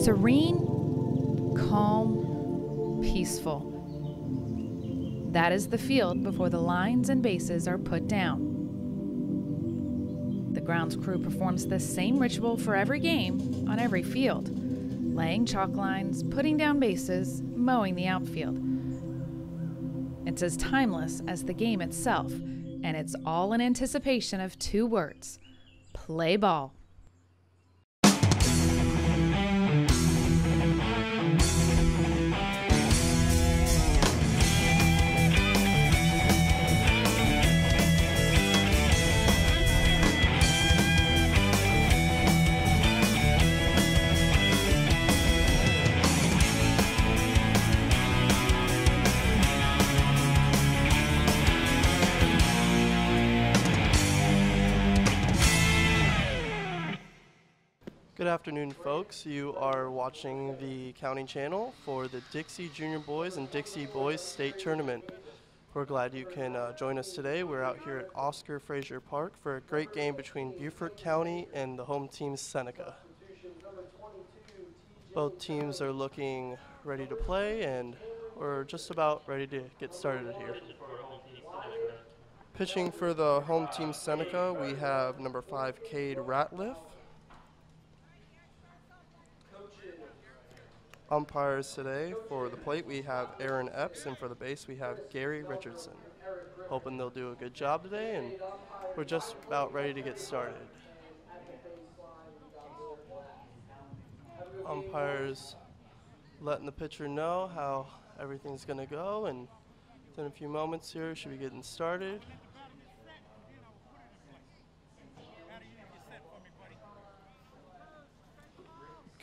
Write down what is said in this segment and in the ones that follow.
Serene, calm, peaceful. That is the field before the lines and bases are put down. The grounds crew performs the same ritual for every game on every field, laying chalk lines, putting down bases, mowing the outfield. It's as timeless as the game itself, and it's all in anticipation of two words: play ball. Good afternoon, folks. You are watching the county channel for the Dixie Junior Boys and Dixie Boys State Tournament. We're glad you can join us today. We're out here at Oscar Frazier Park for a great game between Beaufort County and the home team Seneca. Both teams are looking ready to play, and we're just about ready to get started here. Pitching for the home team Seneca, we have number 5, Cade Ratliff. Umpires today for the plate, we have Aaron Epps, and for the base, we have Gary Richardson. Hoping they'll do a good job today, and we're just about ready to get started. Umpires letting the pitcher know how everything's going to go, and within a few moments here, should be getting started.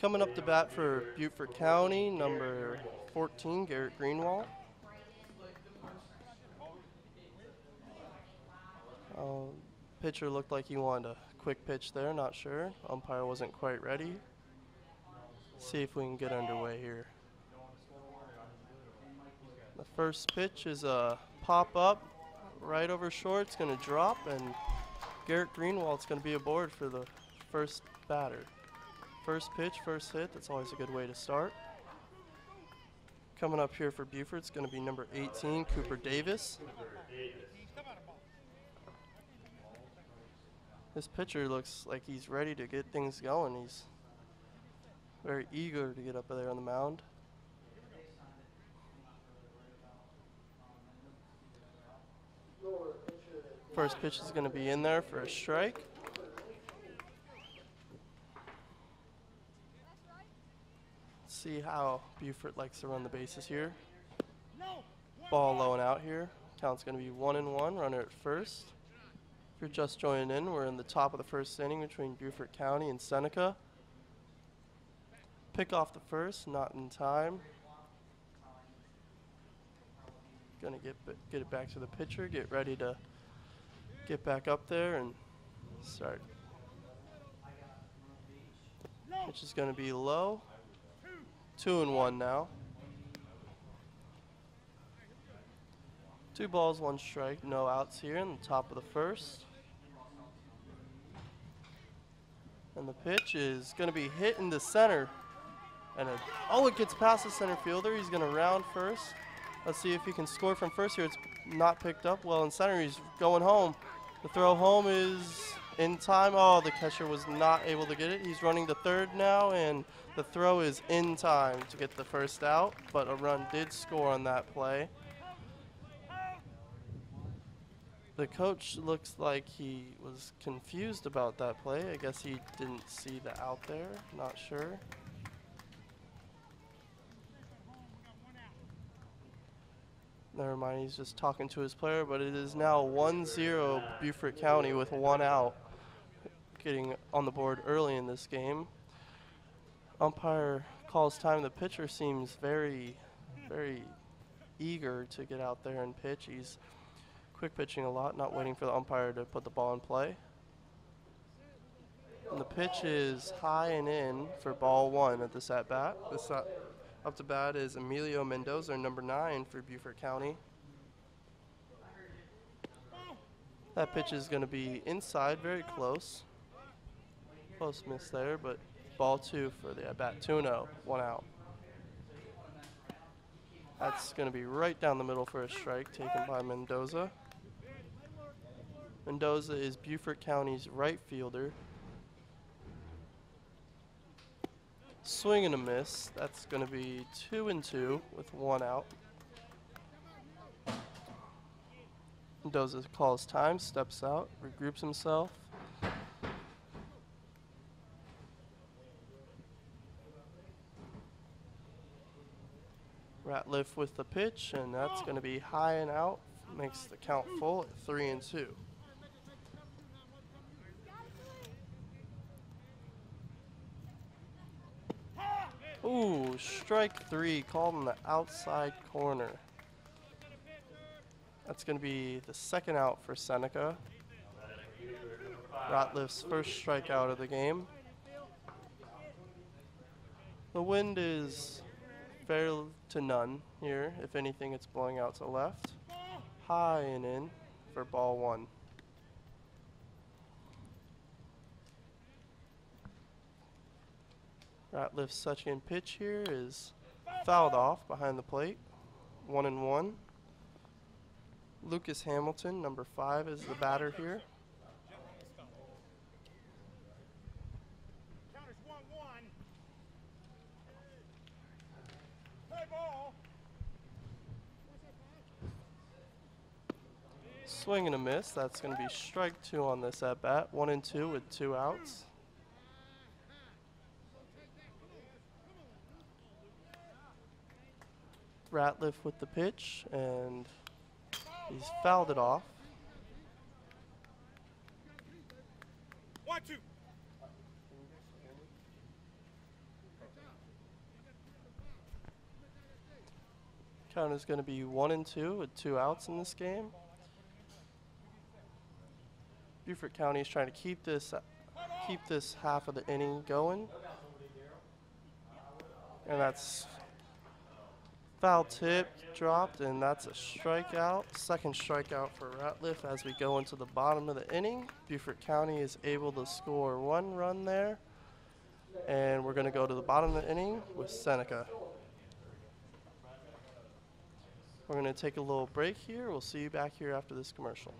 Coming up to bat for Beaufort County, number 14, Garrett Greenwald. Pitcher looked like he wanted a quick pitch there, not sure. Umpire wasn't quite ready. See if we can get underway here. The first pitch is a pop up right over short. It's going to drop, and Garrett Greenwald's going to be aboard for the first batter. First pitch, first hit, that's always a good way to start. Coming up here for Beaufort, it's going to be number 18, Cooper Davis. This pitcher looks like he's ready to get things going. He's very eager to get up there on the mound. First pitch is going to be in there for a strike. See how Beaufort likes to run the bases here. Ball low and out here. Count's going to be 1-1, runner at first. If you're just joining in, we're in the top of the first inning between Beaufort County and Seneca. Pick off the first, not in time. Going to get it back to the pitcher, get ready to get back up there and start. Pitch is going to be low. 2-1 now. 2 balls, 1 strike, no outs here in the top of the first. And the pitch is going to be hit into center. And it gets past the center fielder. He's going to round first. Let's see if he can score from first here. It's not picked up well in center. He's going home. The throw home is in time. Oh, the catcher was not able to get it. He's running to third now, and the throw is in time to get the first out, but a run did score on that play. The coach looks like he was confused about that play. I guess he didn't see the out there, not sure. Never mind, he's just talking to his player, but it is now 1-0 Beaufort County with 1 out, getting on the board early in this game. Umpire calls time. The pitcher seems very, very eager to get out there and pitch. He's quick pitching a lot, not waiting for the umpire to put the ball in play. And the pitch is high and in for ball 1 at this at-bat. This up to bat is Emilio Mendoza, number 9 for Beaufort County. That pitch is going to be inside, very close. Close miss there, but ball 2 for the at-bat. 2-0, 1 out. That's going to be right down the middle for a strike taken by Mendoza. Mendoza is Beaufort County's right fielder. Swing and a miss. That's going to be 2-2 with 1 out. Mendoza calls time, steps out, regroups himself. Ratliff with the pitch, and that's going to be high and out. Makes the count full at 3-2. Ooh, strike 3 called in the outside corner. That's going to be the 2nd out for Seneca. Ratliff's first strikeout of the game. The wind is fair to none here. If anything, it's blowing out to left. High and in for ball 1. Ratliff's second pitch here is fouled off behind the plate. 1-1. Lucas Hamilton, number 5, is the batter here. Swing and a miss. That's going to be strike 2 on this at bat. 1-2 with 2 outs. Ratliff with the pitch, and he's fouled it off. 1-2. Count is going to be 1-2 with 2 outs in this game. Beaufort County is trying to keep this half of the inning going, and that's foul tip dropped, and that's a strikeout. Second strikeout for Ratliff as we go into the bottom of the inning. Beaufort County is able to score 1 run there, and we're going to go to the bottom of the inning with Seneca. We're going to take a little break here. We'll see you back here after this commercial.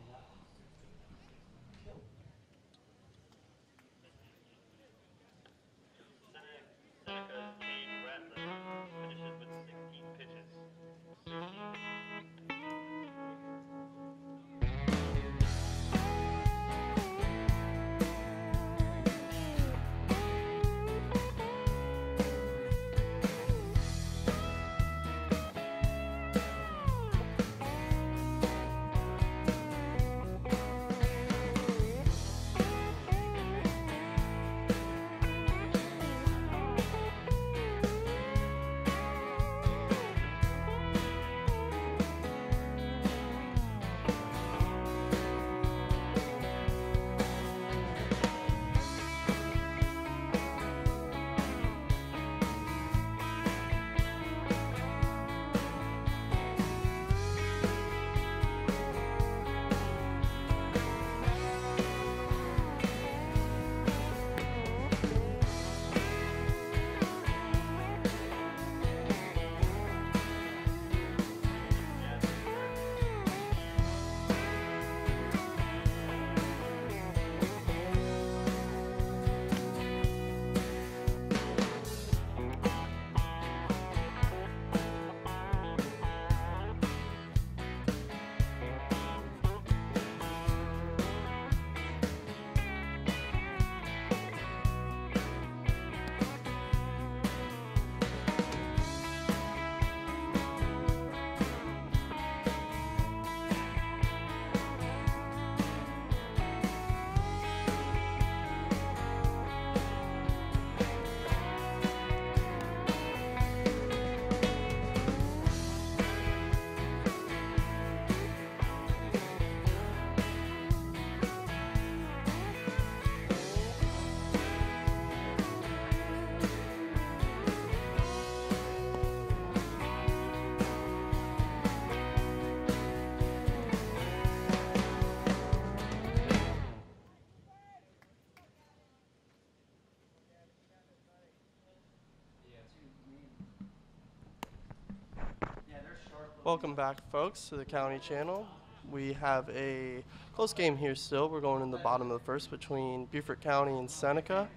Welcome back, folks, to the County Channel. We have a close game here still. We're going in the bottom of the first between Beaufort County and Seneca.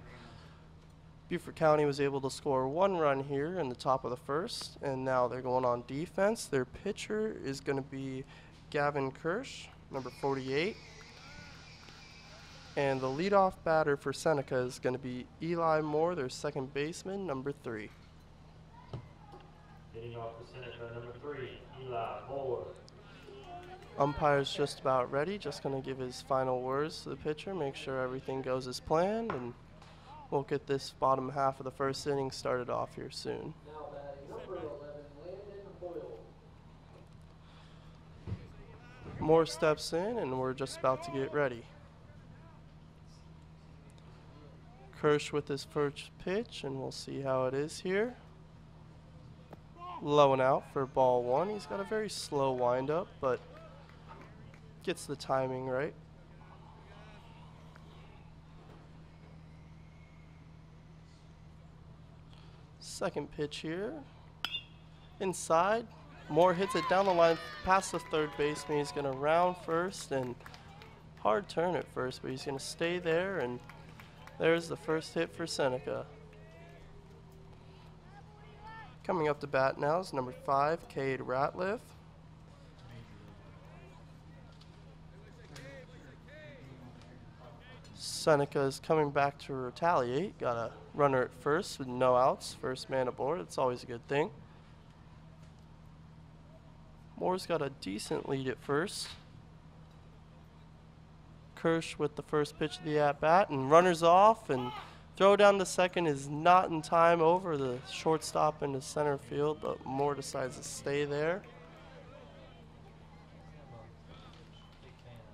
Beaufort County was able to score 1 run here in the top of the first, and now they're going on defense. Their pitcher is going to be Gavin Kirsch, number 48. And the leadoff batter for Seneca is going to be Eli Moore, their second baseman, number 3. Hitting off for Seneca, number 3, Eli Moore. Umpire's just about ready, just going to give his final words to the pitcher, make sure everything goes as planned, and we'll get this bottom half of the first inning started off here soon. Now batting number 11, Landon Hoyle. Moore steps in, and we're just about to get ready. Kirsch with his first pitch, and we'll see how it is here. Low and out for ball 1. He's got a very slow windup, but gets the timing right. Second pitch here. Inside. Moore hits it down the line past the third baseman. He's going to round first, and hard turn at first, but he's going to stay there, and there's the first hit for Seneca. Coming up to bat now is number 5, Cade Ratliff. Seneca is coming back to retaliate. Got a runner at first with no outs. First man aboard. It's always a good thing. Moore's got a decent lead at first. Kirsch with the first pitch of the at-bat, and runners off, and throw down to second is not in time over the shortstop into center field, but Moore decides to stay there.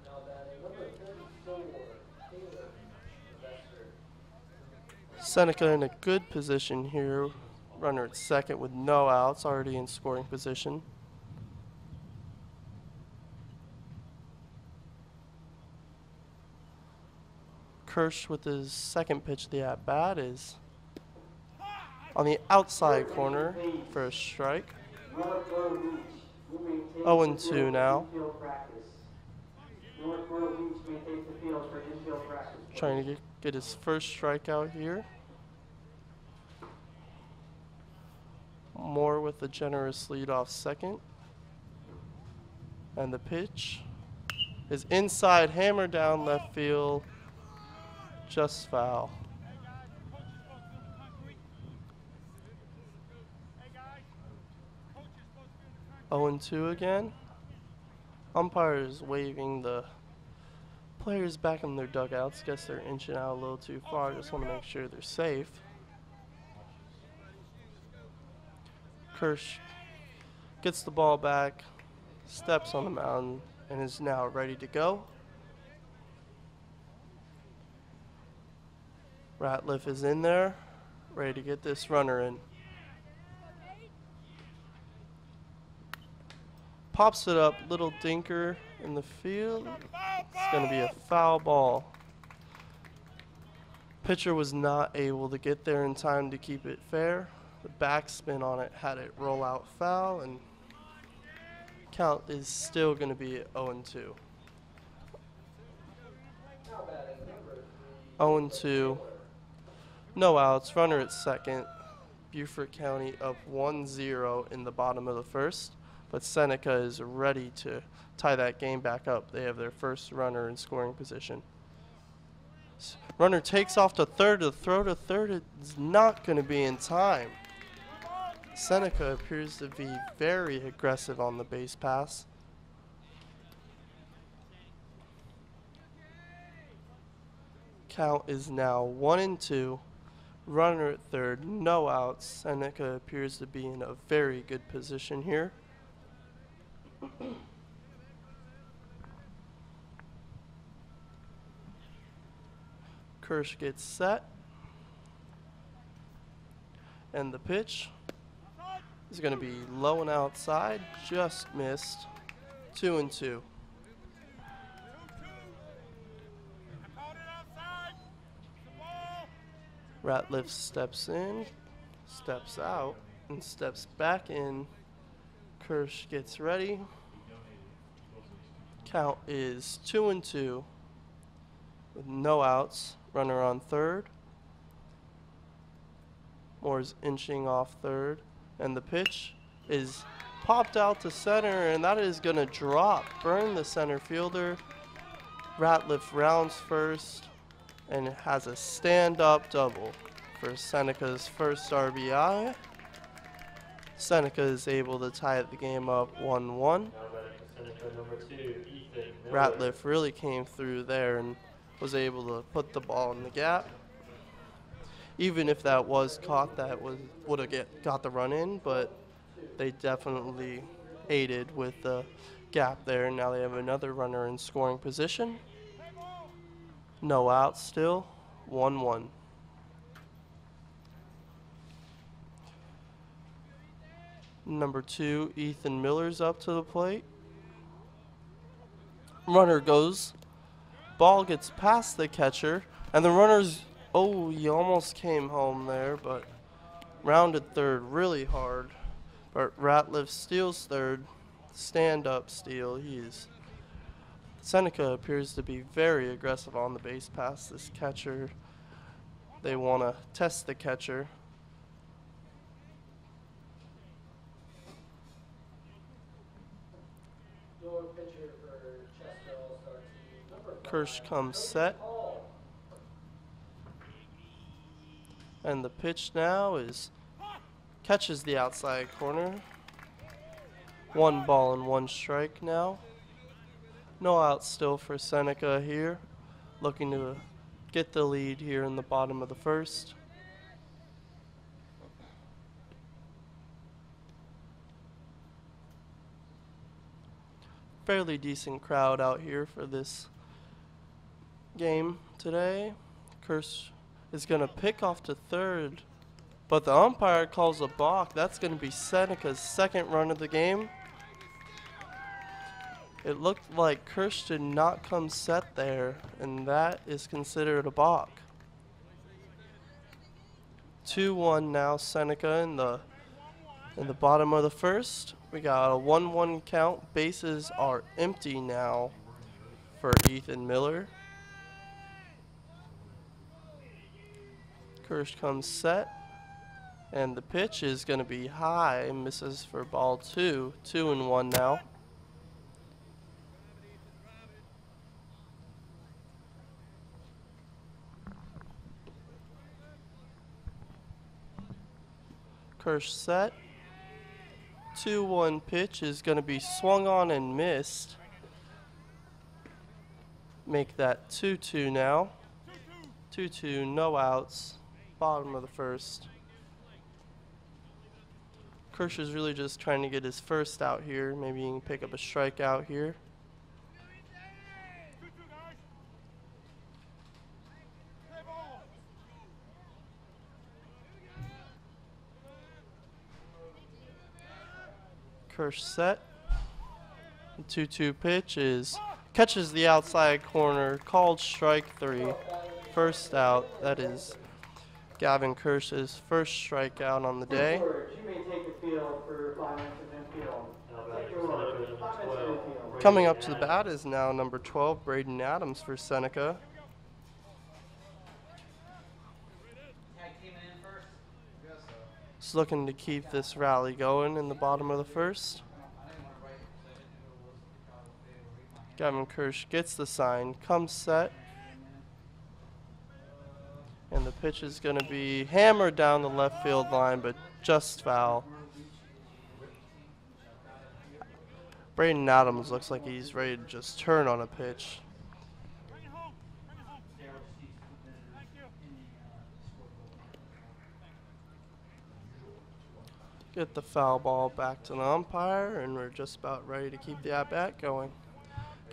Now batting number 34, Taylor Sylvester. Seneca in a good position here. Runner at second with no outs, already in scoring position. Kirsch with his second pitch of the at-bat is on the outside corner for a strike. 0-2 now. Trying to get his first strikeout here. Moore with a generous lead off second. And the pitch is inside, hammer down left field. Just foul. Oh and 2 again. Umpire is waving the players back in their dugouts. Guess they're inching out a little too far. Just want to make sure they're safe. Kirsch gets the ball back, steps on the mound, and is now ready to go. Ratliff is in there, ready to get this runner in. Pops it up, little dinker in the field. It's going to be a foul ball. Pitcher was not able to get there in time to keep it fair. The backspin on it had it roll out foul, and count is still going to be at 0-2. 0-2. No outs, runner at second. Beaufort County up 1-0 in the bottom of the first, but Seneca is ready to tie that game back up. They have their first runner in scoring position. Runner takes off to third. The throw to third is not going to be in time. Seneca appears to be very aggressive on the base pass. Count is now 1-2. Runner at third, no outs. Seneca appears to be in a very good position here. Kirsch gets set. And the pitch is going to be low and outside, just missed. 2-2. Ratliff steps in, steps out, and steps back in Kirsch gets ready. Count is 2-2 with no outs. Runner on third. Moore's inching off third. And the pitch is popped out to center, and that is going to drop. Burn the center fielder. Ratliff rounds first and has a stand-up double for Seneca's first RBI. Seneca is able to tie the game up 1-1. Ratliff really came through there and was able to put the ball in the gap. Even if that was caught, that would have got the run in, but they definitely aided with the gap there. Now they have another runner in scoring position. No outs still, 1-1. Number 2, Ethan Miller's up to the plate. Runner goes. Ball gets past the catcher, and the runner's, he almost came home there, but rounded third really hard. But Ratliff steals third, stand-up steal. Seneca appears to be very aggressive on the base pass. This catcher, they want to test the catcher. Kirsch comes set. And the pitch now catches the outside corner. 1 ball and 1 strike now. No outs still for Seneca here. Looking to get the lead here in the bottom of the first. Fairly decent crowd out here for this game today. Kirsch is going to pick off to third, but the umpire calls a balk. That's going to be Seneca's second run of the game. It looked like Kirsch did not come set there, and that is considered a balk. 2-1 now, Seneca in the bottom of the first. We got a 1-1 count. Bases are empty now for Ethan Miller. Kirsch comes set, and the pitch is going to be high. Misses for ball 2. 2-1 now. Kirsch set. 2-1 pitch is going to be swung on and missed. Make that 2-2 now. 2-2, no outs. Bottom of the first. Kirsch is really just trying to get his first out here. Maybe he can pick up a strikeout here. Kirsch set. The 2-2 pitch catches the outside corner, called strike 3. First out. That is Gavin Kirsch's first strikeout on the day. Coming up to the bat is now number 12, Braden Adams for Seneca. Just looking to keep this rally going in the bottom of the first. Gavin Kirsch gets the sign, comes set. And the pitch is going to be hammered down the left field line, but just foul. Braden Adams looks like he's ready to just turn on a pitch. Get the foul ball back to the umpire, and we're just about ready to keep the at-bat going.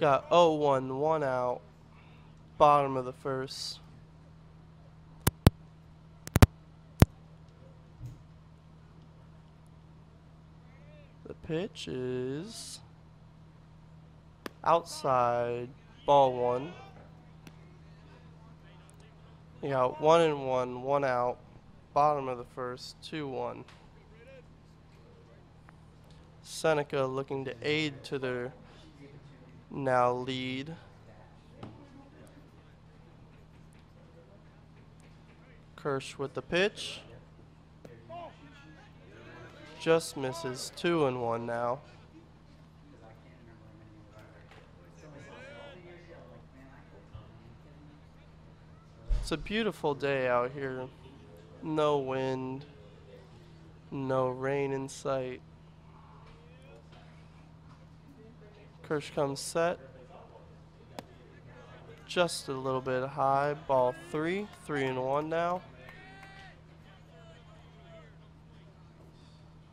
Got 0-1, 1 out, bottom of the first. The pitch is outside, ball 1. You got 1-1, 1 out, bottom of the first, 2-1. Seneca looking to aid to their now lead. Kirsch with the pitch. Just misses. 2-1 now. It's a beautiful day out here. No wind, no rain in sight. Kirsch comes set. Just a little bit high. Ball 3. 3-1 now.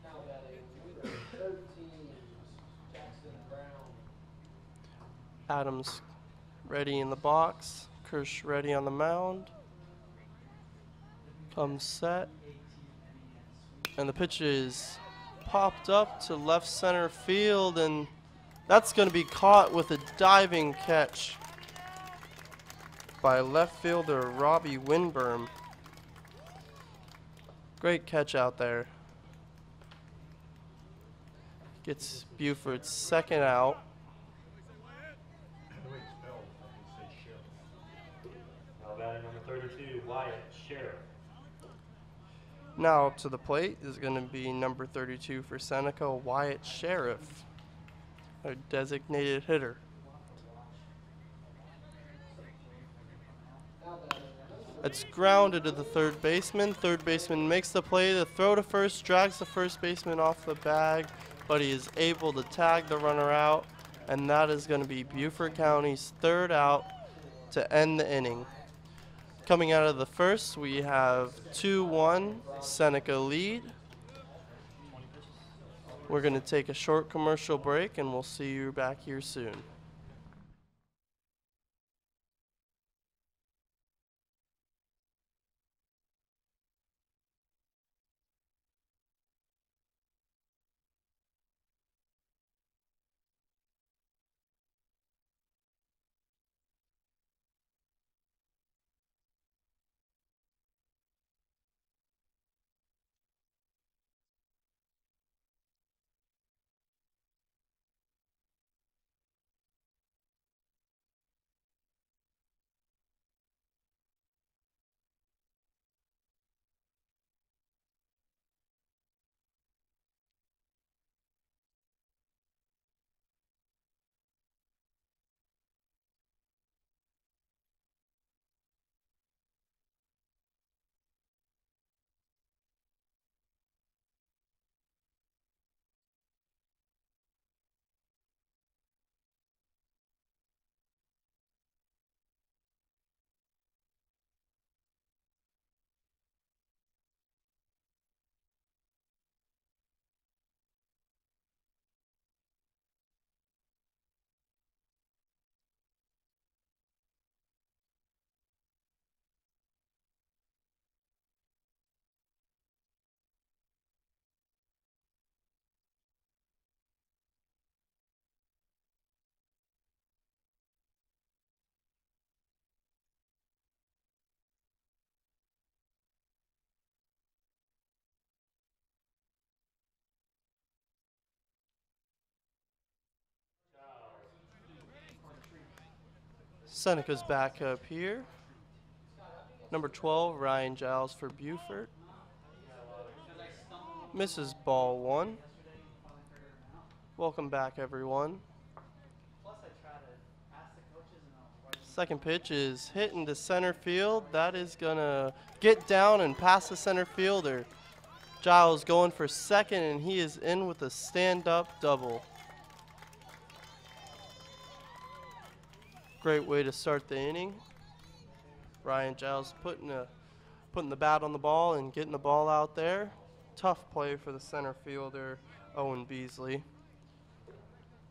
Now batting number 13, Jackson Brown. Adams ready in the box. Kirsch ready on the mound. Comes set. And the pitch is popped up to left center field, and that's going to be caught with a diving catch by left fielder Robbie Winburn. Great catch out there. Gets Beaufort's second out. Now batting number 32, Wyatt Sheriff. Now up to the plate is going to be number 32 for Seneca, Wyatt Sheriff, a designated hitter. It's grounded to the third baseman. Third baseman makes the play. The throw to first drags the first baseman off the bag, but he is able to tag the runner out, and that is going to be Beaufort County's third out to end the inning. Coming out of the first, we have 2-1 Seneca lead. We're going to take a short commercial break, and we'll see you back here soon. Seneca's back up here. Number 12, Ryan Giles for Beaufort. Misses ball 1. Welcome back, everyone. Second pitch is hit into center field. That is going to get down and past the center fielder. Giles going for second, and he is in with a stand-up double. Great way to start the inning. Ryan Giles putting the bat on the ball and getting the ball out there. Tough play for the center fielder, Owen Beasley.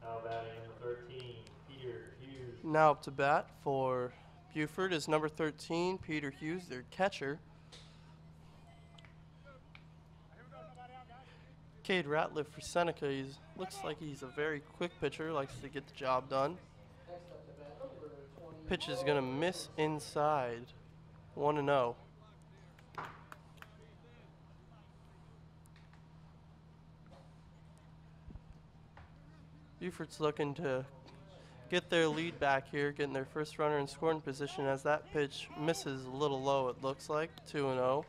Now batting number 13, Peter Hughes. Now up to bat for Beaufort is number 13, Peter Hughes, their catcher. Cade Ratliff for Seneca. Looks like he's a very quick pitcher, likes to get the job done. Pitch is going to miss inside. 1-0. Beaufort's looking to get their lead back here, getting their first runner in scoring position as that pitch misses a little low, it looks like, 2-0.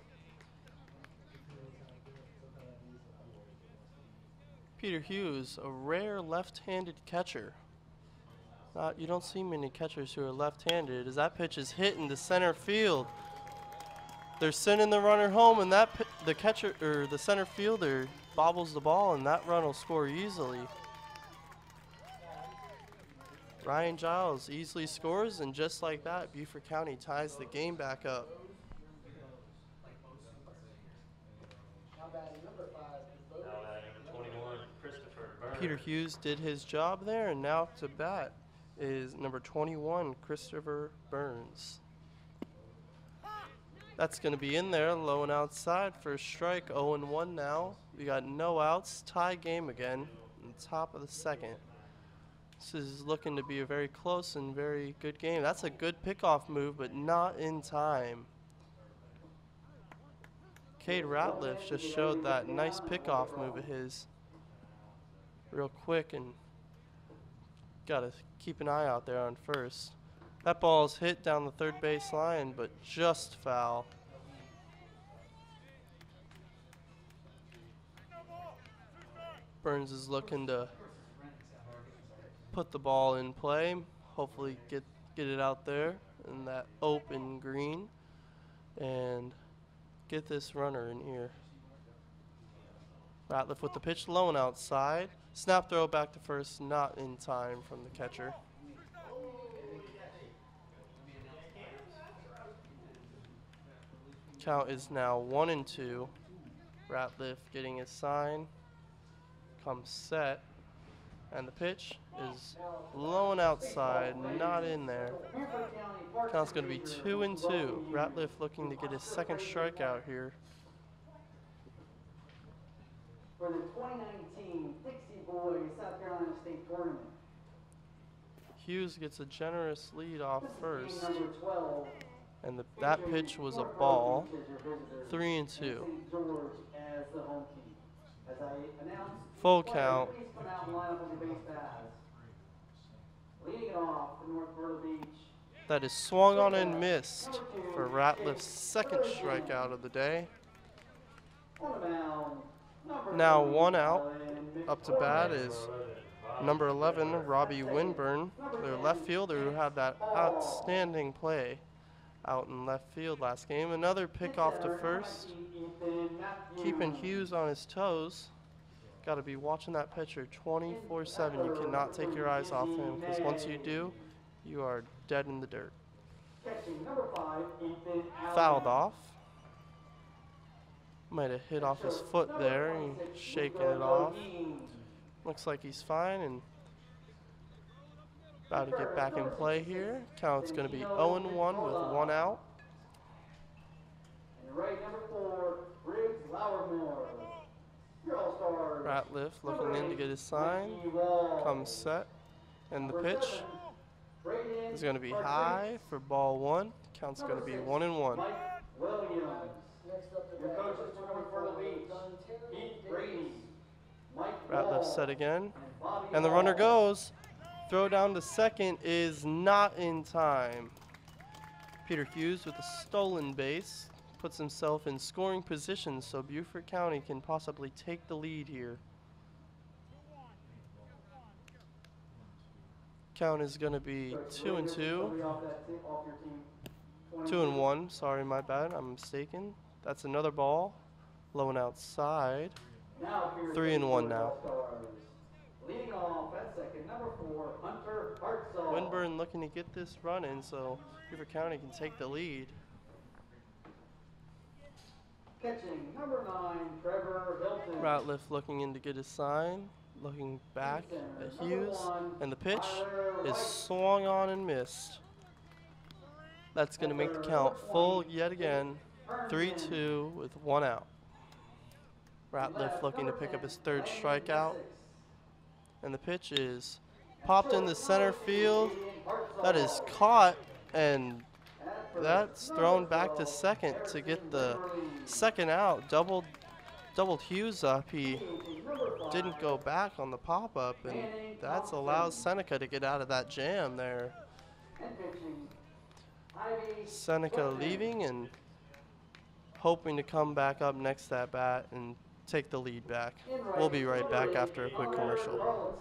Peter Hughes, a rare left-handed catcher. You don't see many catchers who are left-handed, as that pitch is hit into center field. They're sending the runner home, and the catcher or the center fielder bobbles the ball, and that run will score easily. Ryan Giles easily scores, and just like that, Beaufort County ties the game back up. Now batting number 5 is Beaufort. Now batting number 21, Christopher Burns. Peter Hughes did his job there, and now up to bat is number 21, Christopher Burns. That's going to be in there, low and outside for a strike, 0-1 now. We got no outs, tie game again, in the top of the second. This is looking to be a very close and very good game. That's a good pickoff move, but not in time. Cade Ratliff just showed that nice pickoff move of his real quick, and got to keep an eye out there on first. That ball is hit down the third base line, but just foul. Burns is looking to put the ball in play, hopefully get it out there in that open green, and get this runner in here. Ratliff with the pitch, low and outside. Snap throw back to first, not in time from the catcher. Count is now 1-2. Ratliff getting his sign. Comes set. And the pitch is low and outside, not in there. Count's going to be 2-2. Ratliff looking to get his second strikeout here. For the 2019 Dixie Boys South Carolina State Tournament. Hughes gets a generous lead off first. Number 12. And that pitch was a ball. 3-2. St. George as the home team. As I announce, Full count. please come out and line up on the base paths. Leading it off for North Myrtle Beach. That is swung on and missed for Ratliff's second strikeout of the day. On the mound, Now 1 out. Up to bat is number 11, Robbie Winburn, their left fielder who had that outstanding play out in left field last game. Another pick off to first, keeping Hughes on his toes. Got to be watching that pitcher 24/7. You cannot take your eyes off him, because once you do, you are dead in the dirt. Fouled off. Might have hit off his foot there and shaking it off. Looks like he's fine and about to get back in play here. Count's going to be 0-1 with 1 out. And right number 4, Briggs Lauermore. Your All-Stars. Ratliff looking in to get his sign. Comes set. And the pitch is going to be high for ball 1. Count's going to be 1-1. Mike Williams. Your coaches for North Myrtle Beach, Heath Brady, Mike Ratliff Wall, set again. and Bobby And the runner Hall. goes. Throw down to second is not in time. Peter Hughes with a stolen base puts himself in scoring position, so Beaufort County can possibly take the lead here. Count is going to be 2-2. Somebody off your team. 2-1. Sorry, my bad. I'm mistaken. That's another ball. Low and outside. Now here's 3-1 the now. All-Stars. Leading off at second, number 4, Hunter Hartzell. Winburn looking to get this run in, so Beaufort County can take the lead. Catching, number 9, Trevor Hilton. Ratliff looking in to get his sign. Looking back at Hughes. And the pitch is swung on and missed. That's going to make the count full yet again. 3-2 with 1 out. Ratliff looking to pick up his third strikeout. And the pitch is popped into center field. That is caught, and that's thrown back to second to get the second out. Doubled Hughes up. He didn't go back on the pop-up, and that allows Seneca to get out of that jam there. Seneca leaving and hoping to come back up next at bat and take the lead back. We'll be right back after a quick commercial.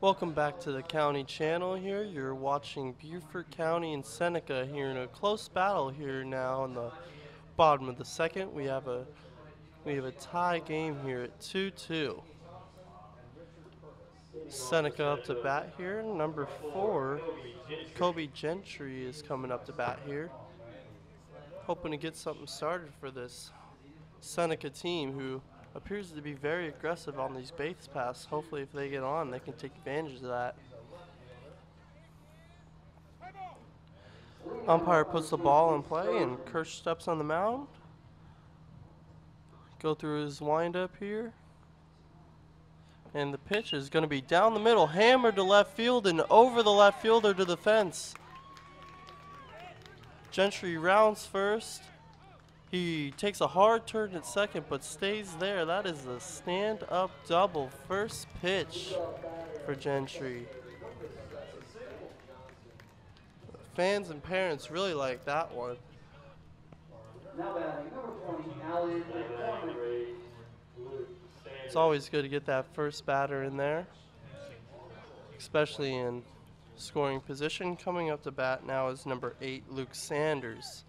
Welcome back to the county channel here. You're watching Beaufort County and Seneca here in a close battle here now in the bottom of the second. We have a tie game here at 2-2. Seneca up to bat here. Number 4, Kobe Gentry is coming up to bat here. Hoping to get something started for this Seneca team, who appears to be very aggressive on these base paths. Hopefully if they get on, they can take advantage of that. Umpire puts the ball in play and Kirsch steps on the mound. Go through his windup here. And the pitch is going to be down the middle, hammered to left field and over the left fielder to the fence. Gentry rounds first. He takes a hard turn at second but stays there. That is a stand-up double first pitch for Gentry. Fans and parents really like that one. Now batting, number 20, Alan McCormick. It's always good to get that first batter in there, especially in scoring position. Coming up to bat now is number 8, Luke Sanders.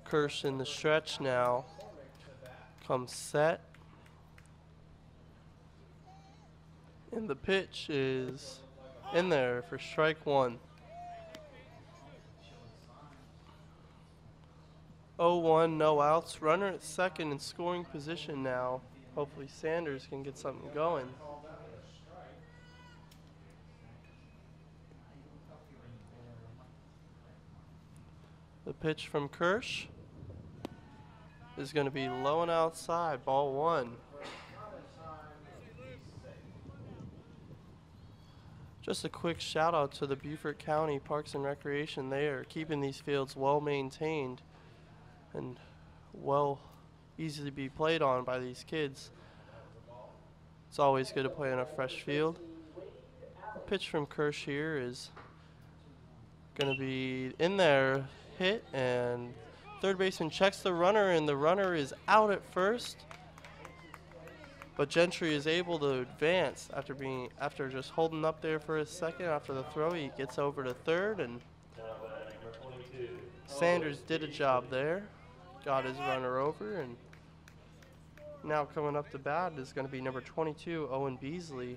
Kirsch in the stretch now. Comes set. And the pitch is in there for strike 1. 0-1, no outs. Runner at second in scoring position now. Hopefully Sanders can get something going. The pitch from Kirsch is going to be low and outside, ball 1. Just a quick shout out to the Beaufort County Parks and Recreation. They are keeping these fields well maintained and easily be played on by these kids. It's always good to play on a fresh field. The pitch from Kirsch here is going to be in there, hit, and third baseman checks the runner, and the runner is out at first. But Gentry is able to advance after just holding up there for a second. After the throw, he gets over to third, and Sanders did a job there. Got his runner over, and now coming up to bat is going to be number 22, Owen Beasley.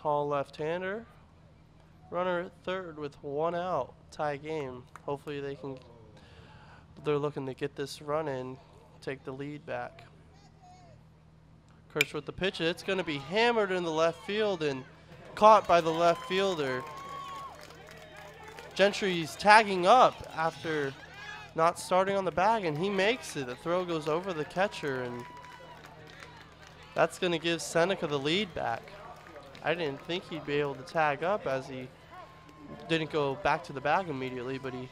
tall left-hander. Runner at third with 1 out. Tie game. Hopefully they can. They're looking to get this run in, take the lead back. Kirsch with the pitch. It's going to be hammered in the left field and caught by the left fielder. Gentry's tagging up after not starting on the bag, and he makes it. The throw goes over the catcher, and that's going to give Seneca the lead back. I didn't think he'd be able to tag up, as he didn't go back to the bag immediately, but he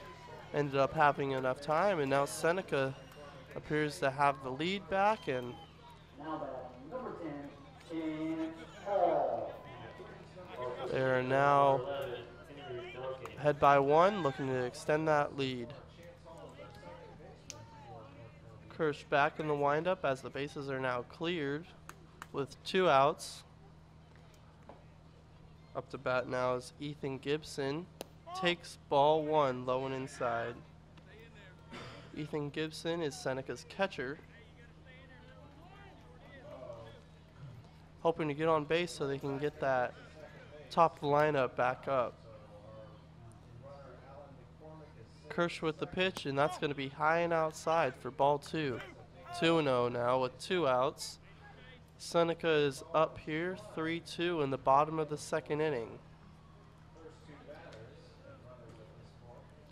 ended up having enough time, and now Seneca appears to have the lead back. And Now batting, number 10, Ken Hall. they're now ahead by 1, looking to extend that lead. Kirsch back in the windup as the bases are now cleared with 2 outs. Up to bat now is Ethan Gibson. Takes ball 1, low and inside. Ethan Gibson is Seneca's catcher. Hoping to get on base so they can get that top lineup back up. Kirsch with the pitch, and that's going to be high and outside for ball 2. 2-0 now with 2 outs. Seneca is up here, 3-2 in the bottom of the 2nd inning.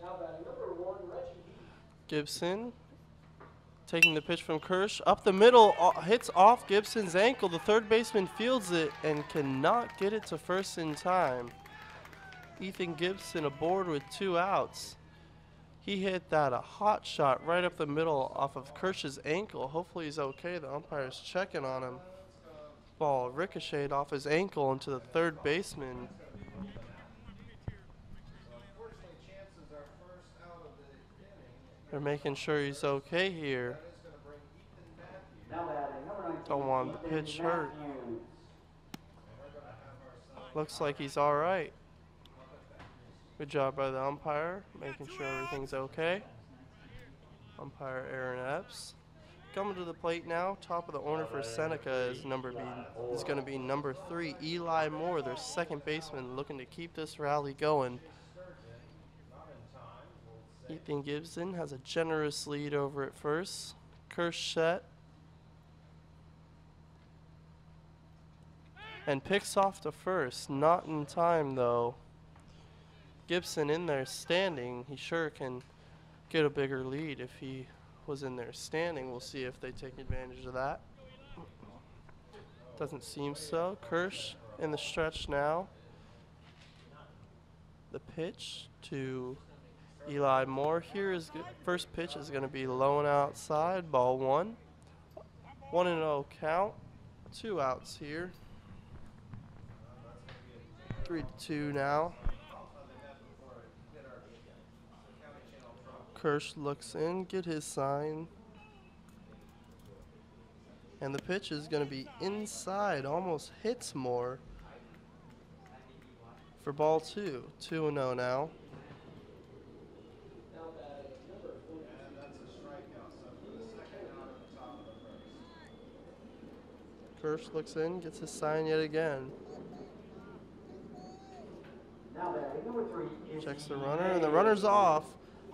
Now batting, number 1, Reggie. Gibson taking the pitch from Kirsch. Up the middle, hits off Gibson's ankle. The third baseman fields it and cannot get it to first in time. Ethan Gibson aboard with 2 outs. He hit that a hot shot right up the middle off of Kirsch's ankle. Hopefully he's okay. The umpire's checking on him. Ball ricocheted off his ankle into the third baseman. They're making sure he's okay here. Now batting, number 19, Don't want the pitch hurt. Matthews. Looks like he's all right. Good job by the umpire, making sure everything's okay. Umpire Aaron Epps. Coming to the plate now, top of the order for Seneca is going to be number 3, Eli Moore, their second baseman, looking to keep this rally going. Ethan Gibson has a generous lead over at first. Kirsch set. And picks off to first, not in time though. Gibson in there standing, he sure can get a bigger lead if he was in there standing. We'll see if they take advantage of that. Doesn't seem so. Kirsch in the stretch now. The pitch to Eli Moore. Here is first pitch is going to be low and outside, ball 1. 1-0 count. 2 outs here. 3-2 now. Kirsch looks in, get his sign. And the pitch is going to be inside, almost hits Moore for ball 2. 2-0 now. Kirsch looks in, gets his sign yet again. Now batting, number 3, Checks the runner, and the runner's off.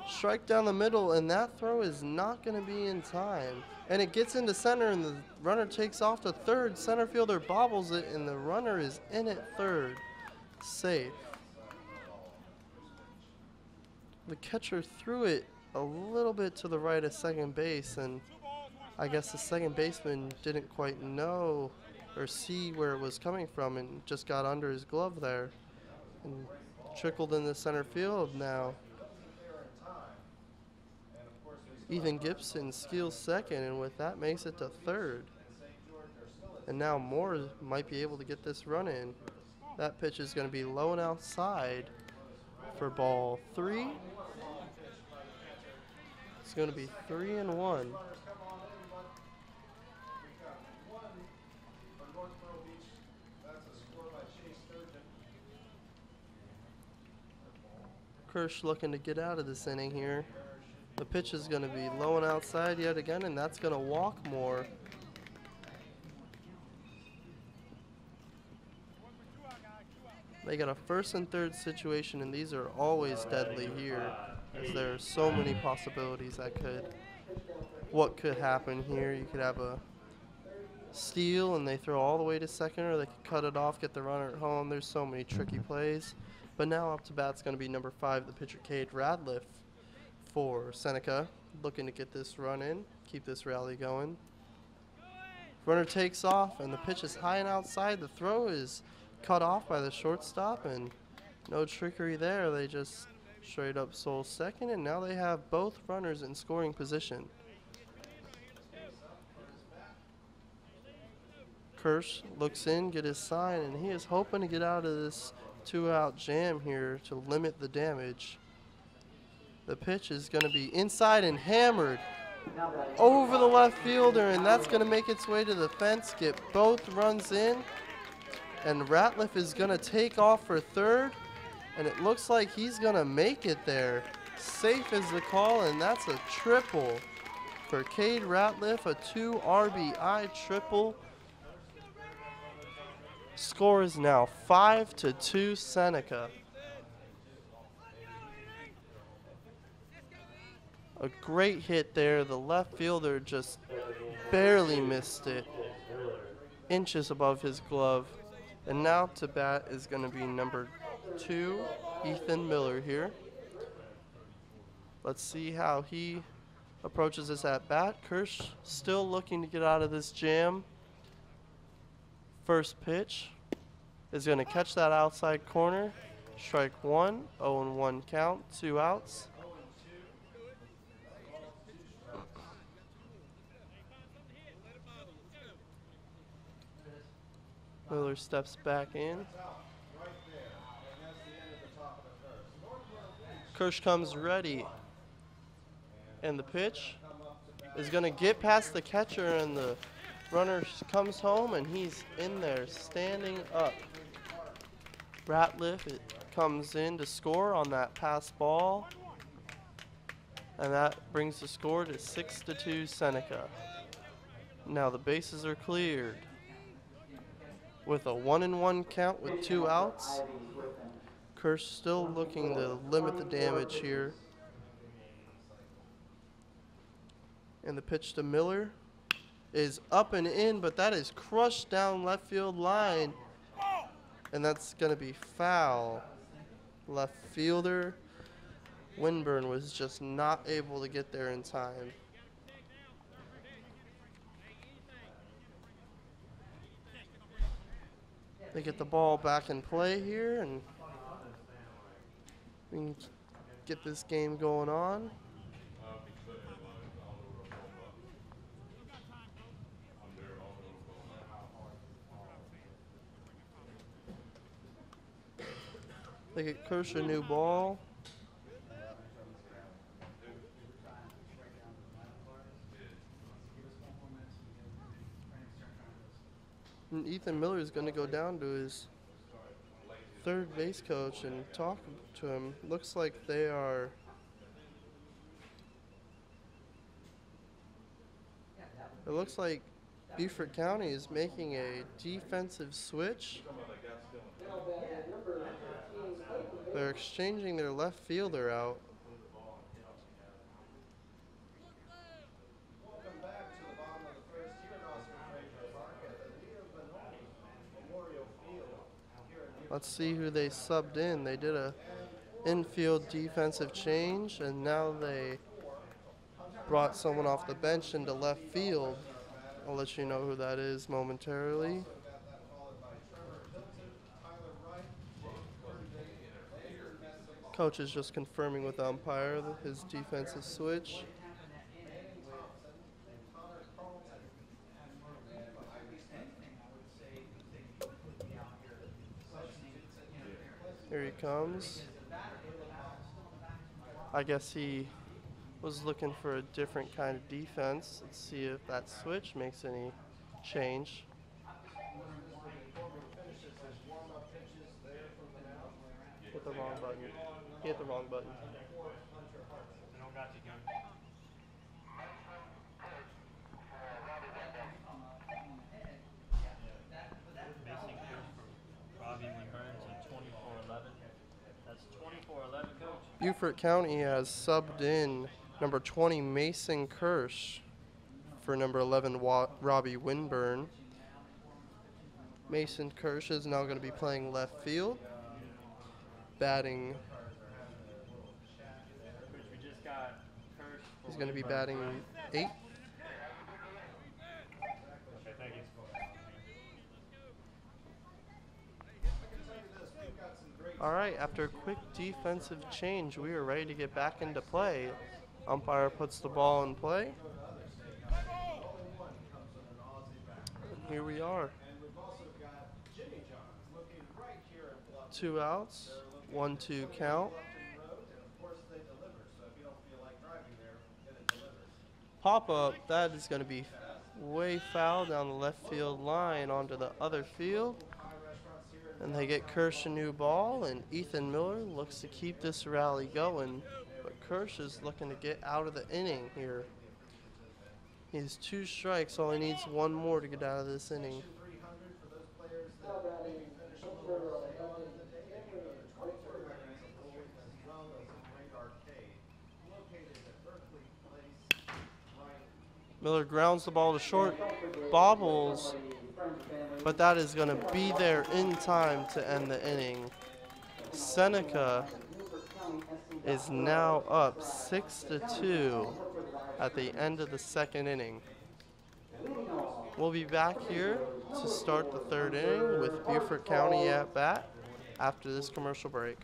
Strike down the middle, and that throw is not going to be in time. And it gets into center, and the runner takes off to third. Center fielder bobbles it, and the runner is in at third. Safe. The catcher threw it a little bit to the right of second base, and I guess the second baseman didn't quite know or see where it was coming from and just got under his glove there and trickled into center field now. Ethan Gibson steals second, and with that makes it to third. And now Moore might be able to get this run in. That pitch is going to be low and outside for ball 3. It's going to be 3-1. Kirsch looking to get out of this inning here. The pitch is going to be low and outside yet again, and that's going to walk Moore. They got a first and third situation, and these are always deadly here, as there are so many possibilities what could happen here. You could have a steal and they throw all the way to second, or they could cut it off, get the runner at home. There's so many tricky plays. But now up to bat's going to be number 5, the pitcher Cade Radliff for Seneca, looking to get this run in, keep this rally going. Runner takes off, and the pitch is high and outside. The throw is cut off by the shortstop, and no trickery there. They just straight up stole second, and now they have both runners in scoring position. Kirsch looks in, get his sign, and he is hoping to get out of this 2-out jam here to limit the damage. The pitch is going to be inside and hammered over the left fielder, and that's going to make its way to the fence, get both runs in, and Ratliff is going to take off for third, and it looks like he's going to make it there. Safe is the call, and that's a triple for Cade Ratliff, a 2 RBI triple. Score is now 5-2 Seneca. A great hit there. The left fielder just barely missed it, inches above his glove. And now to bat is going to be number 2, Ethan Miller here. Let's see how he approaches this at bat. Kirsch still looking to get out of this jam. First pitch is going to catch that outside corner. Strike 1, 0-1 count, 2 outs. Miller steps back in. Kirsch comes ready. And the pitch is going to get past the catcher, and the runner comes home, and he's in there standing up. Ratliff comes in to score on that pass ball. And that brings the score to 6-2 Seneca. Now the bases are cleared with a 1-1 count with 2 outs. Kirsch still looking to limit the damage here. And the pitch to Miller is up and in, but that is crushed down left field line. And that's going to be foul. Left fielder Winburn was just not able to get there in time. They get the ball back in play here, and we can get this game going on. They get Kirsch a new ball. And Ethan Miller is going to go down to his third base coach and talk to him. Looks like they are it looks like Beaufort County is making a defensive switch. They're exchanging their left fielder out. Let's see who they subbed in. They did a infield defensive change, and now they brought someone off the bench into left field. I'll let you know who that is momentarily. Coach is just confirming with the umpire his defensive switch. Here he comes. I guess he was looking for a different kind of defense. Let's see if that switch makes any change. Hit the wrong button. He hit the wrong button. Beaufort County has subbed in number 20 Mason Kirsch for number 11 Robbie Winburn. Mason Kirsch is now going to be playing left field, batting. He's going to be batting 8. Okay, thank you. All right, after a quick defensive change, we are ready to get back into play. Umpire puts the ball in play. And here we are. 2 outs, 1-2 count. Pop up, that is going to be way foul down the left field line onto the other field. And they get Kirsch a new ball, and Ethan Miller looks to keep this rally going. But Kirsch is looking to get out of the inning here. He has 2 strikes, all he needs 1 more to get out of this inning. Miller grounds the ball to short, bobbles, but that is going to be there in time to end the inning. Seneca is now up 6-2 at the end of the 2nd inning. We'll be back here to start the 3rd inning with Beaufort County at bat after this commercial break.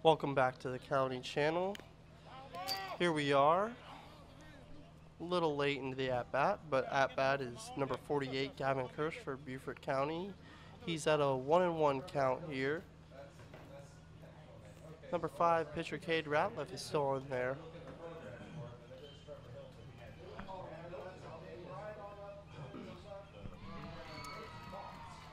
Welcome back to the County Channel. Here we are, a little late into the at-bat, but at-bat is number 48, Gavin Kirsch for Beaufort County. He's at a 1-1 count here. Number 5, pitcher Cade Ratliff is still in there.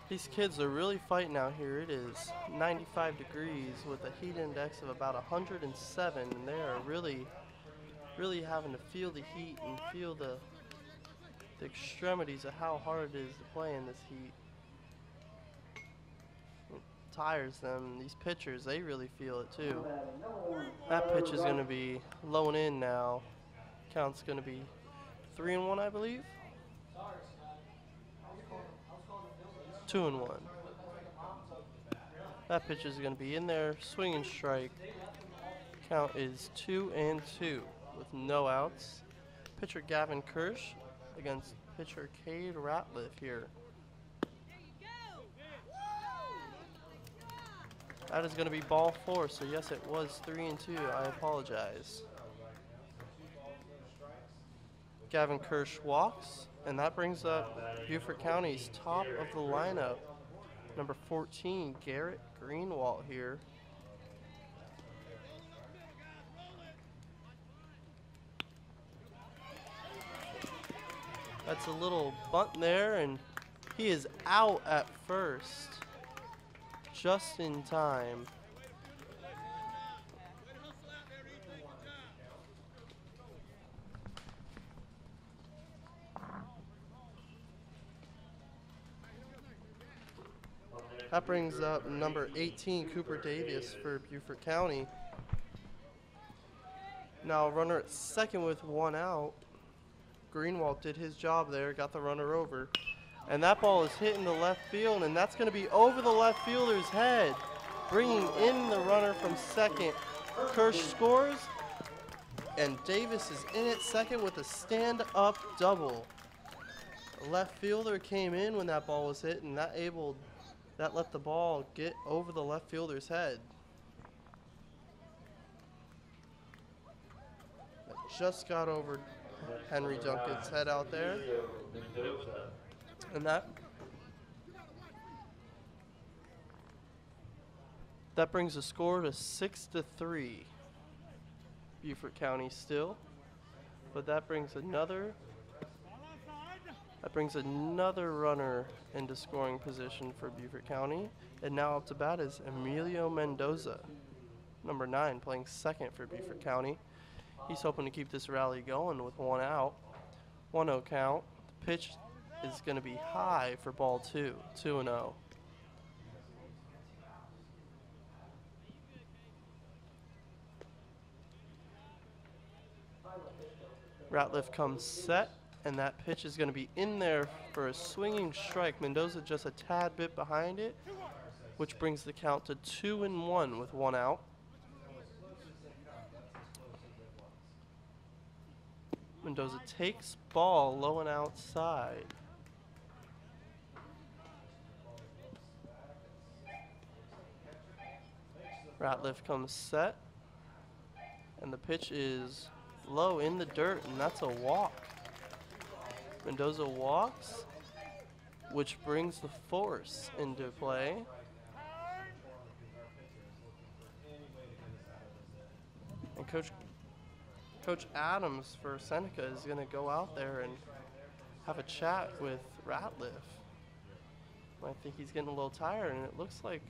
These kids are really fighting out here. It is 95 degrees with a heat index of about 107, and they are really having to feel the heat and feel the extremities of how hard it is to play in this heat. It tires them. These pitchers, they really feel it too. That pitch is going to be low and in now. Count's going to be 3-1, I believe. 2-1. That pitch is going to be in there, swing and strike. Count is 2-2 with no outs. Pitcher Gavin Kirsch against pitcher Cade Ratliff here. That is going to be ball 4, so yes, it was 3-2. I apologize. Gavin Kirsch walks, and that brings up Beaufort County's top of the lineup. Number 14, Garrett Greenwald here. That's a little bunt there, and he is out at first. Just in time. That brings up number 18, Cooper Davis for Beaufort County. Now runner at second with 1 out. Greenwald did his job there, got the runner over. And that ball is hitting the left field, and that's going to be over the left fielder's head, bringing in the runner from second. Kirsch scores, and Davis is in at second with a stand-up double. The left fielder came in when that ball was hit, and that let the ball get over the left fielder's head. It just got over Henry Duncan's head out there. And that brings the score to 6-3. Beaufort County still, but that brings another runner into scoring position for Beaufort County. And now up to bat is Emilio Mendoza, number 9, playing second for Beaufort County. He's hoping to keep this rally going with 1 out. 1-0 count. The pitch is going to be high for ball 2, 2-0. Ratliff comes set, and that pitch is going to be in there for a swinging strike. Mendoza just a tad bit behind it, which brings the count to 2-1 with 1 out. Mendoza takes ball low and outside. Ratliff comes set, and the pitch is low in the dirt, and that's a walk. Mendoza walks, which brings the force into play. And Coach Adams for Seneca is going to go out there and have a chat with Ratliff. I think he's getting a little tired, and it looks like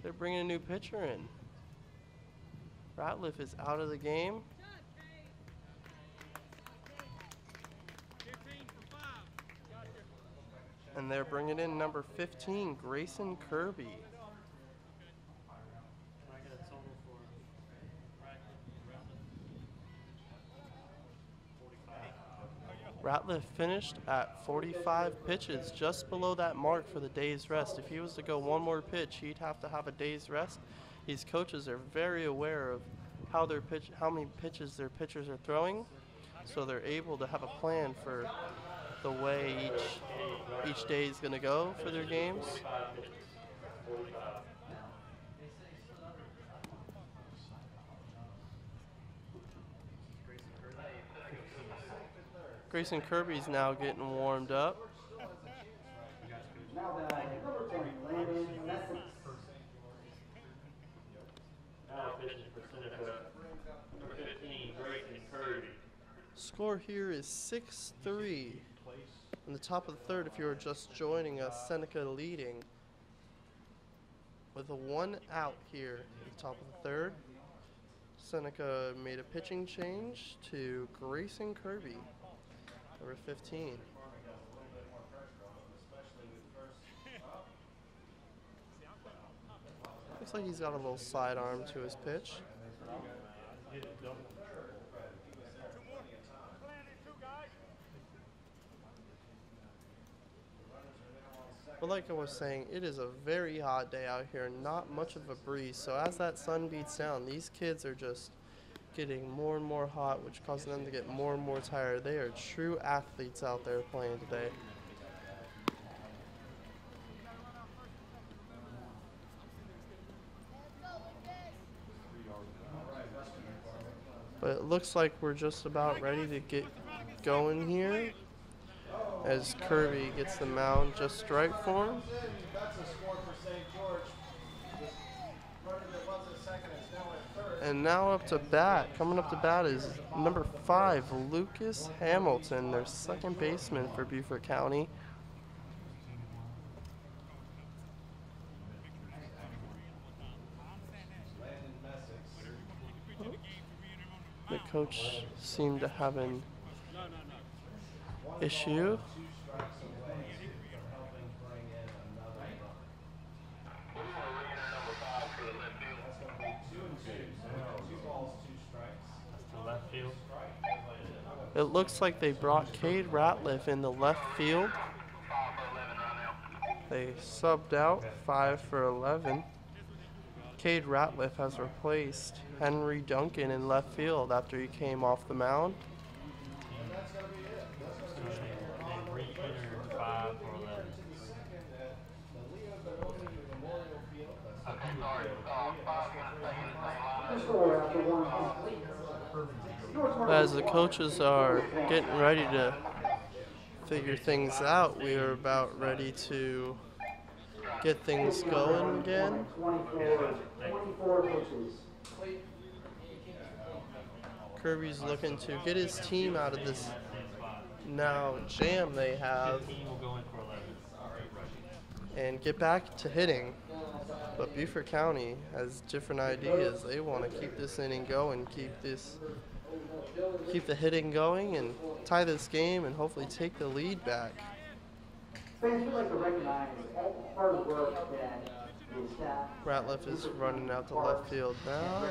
they're bringing a new pitcher in. Ratliff is out of the game. And they're bringing in number 15, Grayson Kirby. Ratliff finished at 45 pitches, just below that mark for the day's rest. If he was to go one more pitch, he'd have to have a day's rest. These coaches are very aware of how many pitches their pitchers are throwing, so they're able to have a plan for the way each day is going to go for their games. Grayson Kirby's now getting warmed up. Score here is 6-3. In the top of the third, if you were just joining us, Seneca leading with a 1 out here at the top of the third. Seneca made a pitching change to Grayson Kirby, number 15. Looks like he's got a little sidearm to his pitch. But like I was saying, it is a very hot day out here, not much of a breeze. So as that sun beats down, these kids are just getting more and more hot, which causes them to get more and more tired. They are true athletes out there playing today. But it looks like we're just about ready to get going here as Kirby gets the mound just right for him. And now up to bat, coming up to bat is number 5, Lucas Hamilton, their second baseman for Beaufort County. The coach seemed to have an issue. It looks like they brought Cade Ratliff in the left field. They subbed out 5 for 11. Cade Ratliff has replaced Henry Duncan in left field after he came off the mound. As the coaches are getting ready to figure things out, we are about ready to get things going again. Kirby's looking to get his team out of this now jam they have and get back to hitting. But Beaufort County has different ideas. They want to keep this inning going, keep the hitting going, and tie this game, and hopefully take the lead back. Fans would like to recognize all the hard work that the staff. Ratliff is running out to left field now.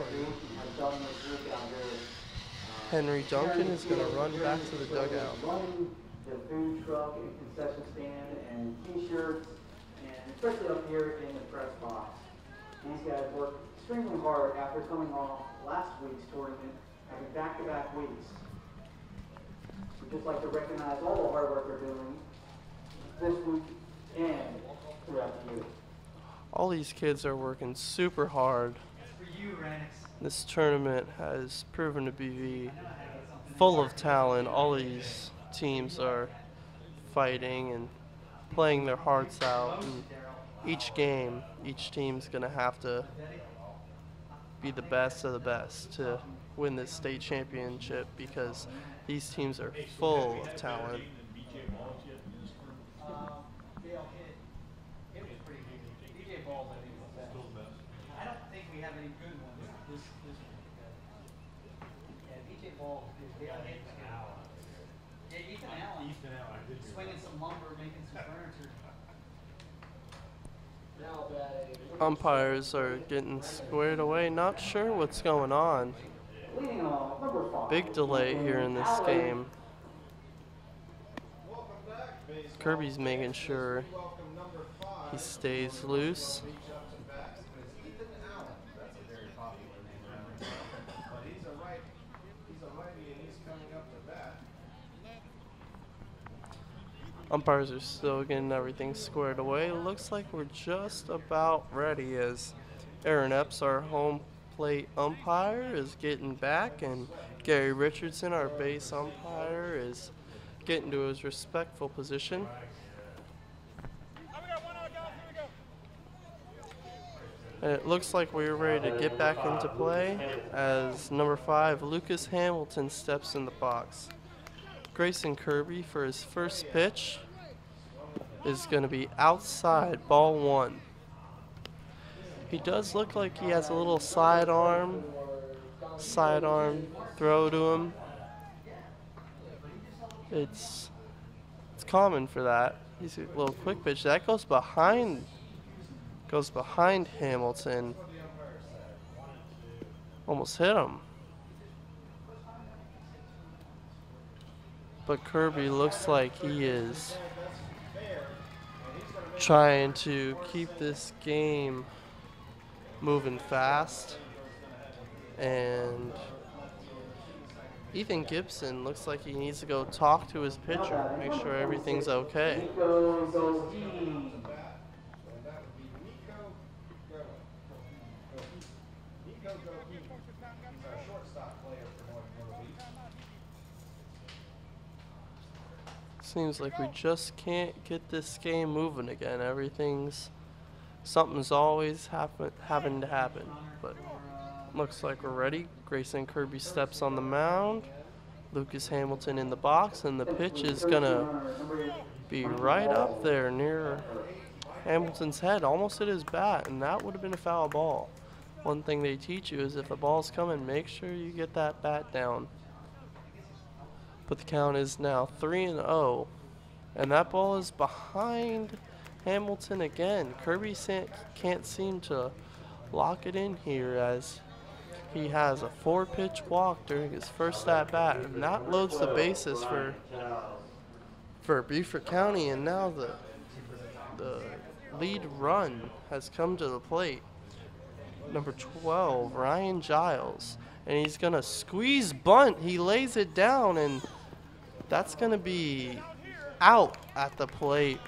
Henry Duncan is going to run back to the dugout. Running the food truck and concession stand and T-shirts, and especially up here in the press box. These guys worked extremely hard after coming off last week's tournament, having back-to-back weeks. We'd just like to recognize all the hard work they're doing this week and throughout the year. All these kids are working super hard. This tournament has proven to be full of talent. All these teams are fighting and playing their hearts out. And each game, each team's going to have to be the best of the best to win this state championship, because these teams are full of talent. I don't think we have any good ones this week. Yeah, BJ Ball is Dale hit. Yeah, Ethan Allen. Swinging some lumber, making some furniture. Umpires are getting squared away, not sure what's going on. Big delay here in this game. Kirby's making sure he stays loose. Umpires are still getting everything squared away. It looks like we're just about ready as Aaron Epps, our home plate umpire, is getting back, and Gary Richardson, our base umpire, is getting to his respectful position. And it looks like we're ready to get back into play as number 5, Lucas Hamilton, steps in the box. Grayson Kirby, for his first pitch, is going to be outside, ball 1. He does look like he has a little sidearm throw to him. It's common for that. He's a little quick pitch. That goes behind Hamilton. Almost hit him. But Kirby looks like he is trying to keep this game moving fast, and Ethan Gibson looks like he needs to go talk to his pitcher, make sure everything's okay. Nico Goheen. Seems like we just can't get this game moving again. Something's always having to happen. But looks like we're ready. Grayson Kirby steps on the mound. Lucas Hamilton in the box, and the pitch is gonna be right up there near Hamilton's head, almost at his bat, and that would have been a foul ball. One thing they teach you is if the ball's coming, make sure you get that bat down. But the count is now 3-0, and that ball is behind Hamilton again. Kirby can't seem to lock it in here as he has a 4-pitch walk during his first at bat, and that loads the bases for Beaufort County. And now the lead run has come to the plate. Number 12, Ryan Giles, and he's gonna squeeze bunt. He lays it down, and that's gonna be out at the plate.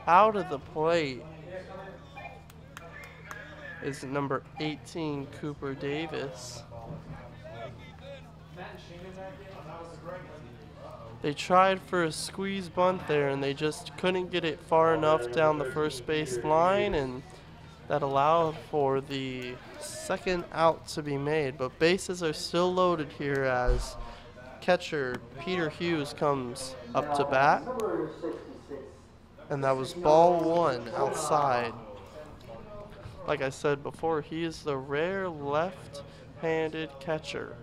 Out of the plate is number 18, Cooper Davis. They tried for a squeeze bunt there, and they just couldn't get it far enough down the first base line, and that allowed for the second out to be made. But bases are still loaded here as catcher Peter Hughes comes up to bat. And that was ball one outside. Like I said before, he is the rare left-handed catcher.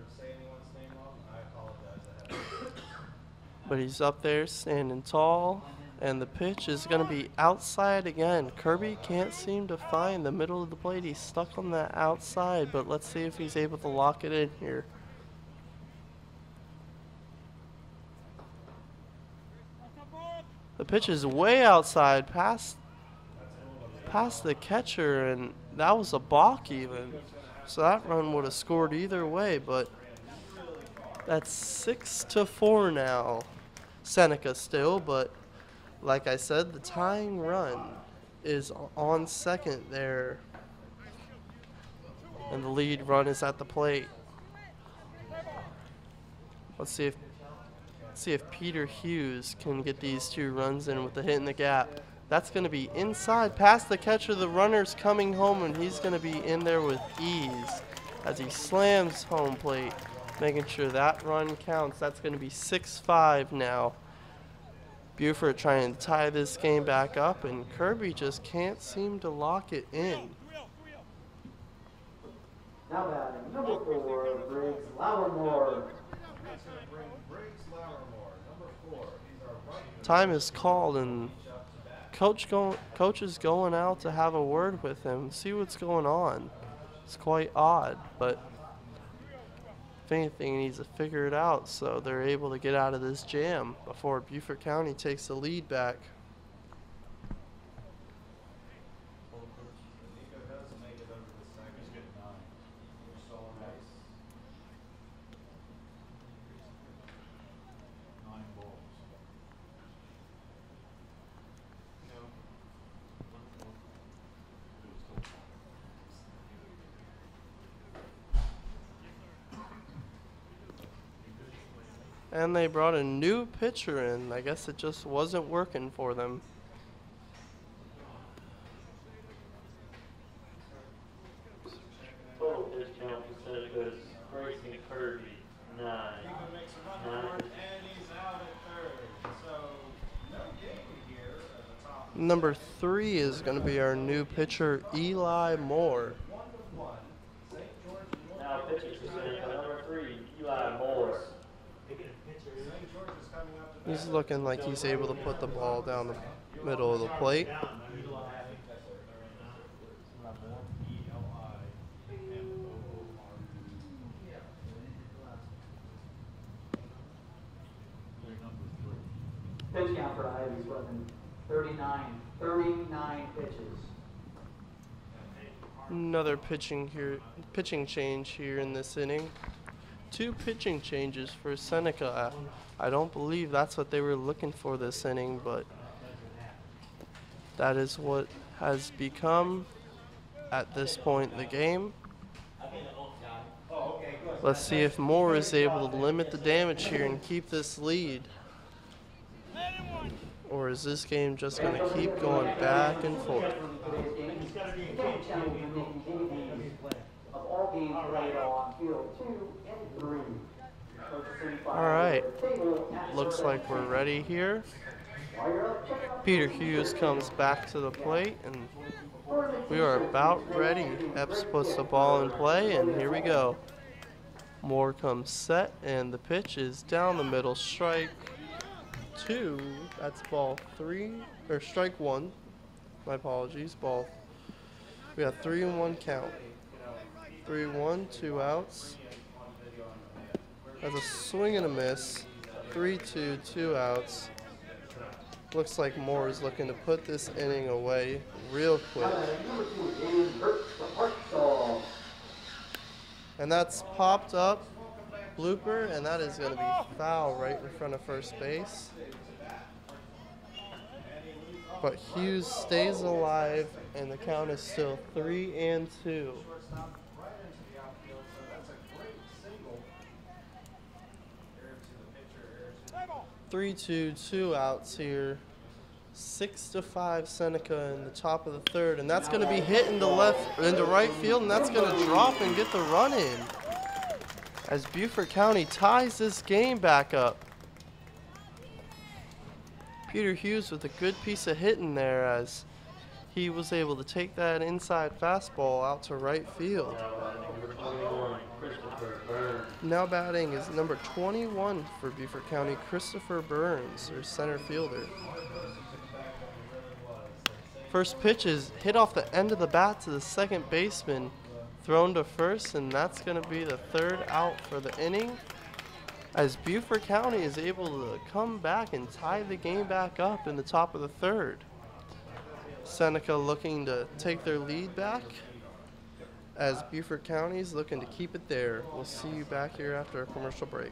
But he's up there standing tall, and the pitch is going to be outside again. Kirby can't seem to find the middle of the plate. He's stuck on that outside, but let's see if he's able to lock it in here. The pitch is way outside, past the catcher, and that was a balk even. So that run would have scored either way, but that's 6-4 now. Seneca still, but like I said, the tying run is on second there, and the lead run is at the plate. Let's see if Peter Hughes can get these two runs in with the hit in the gap. That's going to be inside past the catcher. The runner's coming home, and he's going to be in there with ease as he slams home plate, making sure that run counts. That's going to be 6-5 now. Beaufort trying to tie this game back up, and Kirby just can't seem to lock it in. Now batting, number 4, Briggs Loudermore. Time is called, and coach is going out to have a word with him, see what's going on. It's quite odd, but if anything, he needs to figure it out so they're able to get out of this jam before Beaufort County takes the lead back. And they brought a new pitcher in. I guess it just wasn't working for them. Total pitch count for Seneca is Grayson Kirby, 9. And he's out at third. So no game here at the top. Number 3 is going to be our new pitcher, Eli Moore. Now pitching for Seneca, number 3, Eli Moore. He's looking like he's able to put the ball down the middle of the plate. Pitch count for Ivy's weapon, 39 pitches. Another pitching change here in this inning. 2 pitching changes for Seneca. I don't believe that's what they were looking for this inning, but that is what has become at this point in the game. Let's see if Moore is able to limit the damage here and keep this lead. Or is this game just going to keep going back and forth? Alright, looks like we're ready here. Peter Hughes comes back to the plate, and we are about ready. Epps puts the ball in play, and here we go. Moore comes set, and the pitch is down the middle. Strike 2. That's ball 3, or strike 1. My apologies. We have 3-1 count. 3-1, 2 outs. That's a swing and a miss. 3-2, 2 outs. Looks like Moore is looking to put this inning away real quick. And that's popped up, blooper, and that is going to be foul right in front of first base. But Hughes stays alive, and the count is still 3-2. 3-2, 2 outs here. 6-5 Seneca in the top of the third, and that's going to be hit into right field, and that's going to drop and get the run in as Beaufort County ties this game back up. Peter Hughes with a good piece of hitting there as he was able to take that inside fastball out to right field. Now batting is number 21 for Beaufort County, Christopher Burns, their center fielder. First pitch is hit off the end of the bat to the second baseman, thrown to first, and that's going to be the third out for the inning, as Beaufort County is able to come back and tie the game back up in the top of the third. Seneca looking to take their lead back, as Beaufort County is looking to keep it there. We'll see you back here after a commercial break.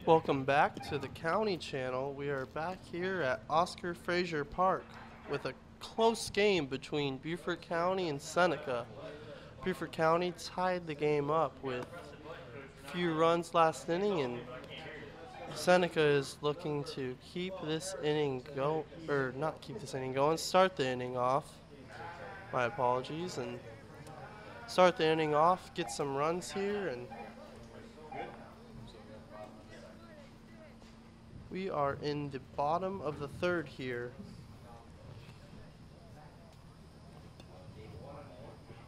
Welcome back to the County Channel. We are back here at Oscar Frazier Park with a close game between Beaufort County and Seneca. Beaufort County tied the game up with a few runs last inning, and Seneca is looking to keep this inning go, or not keep this inning going, start the inning off. My apologies, and start the inning off, get some runs here, and we are in the bottom of the third here.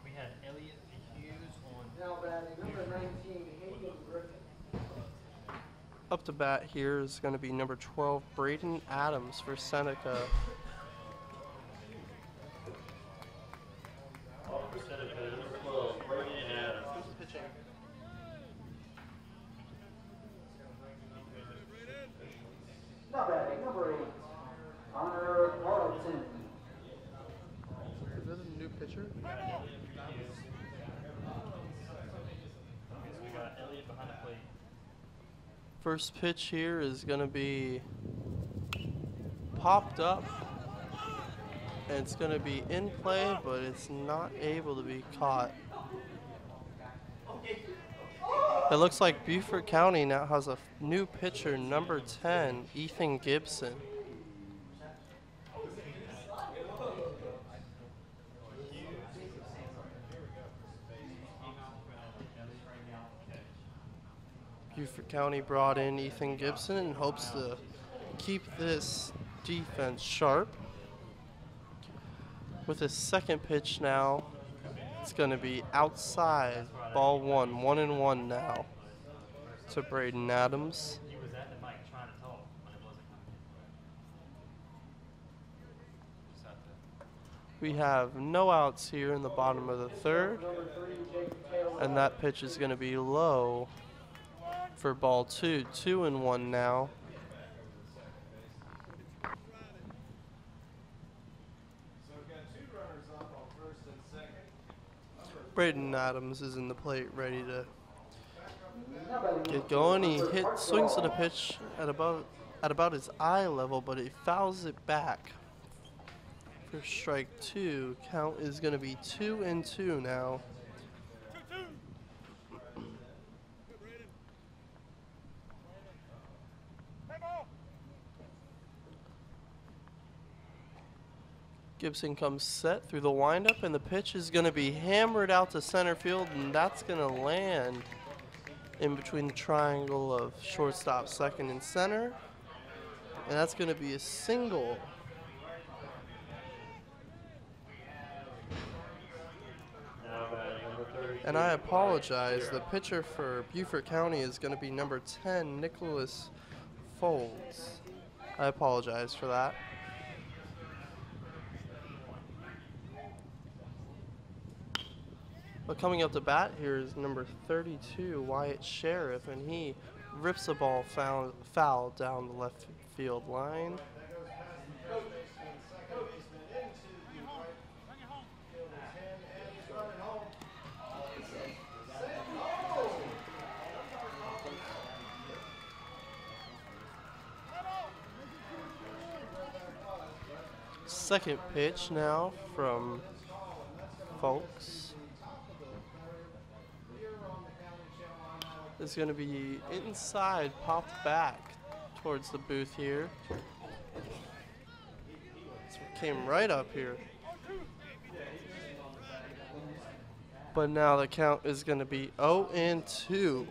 We had Elliot Hughes on. Now batting number 19, Hayden Griffin. Up to bat here is going to be number 12, Braden Adams for Seneca. Seneca, number 12, Brandon Adams. Who's pitching? Now batting number 8, Connor Carlton. Is that a new pitcher? We got Elliot behind the plate. First pitch here is going to be popped up, and it's going to be in play, but it's not able to be caught. It looks like Beaufort County now has a new pitcher, number 10, Ethan Gibson. Beaufort County brought in Ethan Gibson in hopes to keep this defense sharp. With his second pitch now, it's going to be outside, ball 1-1-1 now to Braden Adams. He was at the mic trying to talk when it wasn't coming. We have no outs here in the bottom of the third, and that pitch is going to be low for ball 2, 2-1 now. Braden Adams is in the plate, ready to get going. He swings at a pitch at about his eye level, but he fouls it back for strike 2. Count is going to be 2-2 now. Gibson comes set through the windup, and the pitch is going to be hammered out to center field, and that's going to land in between the triangle of shortstop, second, and center. And that's going to be a single. Now batting number 32. And I apologize, the pitcher for Beaufort County is going to be number 10, Nicholas Folds. I apologize for that. But coming up to bat here is number 32, Wyatt Sheriff, and he rips the ball foul down the left field line. Second pitch now from Folks. Is going to be inside, popped back towards the booth here. Came right up here. But now the count is going to be 0-2.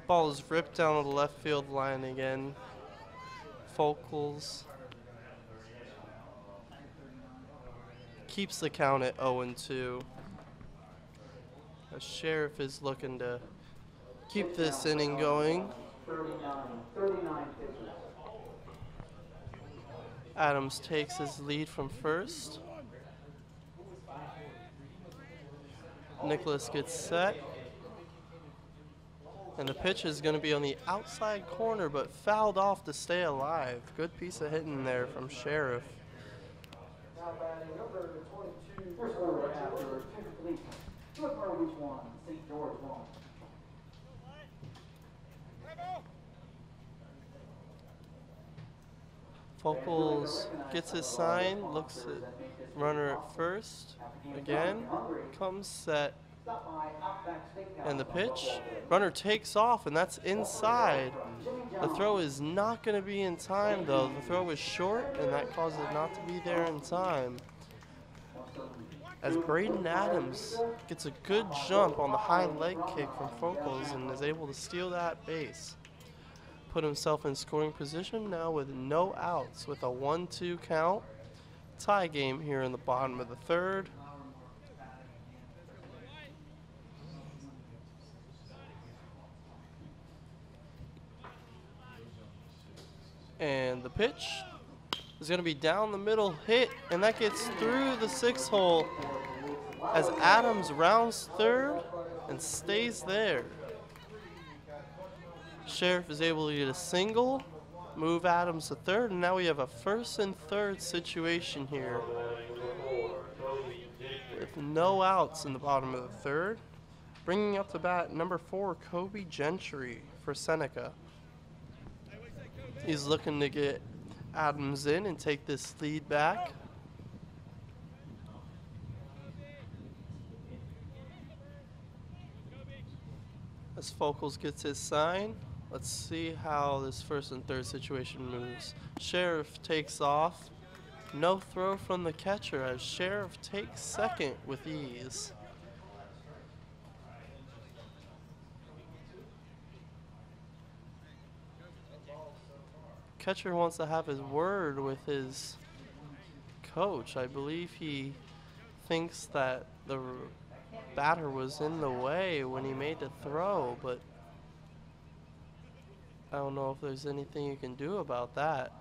Ball is ripped down the left field line again. Focals keeps the count at 0-2. The Sheriff is looking to keep this inning going. 39 pitches. Adams takes his lead from first. Nicholas gets set. And the pitch is going to be on the outside corner, but fouled off to stay alive. Good piece of hitting there from Sheriff. Now batting number 22. First score after two completions. Beaufort Beach 1, St. George 1. Focals gets his sign, looks at runner at first, again, comes set, and the pitch. Runner takes off, and that's inside. The throw is not going to be in time, though. The throw is short, and that caused it not to be there in time. As Braden Adams gets a good jump on the high leg kick from Focals and is able to steal that base. Put himself in scoring position now with no outs with a 1-2 count. Tie game here in the bottom of the third. And the pitch is going to be down the middle, hit, and that gets through the 6 hole as Adams rounds third and stays there. Sheriff is able to get a single, move Adams to third, and now we have a first and third situation here with no outs in the bottom of the third. Bringing up the bat, number 4, Kobe Gentry for Seneca. He's looking to get Adams in and take this lead back. As Focals gets his sign, let's see how this first and third situation moves. Sheriff takes off. No throw from the catcher as Sheriff takes second with ease. Catcher wants to have his word with his coach. I believe he thinks that the batter was in the way when he made the throw, but I don't know if there's anything you can do about that.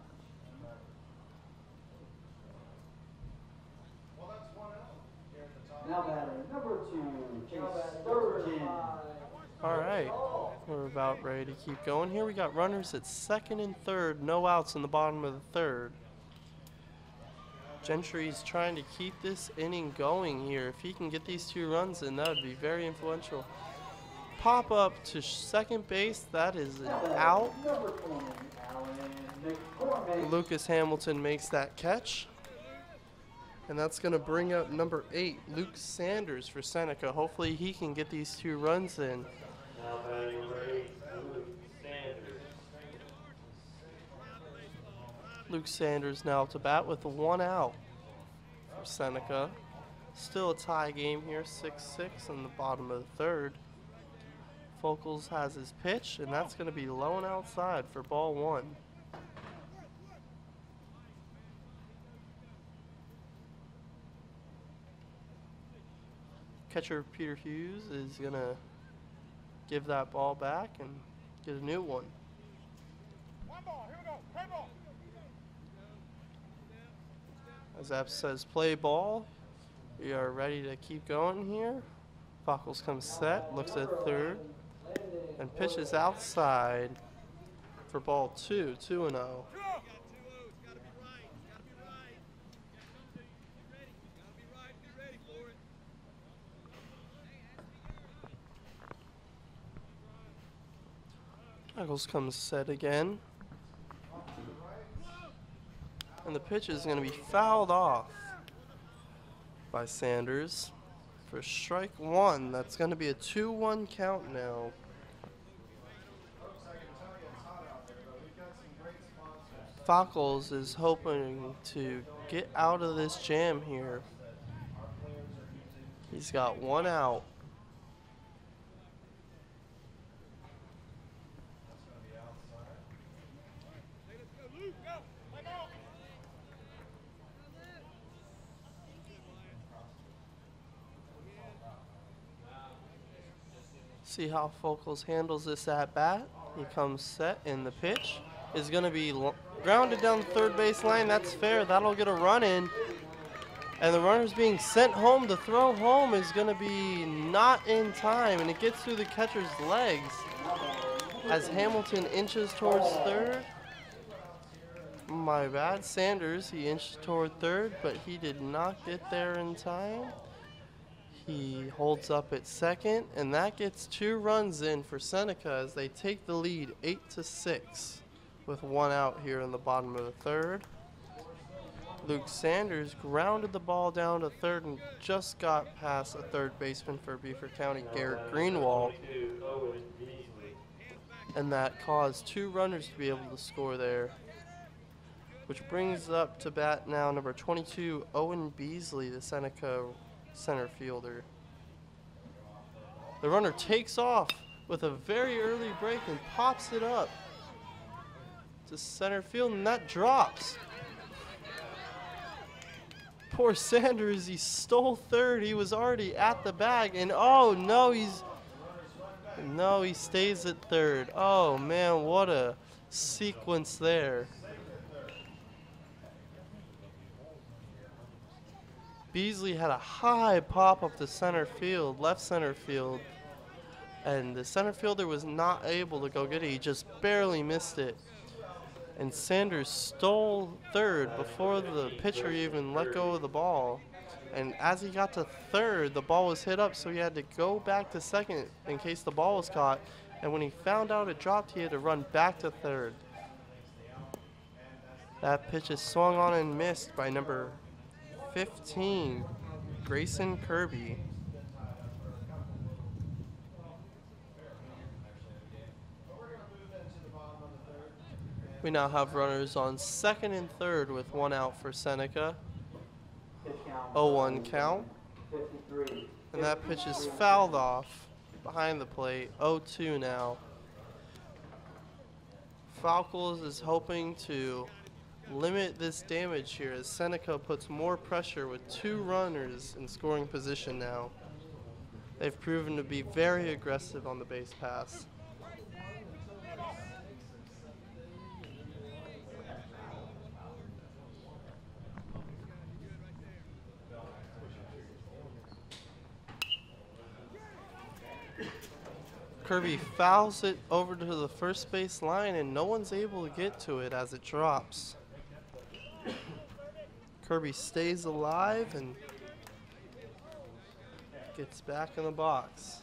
Now batting number 2, Chase Sturgeon. All right, we're about ready to keep going here. We got runners at second and third, no outs in the bottom of the third. Gentry's trying to keep this inning going here. If he can get these 2 runs in, that would be very influential. Pop up to second base, that is an out. Lucas Hamilton makes that catch. And that's going to bring up number 8, Luke Sanders for Seneca. Hopefully he can get these 2 runs in. Now batting number 8, Luke Sanders. Luke Sanders now to bat with 1 out for Seneca. Still a tie game here, 6-6 in the bottom of the third. Focals has his pitch, and that's going to be low and outside for ball 1. Catcher Peter Hughes is going to give that ball back and get a new one. As App says, play ball. We are ready to keep going here. Focals comes set, looks at third, and pitches outside for ball 2, 2-0. Focals comes set again. And the pitch is going to be fouled off by Sanders for strike 1. That's going to be a 2-1 count now. Focals is hoping to get out of this jam here. He's got 1 out. See how Focals handles this at bat. He comes set, and the pitch is going to be grounded down the third base line. That's fair. That'll get a run in. And the runner's being sent home. The throw home is going to be not in time, and it gets through the catcher's legs as Hamilton inches towards third. My bad. Sanders, he inched toward third, but he did not get there in time. He holds up at second, and that gets 2 runs in for Seneca as they take the lead 8-6 with 1 out here in the bottom of the third. Luke Sanders grounded the ball down to third and just got past a third baseman for Beaufort County, Garrett Greenwald. And that caused 2 runners to be able to score there. Which brings up to bat now number 22, Owen Beasley, the Seneca center fielder. The runner takes off with a very early break and pops it up to center field, and that drops. Poor Sanders, he stole third. He was already at the bag, and oh no, he stays at third. Oh man, what a sequence there. Beasley had a high pop up to center field, left center field, and the center fielder was not able to go get it. He just barely missed it. And Sanders stole third before the pitcher even let go of the ball. And as he got to third, the ball was hit up, so he had to go back to second in case the ball was caught. And when he found out it dropped, he had to run back to third. That pitch is swung on and missed by number 15, Grayson Kirby. We now have runners on second and third with 1 out for Seneca. 0-1 count. And that pitch is fouled off behind the plate. 0-2 now. Falcons is hoping to limit this damage here as Seneca puts more pressure with 2 runners in scoring position now. They've proven to be very aggressive on the base pass. Kirby fouls it over to the first base line, and no one's able to get to it as it drops. Kirby stays alive and gets back in the box.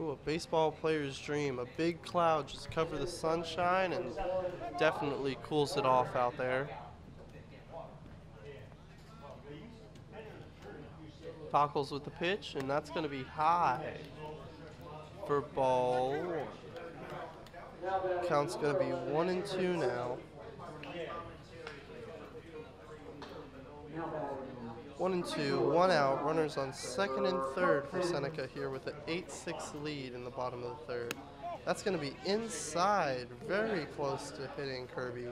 Ooh, a baseball player's dream. A big cloud just covers the sunshine and definitely cools it off out there. Falcons with the pitch, and that's going to be high for ball 1. Count's going to be 1-2 now. 1-2, 1 out. Runners on second and third for Seneca here with an 8-6 lead in the bottom of the third. That's going to be inside, very close to hitting Kirby.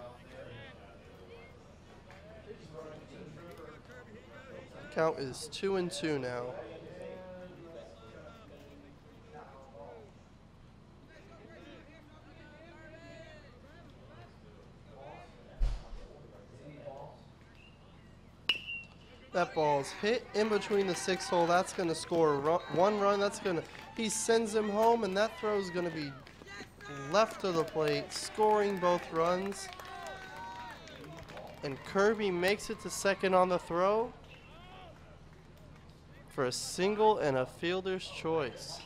Count is 2-2 now. That ball's hit in between the 6 hole. That's going to score 1 run. He sends him home, and that throw is going to be left of the plate, scoring both runs. And Kirby makes it to second on the throw for a single and a fielder's choice.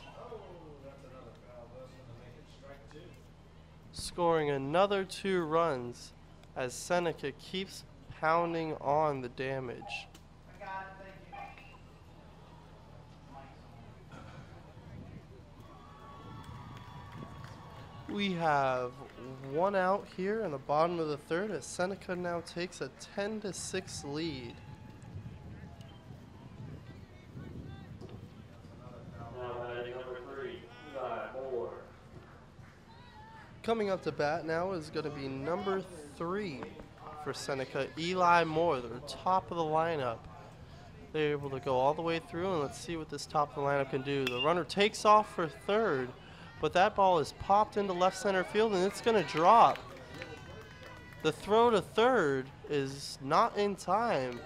Scoring another 2 runs as Seneca keeps pounding on the damage. We have 1 out here in the bottom of the third as Seneca now takes a 10-6 lead. Coming up to bat now is going to be number 3 for Seneca, Eli Moore, the top of the lineup. They're able to go all the way through, and let's see what this top of the lineup can do. The runner takes off for third, but that ball is popped into left center field, and it's going to drop. The throw to third is not in time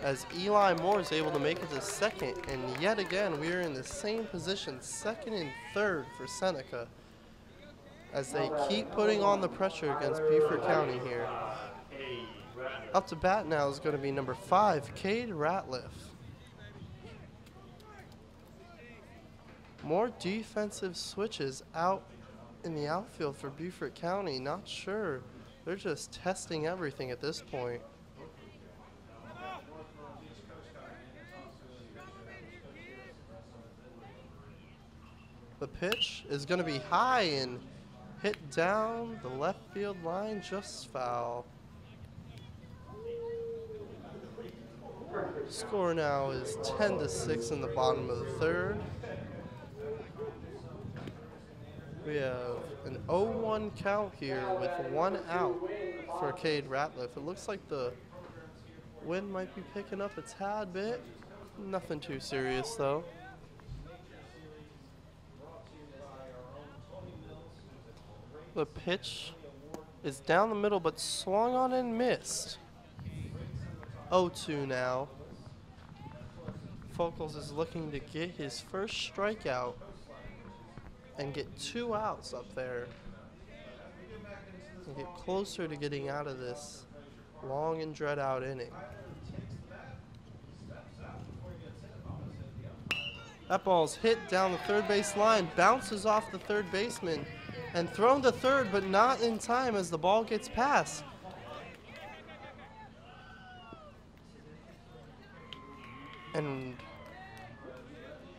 as Eli Moore is able to make it to second, and yet again we are in the same position, second and third for Seneca. as they keep putting on the pressure against Beaufort County here. Up to bat now is going to be number 5, Cade Ratliff. More defensive switches out in the outfield for Beaufort County. Not sure. They're just testing everything at this point. The pitch is going to be high and hit down the left field line, just foul. Score now is 10-6 in the bottom of the third. We have an 0-1 count here with 1 out for Cade Ratliff. It looks like the wind might be picking up a tad bit. Nothing too serious though. The pitch is down the middle but swung on and missed. 0-2 now. Focals is looking to get his first strikeout and get 2 outs up there and get closer to getting out of this long and dread out inning. That ball's hit down the third base line, bounces off the third baseman and thrown to third, but not in time as the ball gets past. And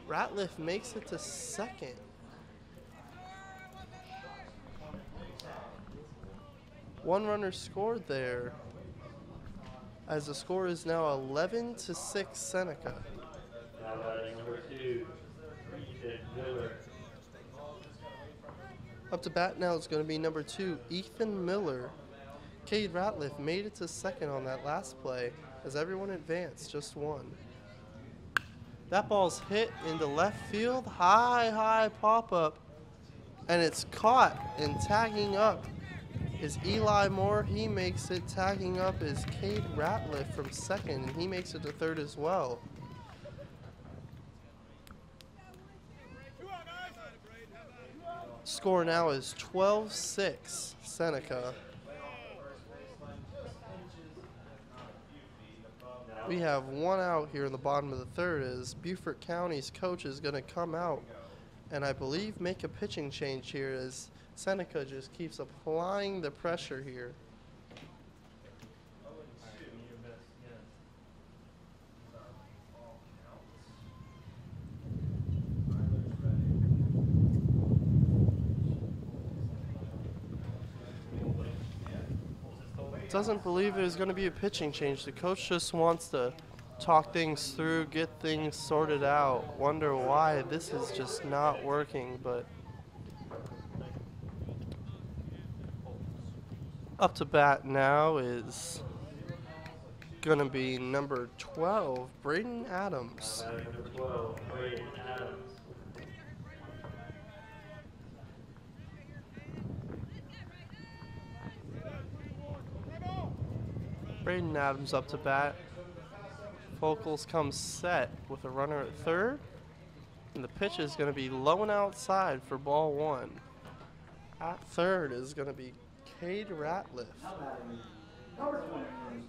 Ratliff makes it to second. One runner scored there, as the score is now 11-6 Seneca. Now batting number 2, Ethan Miller. Up to bat now is going to be number 2, Ethan Miller. Cade Ratliff made it to second on that last play as everyone advanced, just one. That ball's hit into left field, high pop-up, and it's caught and tagging up is Eli Moore. He makes it. Tagging up is Cade Ratliff from second, and he makes it to third as well. Score now is 12-6 Seneca. We have 1 out here in the bottom of the third as Beaufort County's coach is going to come out and I believe make a pitching change here as Seneca just keeps applying the pressure here. Doesn't believe there's going to be a pitching change. The coach just wants to talk things through, get things sorted out. Wonder why this is just not working, but up to bat now is going to be number 12, Braden Adams. Number 12, Braden Adams. Braden Adams up to bat. Focals comes set with a runner at third. And the pitch is going to be low and outside for ball 1. At third is going to be Cade Ratliff.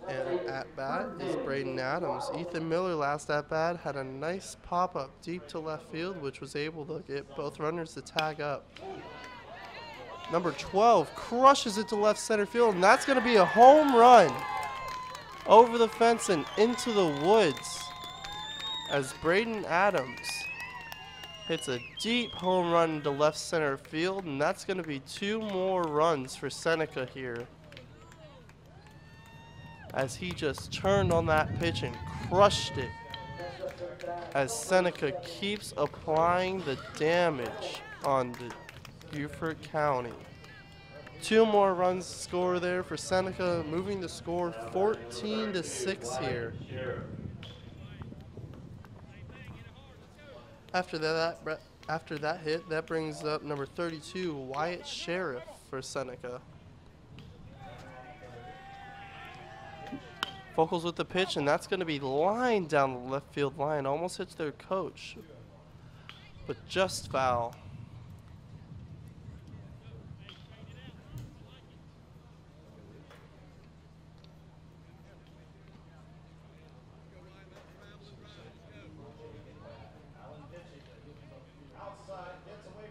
And at bat is Braden Adams. Ethan Miller last at bat had a nice pop up deep to left field, which was able to get both runners to tag up. Number 12 crushes it to left center field, and that's going to be a home run over the fence and into the woods as Braden Adams hits a deep home run to left center field, and that's going to be 2 more runs for Seneca here as he just turned on that pitch and crushed it as Seneca keeps applying the damage on the Beaufort County. 2 more runs to score there for Seneca, moving the score 14-6 here. After that hit, that brings up number 32, Wyatt Sheriff for Seneca. Focals with the pitch, and that's going to be lined down the left field line. Almost hits their coach, but just foul.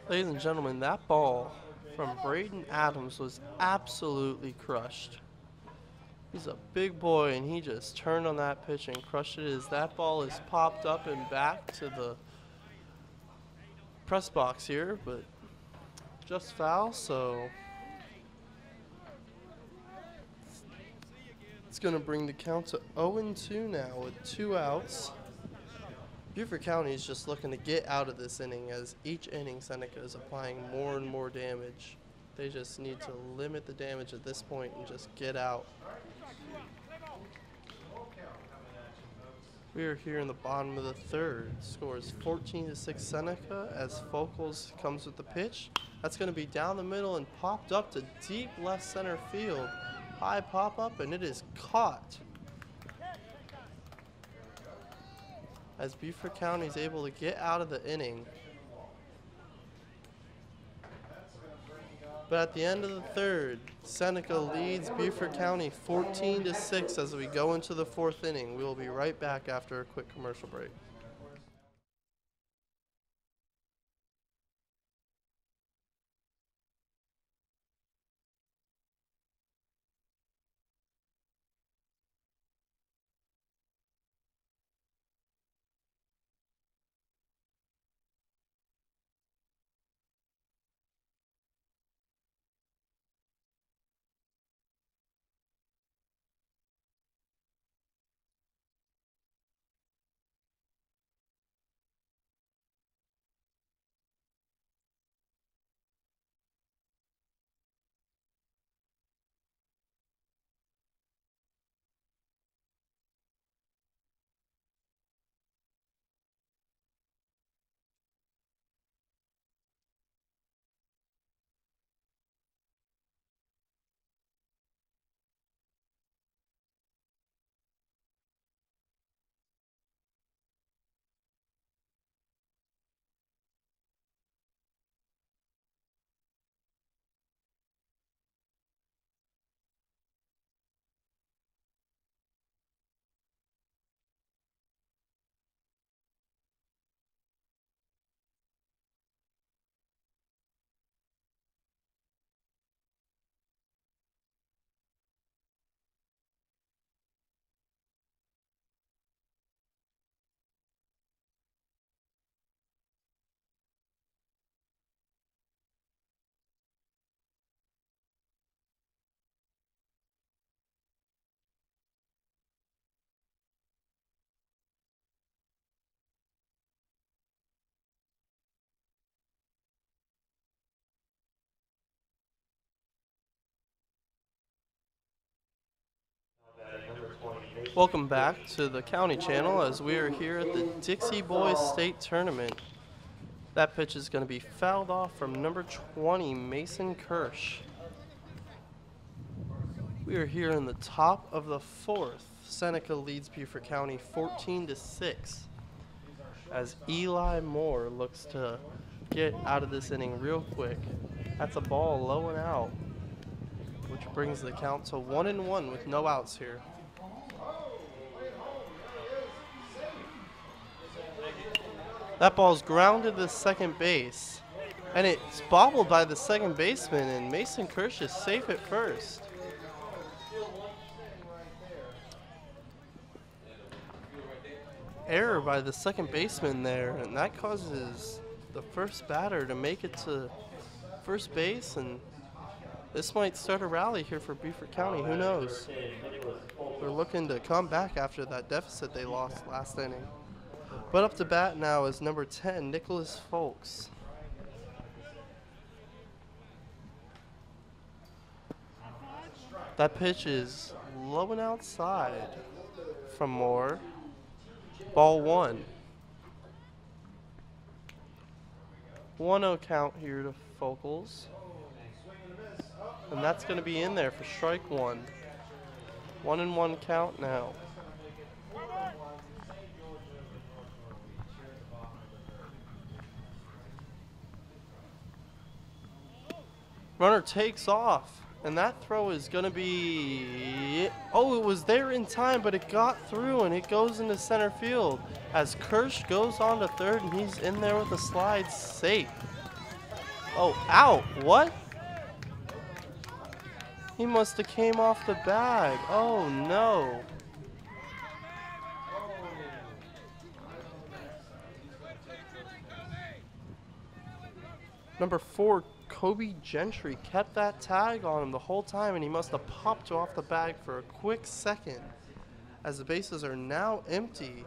Ladies and gentlemen, that ball from Braden Adams was absolutely crushed. He's a big boy, and he just turned on that pitch and crushed it as that ball is popped up and back to the press box here, but just foul, so it's going to bring the count to 0-2 now with 2 outs. Beaufort County is just looking to get out of this inning, as each inning Seneca is applying more and more damage. They just need to limit the damage at this point and just get out. We are here in the bottom of the third. Score is 14-6 Seneca as Focals comes with the pitch. That's going to be down the middle and popped up to deep left center field. High pop up, and it is caught. As Beaufort County is able to get out of the inning. But at the end of the third, Seneca leads Beaufort County 14-6 as we go into the fourth inning. We will be right back after a quick commercial break. Welcome back to the County Channel as we are here at the Dixie Boys State Tournament. That pitch is going to be fouled off from number 20, Mason Kirsch. We are here in the top of the fourth. Seneca leads Beaufort County 14-6 as Eli Moore looks to get out of this inning real quick. That's a ball low and out, which brings the count to 1-1 with no outs here. That ball's grounded to second base, and it's bobbled by the second baseman, and Mason Kirsch is safe at first. Error by the second baseman there, and that causes the first batter to make it to first base, and this might start a rally here for Beaufort County. Who knows? They're looking to come back after that deficit they lost last inning. But up to bat now is number 10, Nicholas Folks. That pitch is low and outside from Moore. Ball 1. 1-0 count here to Focals. And that's going to be in there for strike 1. 1-1 count now. Runner takes off, and that throw is going to be, oh, it was there in time, but it got through, and it goes into center field as Kirsch goes on to third, and he's in there with a slide safe. Oh, out. What? He must have came off the bag. Oh, no. Number 4, Kobe Gentry, kept that tag on him the whole time, and he must have popped off the bag for a quick second, as the bases are now empty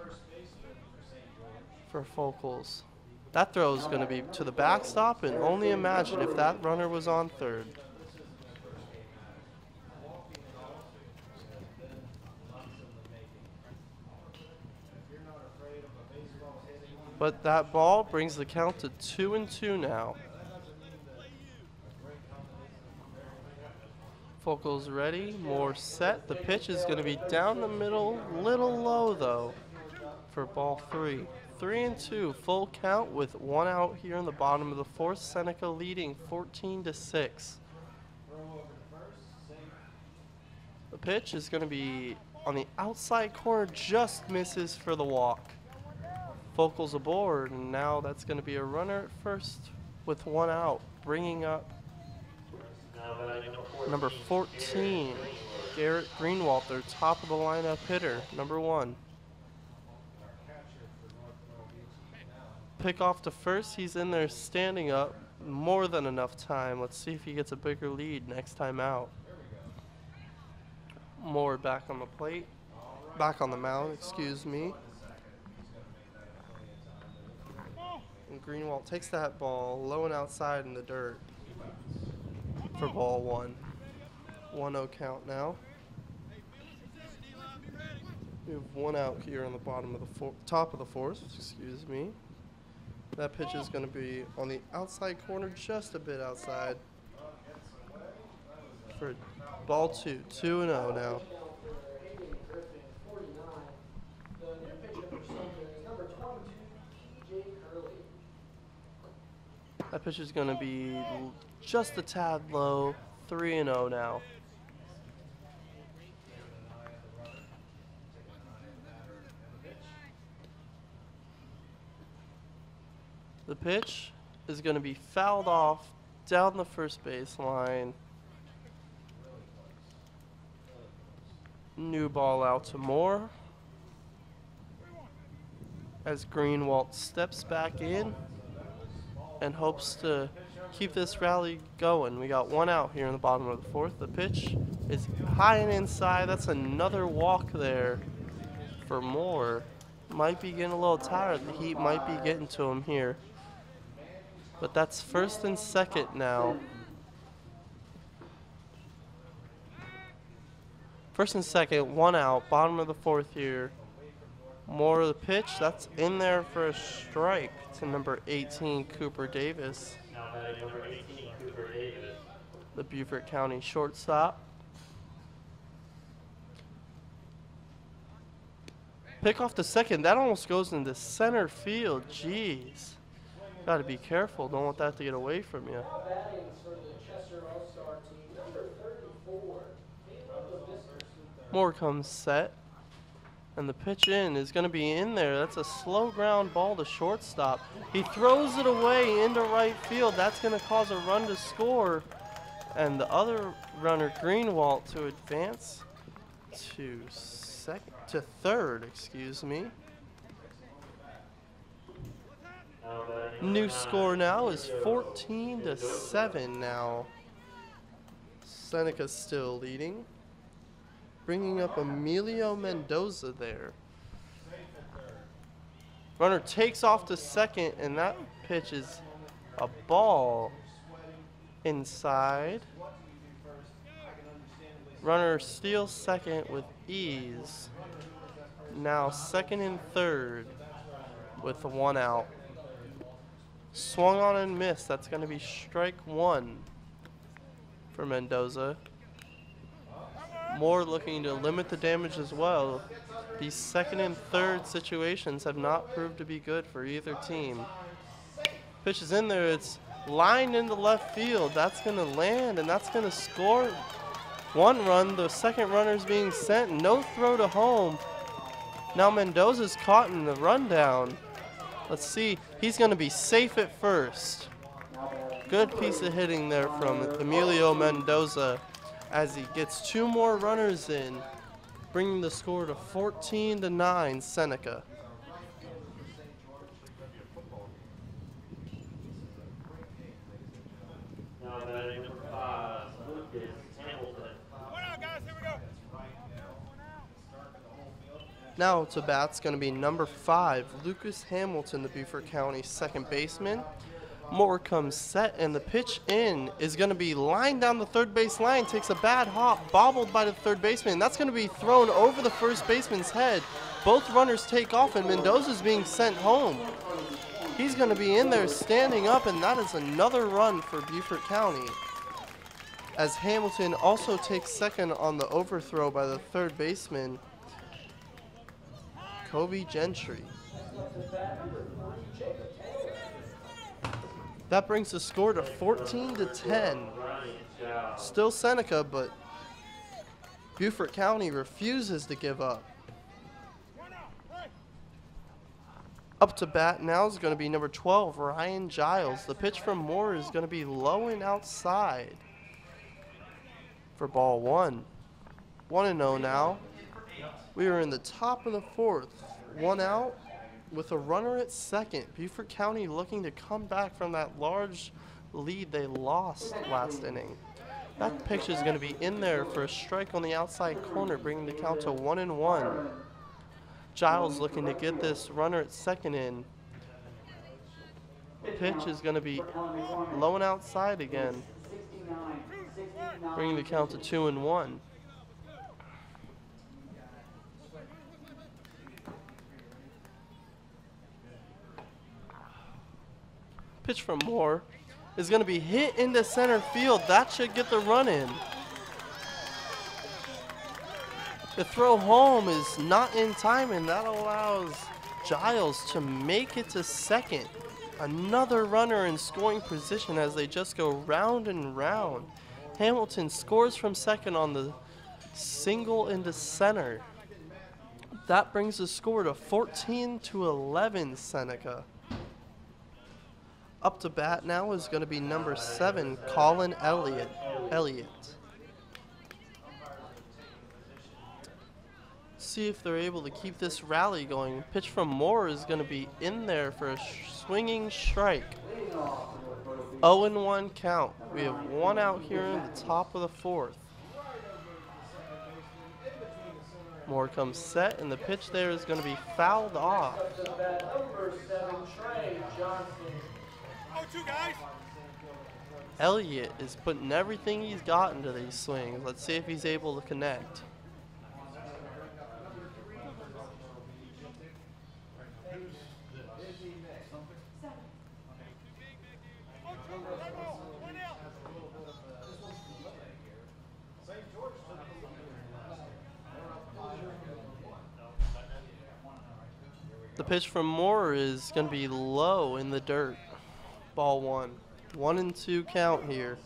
for Focals. That throw is going to be to the backstop, and only imagine if that runner was on third. But that ball brings the count to 2-2 now. Focals ready, more set. The pitch is going to be down the middle, little low though, for ball 3. 3-2, full count with 1 out here in the bottom of the 4th. Seneca leading 14-6. The pitch is going to be on the outside corner, just misses for the walk. Focals aboard, and now that's going to be a runner at first with 1 out, bringing up number 14, Garrett Greenwalter, top of the lineup hitter, number 1. Pick off to first, he's in there standing up, more than enough time. Let's see if he gets a bigger lead next time out. Moore back on the plate, back on the mound, excuse me. And Greenwald takes that ball low and outside in the dirt for ball 1. 1-0 count now. We have 1 out here on the bottom of the top of the 4th, excuse me. That pitch is going to be on the outside corner, just a bit outside for ball 2. 2-0 now. That pitch is going to be just a tad low. 3-0 now. The pitch is going to be fouled off down the first base line. New ball out to Moore as Greenwald steps back in and hopes to keep this rally going. We got 1 out here in the bottom of the 4th. The pitch is high and inside. That's another walk there for Moore. Might be getting a little tired. The heat might be getting to him here. But that's 1st and 2nd now. 1st and 2nd, 1 out, bottom of the 4th here. More of the pitch, that's in there for a strike to number 18, Cooper Davis. Now batting number 18, Cooper Davis. The Beaufort County shortstop. Pick off the second, that almost goes into center field, jeez. Got to be careful, don't want that to get away from you. Moore comes set. And the pitch in is going to be in there. That's a slow ground ball to shortstop. He throws it away into right field. That's going to cause a run to score. And the other runner, Greenwald, to advance to third, excuse me. New score now is 14-7 now. Seneca's still leading. Bringing up Emilio Mendoza there. Runner takes off to second, and that pitch is a ball inside. Runner steals second with ease. Now 2nd and 3rd with 1 out. Swung on and missed. That's going to be strike 1 for Mendoza. Moore looking to limit the damage as well. These 2nd and 3rd situations have not proved to be good for either team. Pitch is in there. It's lined into left field. That's going to land, and that's going to score 1 run. The second runner's being sent. No throw to home. Now Mendoza's caught in the rundown. Let's see. He's going to be safe at first. Good piece of hitting there from Emilio Mendoza as he gets 2 more runners in, bringing the score to 14-9 Seneca. Now batting number 5, Lucas Hamilton. Now to bat's going to be number 5, Lucas Hamilton, the Beaufort County second baseman. Moore comes set, and the pitch in is going to be lined down the third base line, takes a bad hop, bobbled by the third baseman, and that's going to be thrown over the first baseman's head. Both runners take off, and Mendoza's being sent home. He's going to be in there standing up, and that is another run for Beaufort County, as Hamilton also takes second on the overthrow by the third baseman, Kobe Gentry. That brings the score to 14-10. Still Seneca, but Beaufort County refuses to give up. Up to bat now is going to be number 12, Ryan Giles. The pitch from Moore is going to be low and outside for ball 1. 1-0 now. We are in the top of the 4th. 1 out with a runner at second. Beaufort County looking to come back from that large lead they lost last inning. That pitch is going to be in there for a strike on the outside corner, bringing the count to 1-1. Giles looking to get this runner at second in. Pitch is going to be low and outside again, bringing the count to 2-1. Pitch from Moore is going to be hit into center field. That should get the run in. The throw home is not in time, and that allows Giles to make it to second. Another runner in scoring position as they just go round and round. Hamilton scores from second on the single into center. That brings the score to 14-11 Seneca. Up to bat now is going to be number 7, Colin Elliott. See if they're able to keep this rally going. Pitch from Moore is going to be in there for a swinging strike. 0-1 count. We have 1 out here in the top of the 4th. Moore comes set, and the pitch there is going to be fouled off. Elliott is putting everything he's got into these swings. Let's see if he's able to connect. The pitch from Moore is going to be low in the dirt. Ball 1. 1-2 count here.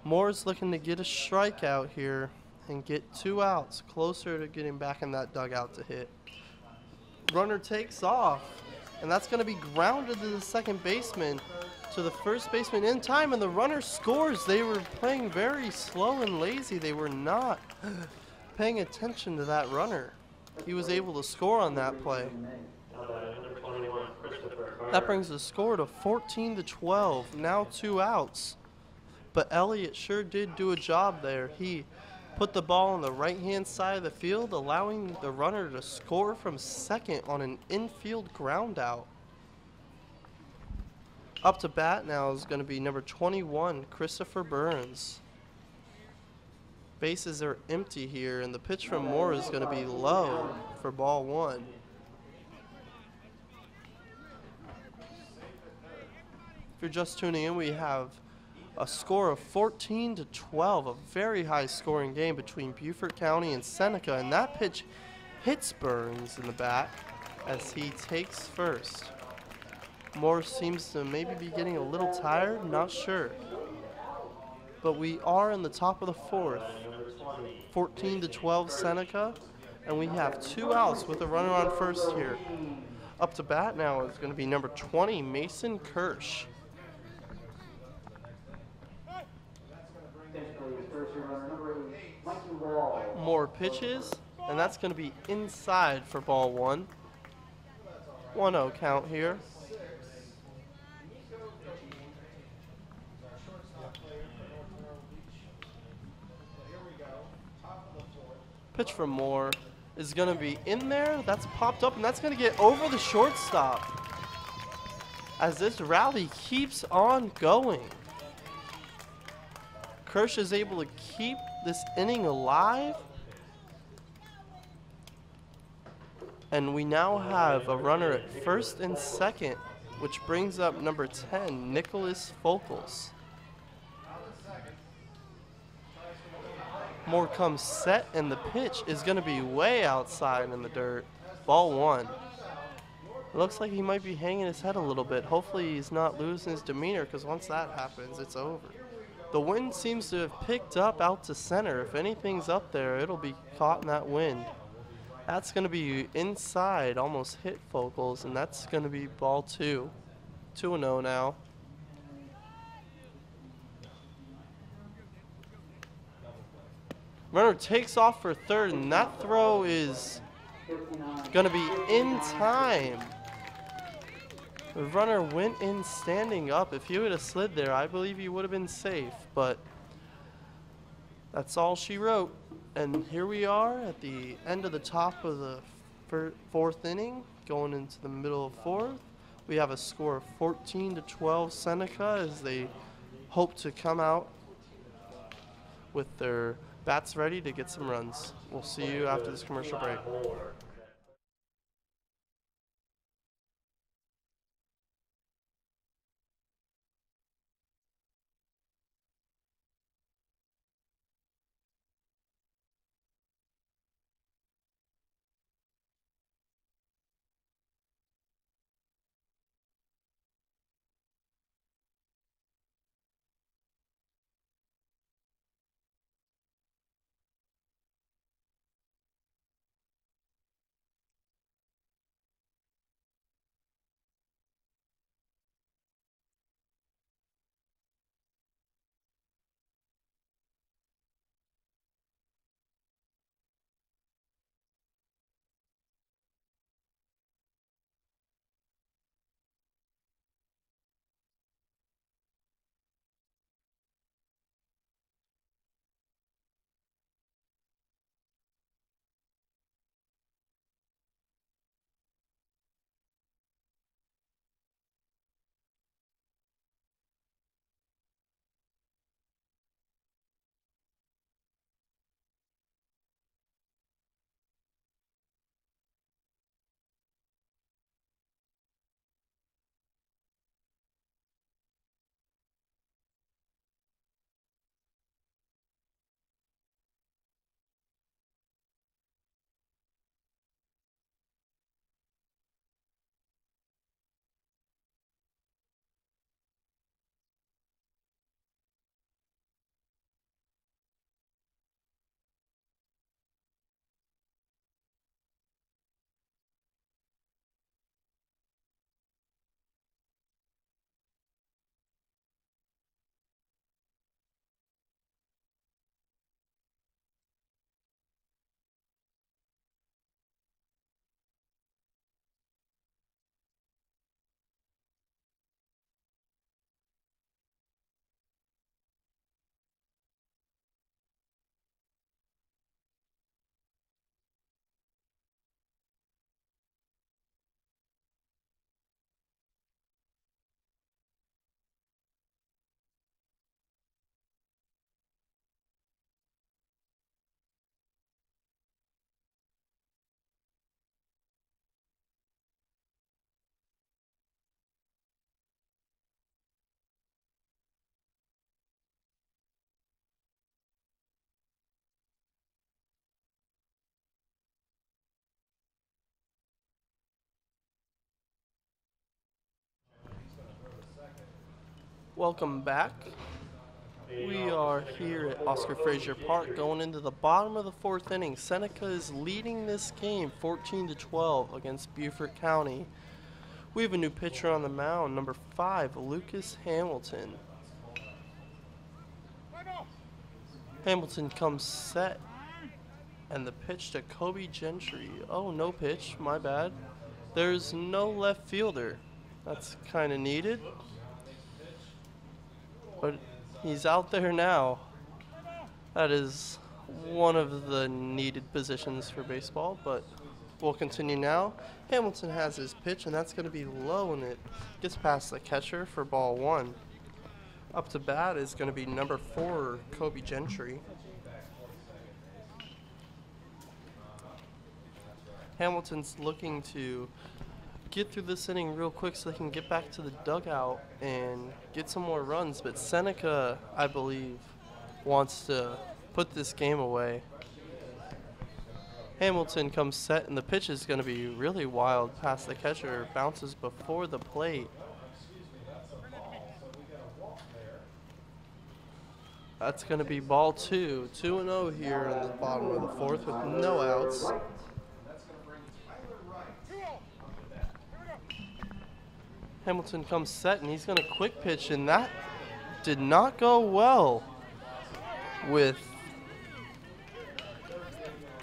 Moore's looking to get a strikeout here and get 2 outs, closer to getting back in that dugout to hit. Runner takes off, and that's going to be grounded to the second baseman, to the first baseman in time, and the runner scores. They were playing very slow and lazy. They were not paying attention to that runner. He was able to score on that play. That brings the score to 14-12. Now 2 outs. But Elliott sure did do a job there. He put the ball on the right-hand side of the field, allowing the runner to score from second on an infield ground out. Up to bat now is going to be number 21, Christopher Burns. Bases are empty here, and the pitch from Moore is going to be low for ball 1. If you're just tuning in, we have a score of 14-12, a very high scoring game between Beaufort County and Seneca, and that pitch hits Burns in the back as he takes first. Moore seems to maybe be getting a little tired, not sure. But we are in the top of the 4th, 14-12 Seneca, and we have 2 outs with a runner on first here. Up to bat now is going to be number 20, Mason Kirsch. more pitches, and that's going to be inside for ball one. 1-0 count here. Pitch for Moore is going to be in there. That's popped up, and that's going to get over the shortstop as this rally keeps on going. Kirsch is able to keep this inning alive. And we now have a runner at first and second, which brings up number 10, Nicholas Focals. Moore comes set, and the pitch is going to be way outside in the dirt. Ball one. It looks like he might be hanging his head a little bit. Hopefully he's not losing his demeanor, because once that happens, it's over. The wind seems to have picked up out to center. If anything's up there, it'll be caught in that wind. That's going to be inside, almost hit Focals, and that's going to be ball two. 2-0 now. Runner takes off for third, and that throw is going to be in time. The runner went in standing up. If he would have slid there, I believe he would have been safe, but that's all she wrote. And here we are at the end of the top of the fourth inning, going into the middle of fourth. We have a score of 14-12 Seneca as they hope to come out with their bats ready to get some runs. We'll see you after this commercial break. Welcome back. We are here at Oscar Frazier Park going into the bottom of the fourth inning. Seneca is leading this game 14-12 against Beaufort County. We have a new pitcher on the mound, number 5, Lucas Hamilton. Hamilton comes set, And the pitch to Kobe Gentry. Oh, no pitch, my bad. There's no left fielder. That's kind of needed. But he's out there now. That is one of the needed positions for baseball, but we'll continue now. Hamilton has his pitch, and that's going to be low, and it gets past the catcher for ball 1. Up to bat is going to be number 4, Kobe Gentry. Hamilton's looking to get through this inning real quick so they can get back to the dugout and get some more runs, but Seneca, I believe, wants to put this game away. Hamilton comes set, and the pitch is going to be really wild past the catcher, bounces before the plate. That's going to be ball 2. 2-0 here in the bottom of the 4th with no outs. Hamilton comes set, and he's going to quick pitch, and that did not go well with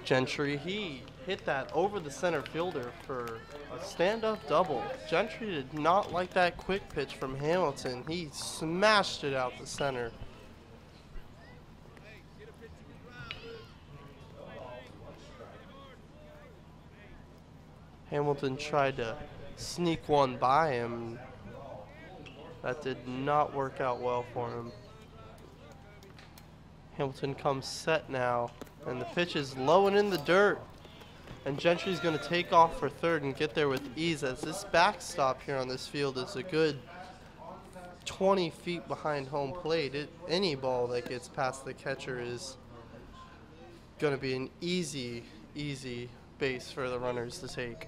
Gentry. He hit that over the center fielder for a stand-up double. Gentry did not like that quick pitch from Hamilton. He smashed it out the center. Hamilton tried to sneak one by him. That did not work out well for him. Hamilton comes set now, and the pitch is low and in the dirt. And Gentry's going to take off for third and get there with ease, as this backstop here on this field is a good 20 feet behind home plate. Any ball that gets past the catcher is going to be an easy base for the runners to take.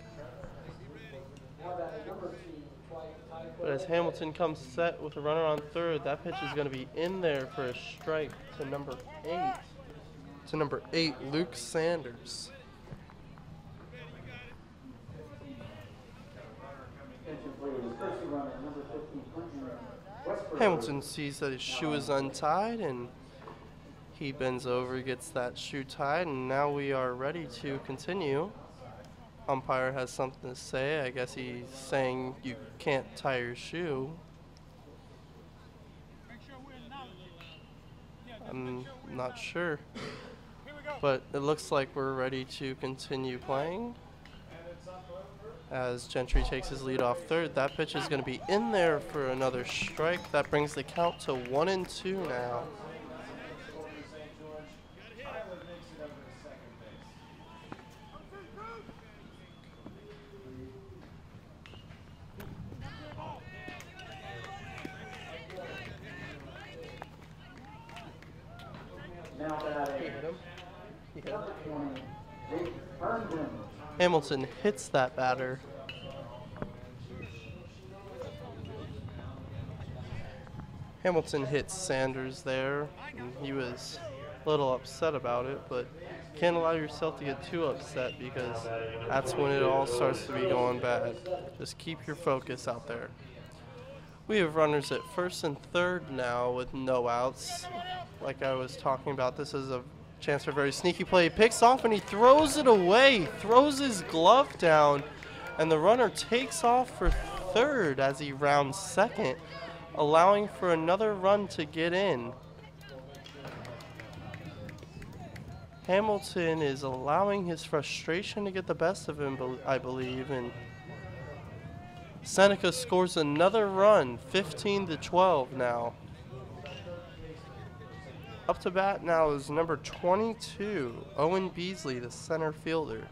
But as Hamilton comes set with a runner on third, that pitch is going to be in there for a strike to number 8. To number 8, Luke Sanders. Hamilton sees that his shoe is untied, and he bends over, gets that shoe tied, and now we are ready to continue. Umpire has something to say. I guess he's saying you can't tie your shoe. I'm not sure. But it looks like we're ready to continue playing. As Gentry takes his lead off third, that pitch is going to be in there for another strike. That brings the count to 1-2 now. Hamilton hits that batter. Hamilton hits Sanders there, and he was a little upset about it, but can't allow yourself to get too upset, because that's when it all starts to be going bad. Just keep your focus out there. We have runners at first and third now with no outs. Like I was talking about, this is a chance for a very sneaky play. He picks off and he throws it away, throws his glove down, and the runner takes off for third as he rounds second, allowing for another run to get in. Hamilton is allowing his frustration to get the best of him, I believe, and Seneca scores another run, 15-12 now. Up to bat now is number 22, Owen Beasley, the center fielder.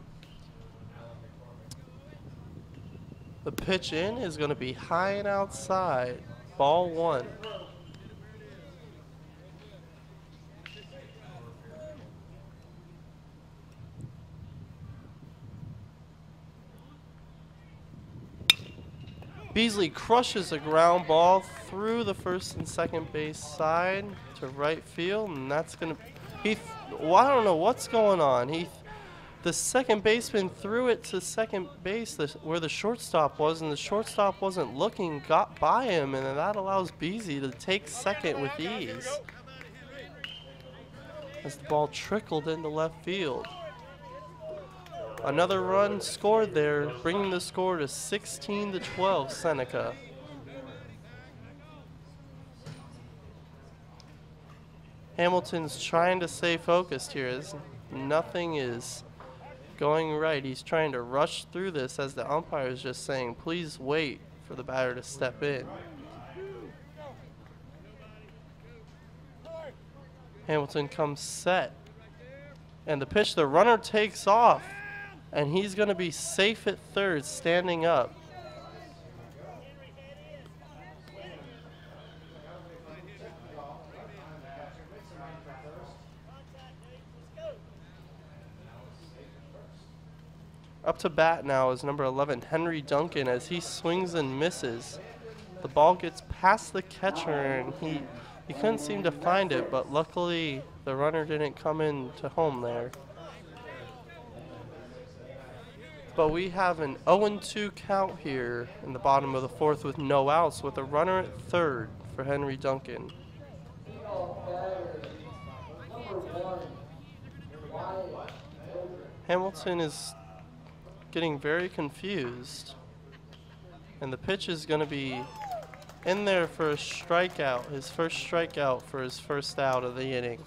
The pitch in is going to be high and outside, ball 1. Beasley crushes a ground ball through the first and second base side to right field, and that's gonna. Well, I don't know what's going on. The second baseman threw it to second base, where the shortstop was, and the shortstop wasn't looking, got by him, and that allows Beasley to take second with ease. As the ball trickled into left field. Another run scored there, bringing the score to 16-12 Seneca. Hamilton's trying to stay focused here as nothing is going right. He's trying to rush through this as the umpire is just saying, please wait for the batter to step in. Hamilton comes set. And the pitch, the runner takes off. And he's going to be safe at third, standing up. Up to bat now is number 11, Henry Duncan, as he swings and misses. The ball gets past the catcher, and he couldn't seem to find it, but luckily the runner didn't come in to home there. But we have an 0-2 count here in the bottom of the fourth with no outs, with a runner at third for Henry Duncan. Hamilton is getting very confused, and the pitch is going to be in there for a strikeout, his first strikeout for his first out of the inning.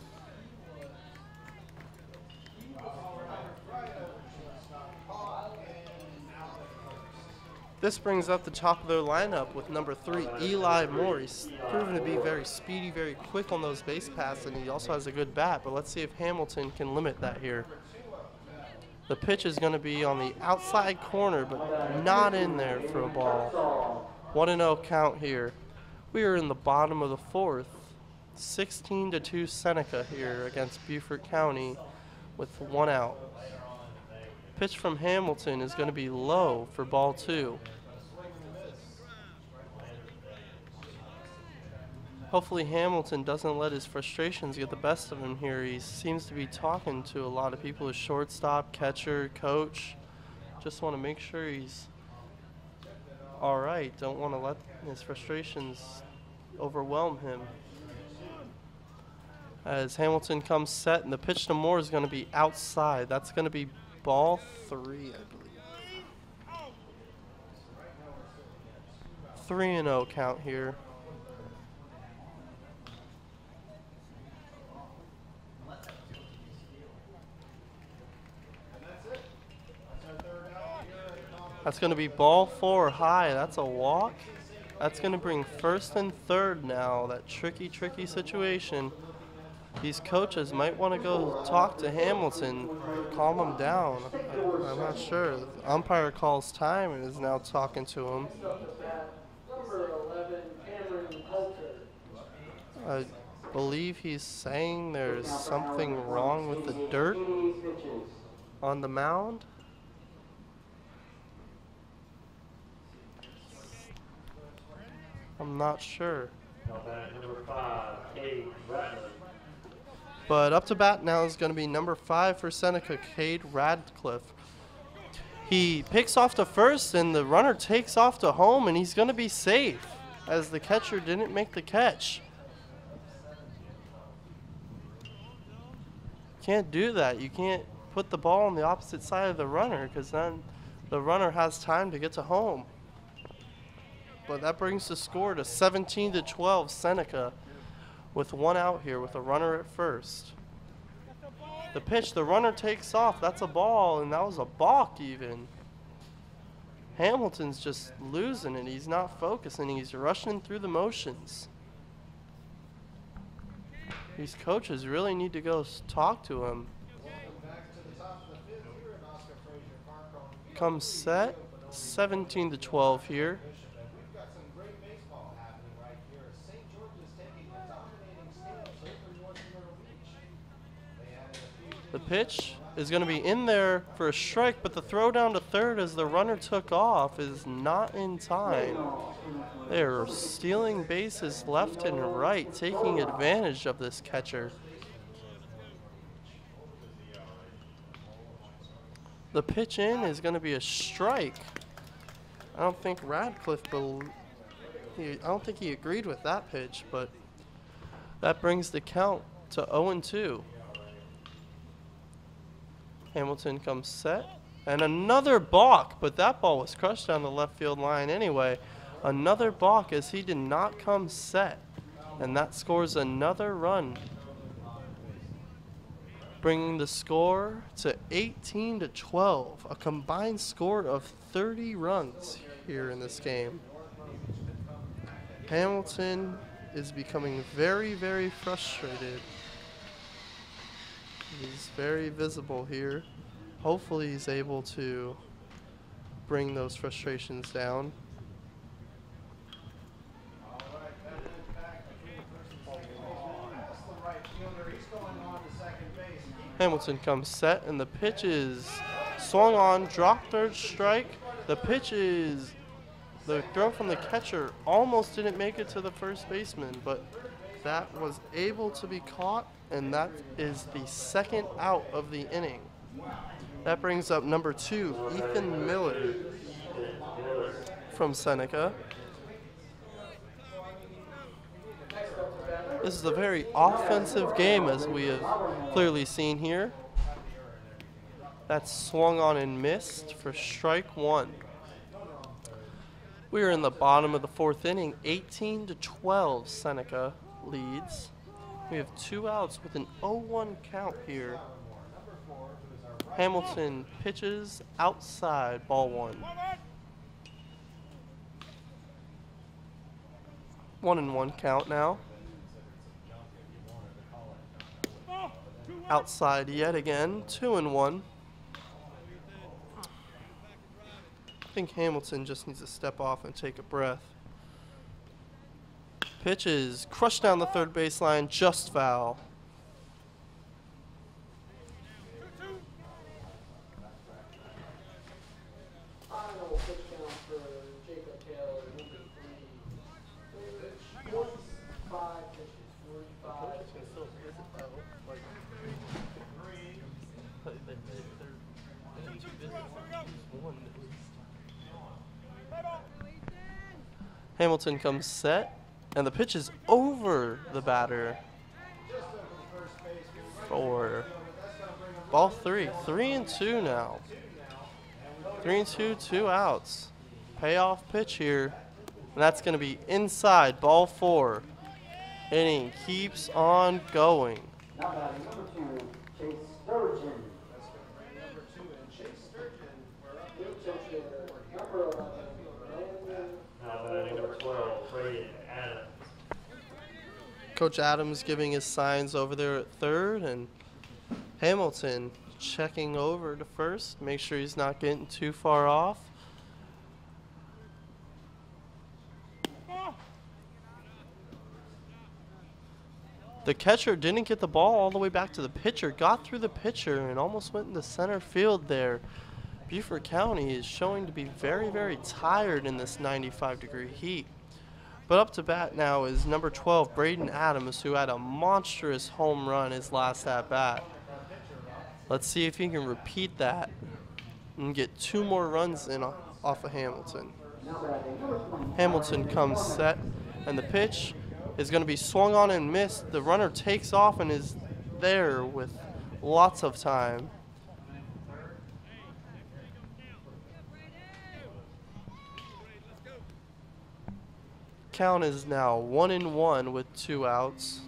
This brings up the top of their lineup with number 3, Eli Moore. He's proven to be very speedy, very quick on those base paths, and he also has a good bat, but let's see if Hamilton can limit that here. The pitch is going to be on the outside corner, but not in there for a ball. 1-0 count here. We are in the bottom of the fourth. 16-2 Seneca here against Beaufort County with 1 out. Pitch from Hamilton is going to be low for ball 2. Hopefully Hamilton doesn't let his frustrations get the best of him here. He seems to be talking to a lot of people, his shortstop, catcher, coach. Just want to make sure he's all right. Don't want to let his frustrations overwhelm him. As Hamilton comes set, and the pitch to Moore is going to be outside. That's going to be ball 3, I believe. 3-0 count here. That's going to be ball 4 high. That's a walk. That's going to bring first and third now. That tricky situation. These coaches might want to go talk to Hamilton, calm him down. I'm not sure. The umpire calls time and is now talking to him. I believe he's saying there's something wrong with the dirt on the mound. I'm not sure. Number 5, Cade Radcliffe. But up to bat now is going to be number 5 for Seneca, Cade Radcliffe. He picks off to first, and the runner takes off to home, and he's going to be safe as the catcher didn't make the catch. Can't do that. You can't put the ball on the opposite side of the runner, because then the runner has time to get to home. But that brings the score to 17-12 Seneca with 1 out here with a runner at first. The pitch, the runner takes off. That's a ball, and that was a balk even. Hamilton's just losing it. He's not focusing. He's rushing through the motions. These coaches really need to go talk to him. Comes set, 17-12 here. The pitch is going to be in there for a strike, but the throw down to third as the runner took off is not in time. They're stealing bases left and right, taking advantage of this catcher. The pitch in is going to be a strike. I don't think Radcliffe, I don't think he agreed with that pitch, but that brings the count to 0-2. Hamilton comes set, And another balk, but that ball was crushed down the left field line anyway. Another balk as he did not come set. And that scores another run, bringing the score to 18-12, a combined score of 30 runs here in this game. Hamilton is becoming very, very frustrated. He's very visible here. Hopefully he's able to bring those frustrations down. Hamilton comes set, and the pitch is swung on, drop third strike. The pitch is, the throw from the catcher almost didn't make it to the first baseman, but that was able to be caught, and that is the second out of the inning. That brings up number 2, Ethan Miller from Seneca. This is a very offensive game, as we have clearly seen here. That's swung on and missed for strike 1. We are in the bottom of the 4th inning. 18-12, Seneca leads. We have 2 outs with an 0-1 count here. Hamilton pitches outside, ball 1. 1-1 count now. Outside yet again, 2-1. I think Hamilton just needs to step off and take a breath. Pitch is crushed down the third baseline, just foul. Hamilton comes set, and the pitch is over the batter for ball 3. 3-2 now. 3-2, 2 outs. Payoff pitch here, and that's going to be inside, ball 4. Inning keeps on going. Now batting number 2, Chase Sturgeon. Number 11. Now batting number 12, Brayden Adams. Coach Adams giving his signs over there at third, and Hamilton checking over to first. Make sure he's not getting too far off. The catcher didn't get the ball all the way back to the pitcher, got through the pitcher and almost went into center field there. Beaufort County is showing to be very, very tired in this 95-degree heat. But up to bat now is number 12, Brayden Adams, who had a monstrous home run his last at-bat. Let's see if he can repeat that and get 2 more runs in off of Hamilton. Hamilton comes set, and the pitch is going to be swung on and missed. The runner takes off and is there with lots of time. Count is now 1-1 with 2 outs.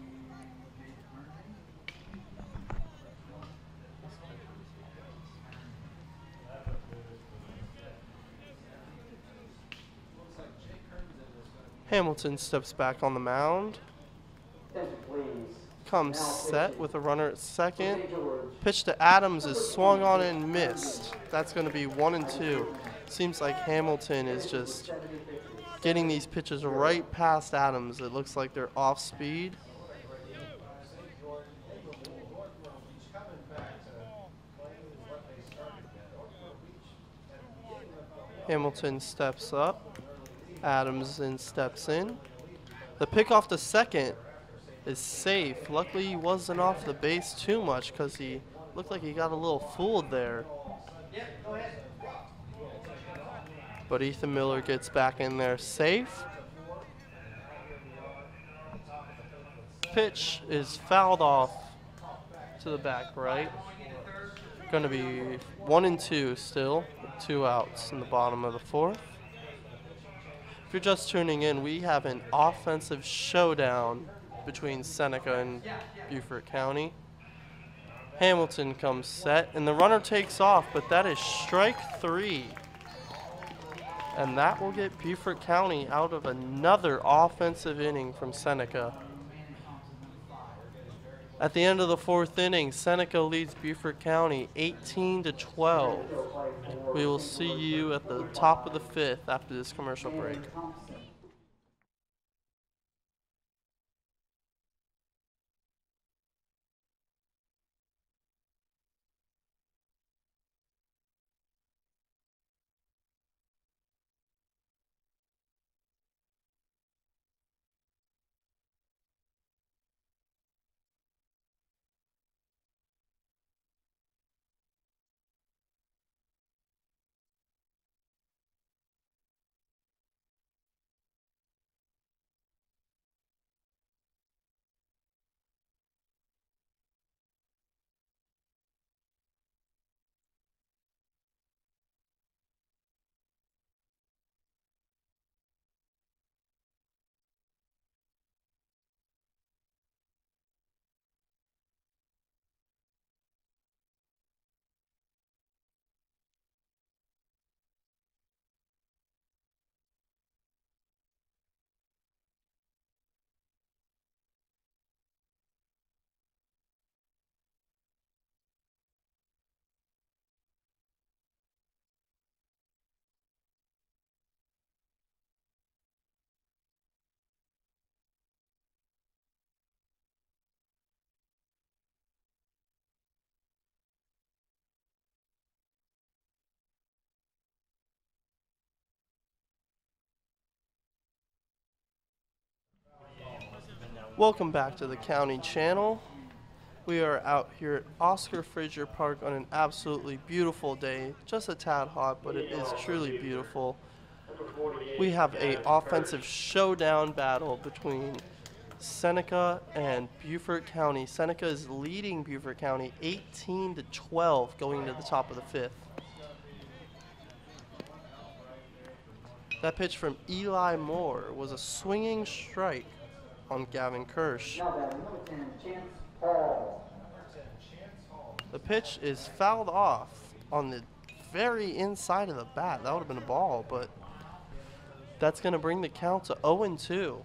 Hamilton steps back on the mound. Comes set with a runner at second. Pitch to Adams is swung on and missed. That's going to be 1-2. Seems like Hamilton is just getting these pitches right past Adams. It looks like they're off speed. Hamilton steps up. Adams then steps in. The pick off the second is safe. Luckily he wasn't off the base too much because he looked like he got a little fooled there. But Ethan Miller gets back in there safe. Pitch is fouled off to the back right. Going to be 1 and 2 still, 2 outs in the bottom of the 4th. If you're just tuning in, we have an offensive showdown between Seneca and Beaufort County. Hamilton comes set, and the runner takes off, but that is strike 3. And that will get Beaufort County out of another offensive inning from Seneca. At the end of the 4th inning, Seneca leads Beaufort County 18-12. We will see you at the top of the 5th after this commercial break. Welcome back to the County Channel. We are out here at Oscar Frazier Park on an absolutely beautiful day. Just a tad hot, but it is truly beautiful. We have a offensive showdown battle between Seneca and Beaufort County. Seneca is leading Beaufort County 18-12 going to the top of the 5th. That pitch from Eli Moore was a swinging strike on Gavin Kirsch. The pitch is fouled off on the very inside of the bat. That would have been a ball, but that's going to bring the count to 0-2.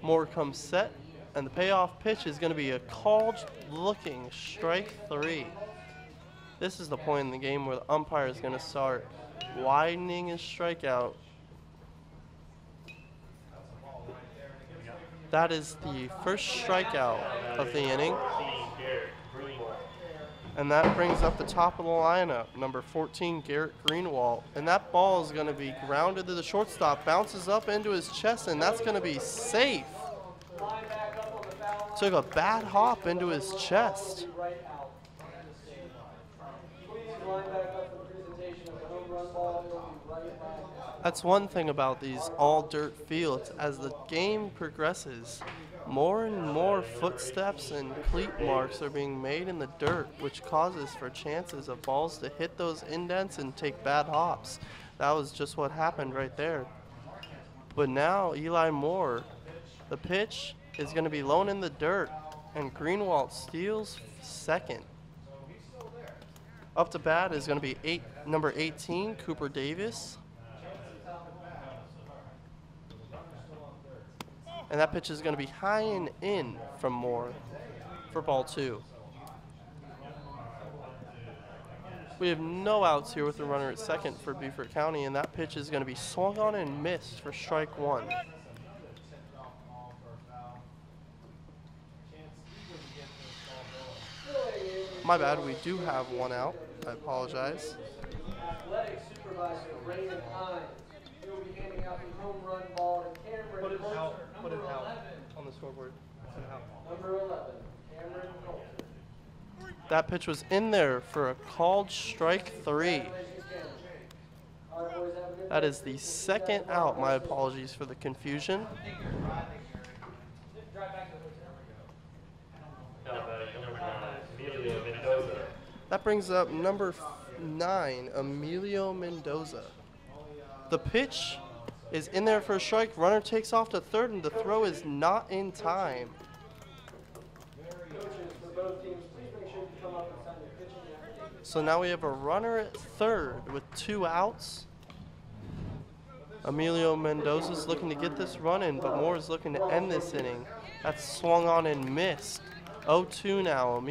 Moore comes set, and the payoff pitch is going to be a called-looking strike 3. This is the point in the game where the umpire is going to start widening his strikeout. That is the first strikeout of the inning. And that brings up the top of the lineup, number 14, Garrett Greenwald. And that ball is going to be grounded to the shortstop, bounces up into his chest, and that's going to be safe. Took a bad hop into his chest. That's one thing about these all-dirt fields. As the game progresses, more and more footsteps and cleat marks are being made in the dirt, which causes for chances of balls to hit those indents and take bad hops. That was just what happened right there. But now Eli Moore, the pitch is going to be low in the dirt, and Greenwald steals second. Up to bat is going to be number 18, Cooper Davis. And that pitch is going to be high and in from Moore for ball 2. We have no outs here with the runner at second for Beaufort County, and that pitch is going to be swung on and missed for strike 1. My bad, we do have one out. I apologize. Athletic supervisor Raymond Hines. He will be handing out the home run ball to Cameron Coulter. Put it out on the scoreboard. Number 11, Cameron Coulter. That pitch was in there for a called strike 3. That is the second out. My apologies for the confusion. That brings up number 9, Emilio Mendoza. The pitch is in there for a strike. Runner takes off to third, and the throw is not in time. So now we have a runner at third with 2 outs. Emilio Mendoza's looking to get this run in, but Moore is looking to end this inning. That's swung on and missed. 0-2 now.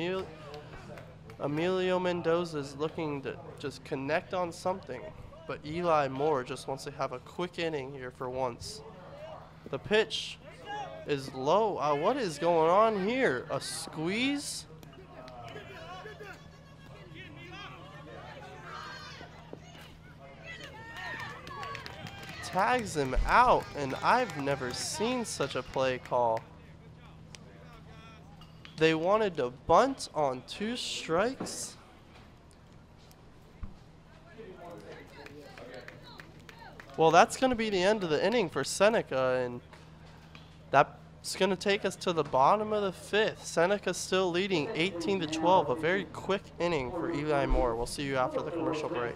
Emilio Mendoza is looking to just connect on something, but Eli Moore just wants to have a quick inning here for once. The pitch is low. What is going on here? A squeeze? Tags him out, and I've never seen such a play call. They wanted to bunt on 2 strikes. Well, that's going to be the end of the inning for Seneca, and that's going to take us to the bottom of the 5th. Seneca's still leading 18-12, a very quick inning for Eli Moore. We'll see you after the commercial break.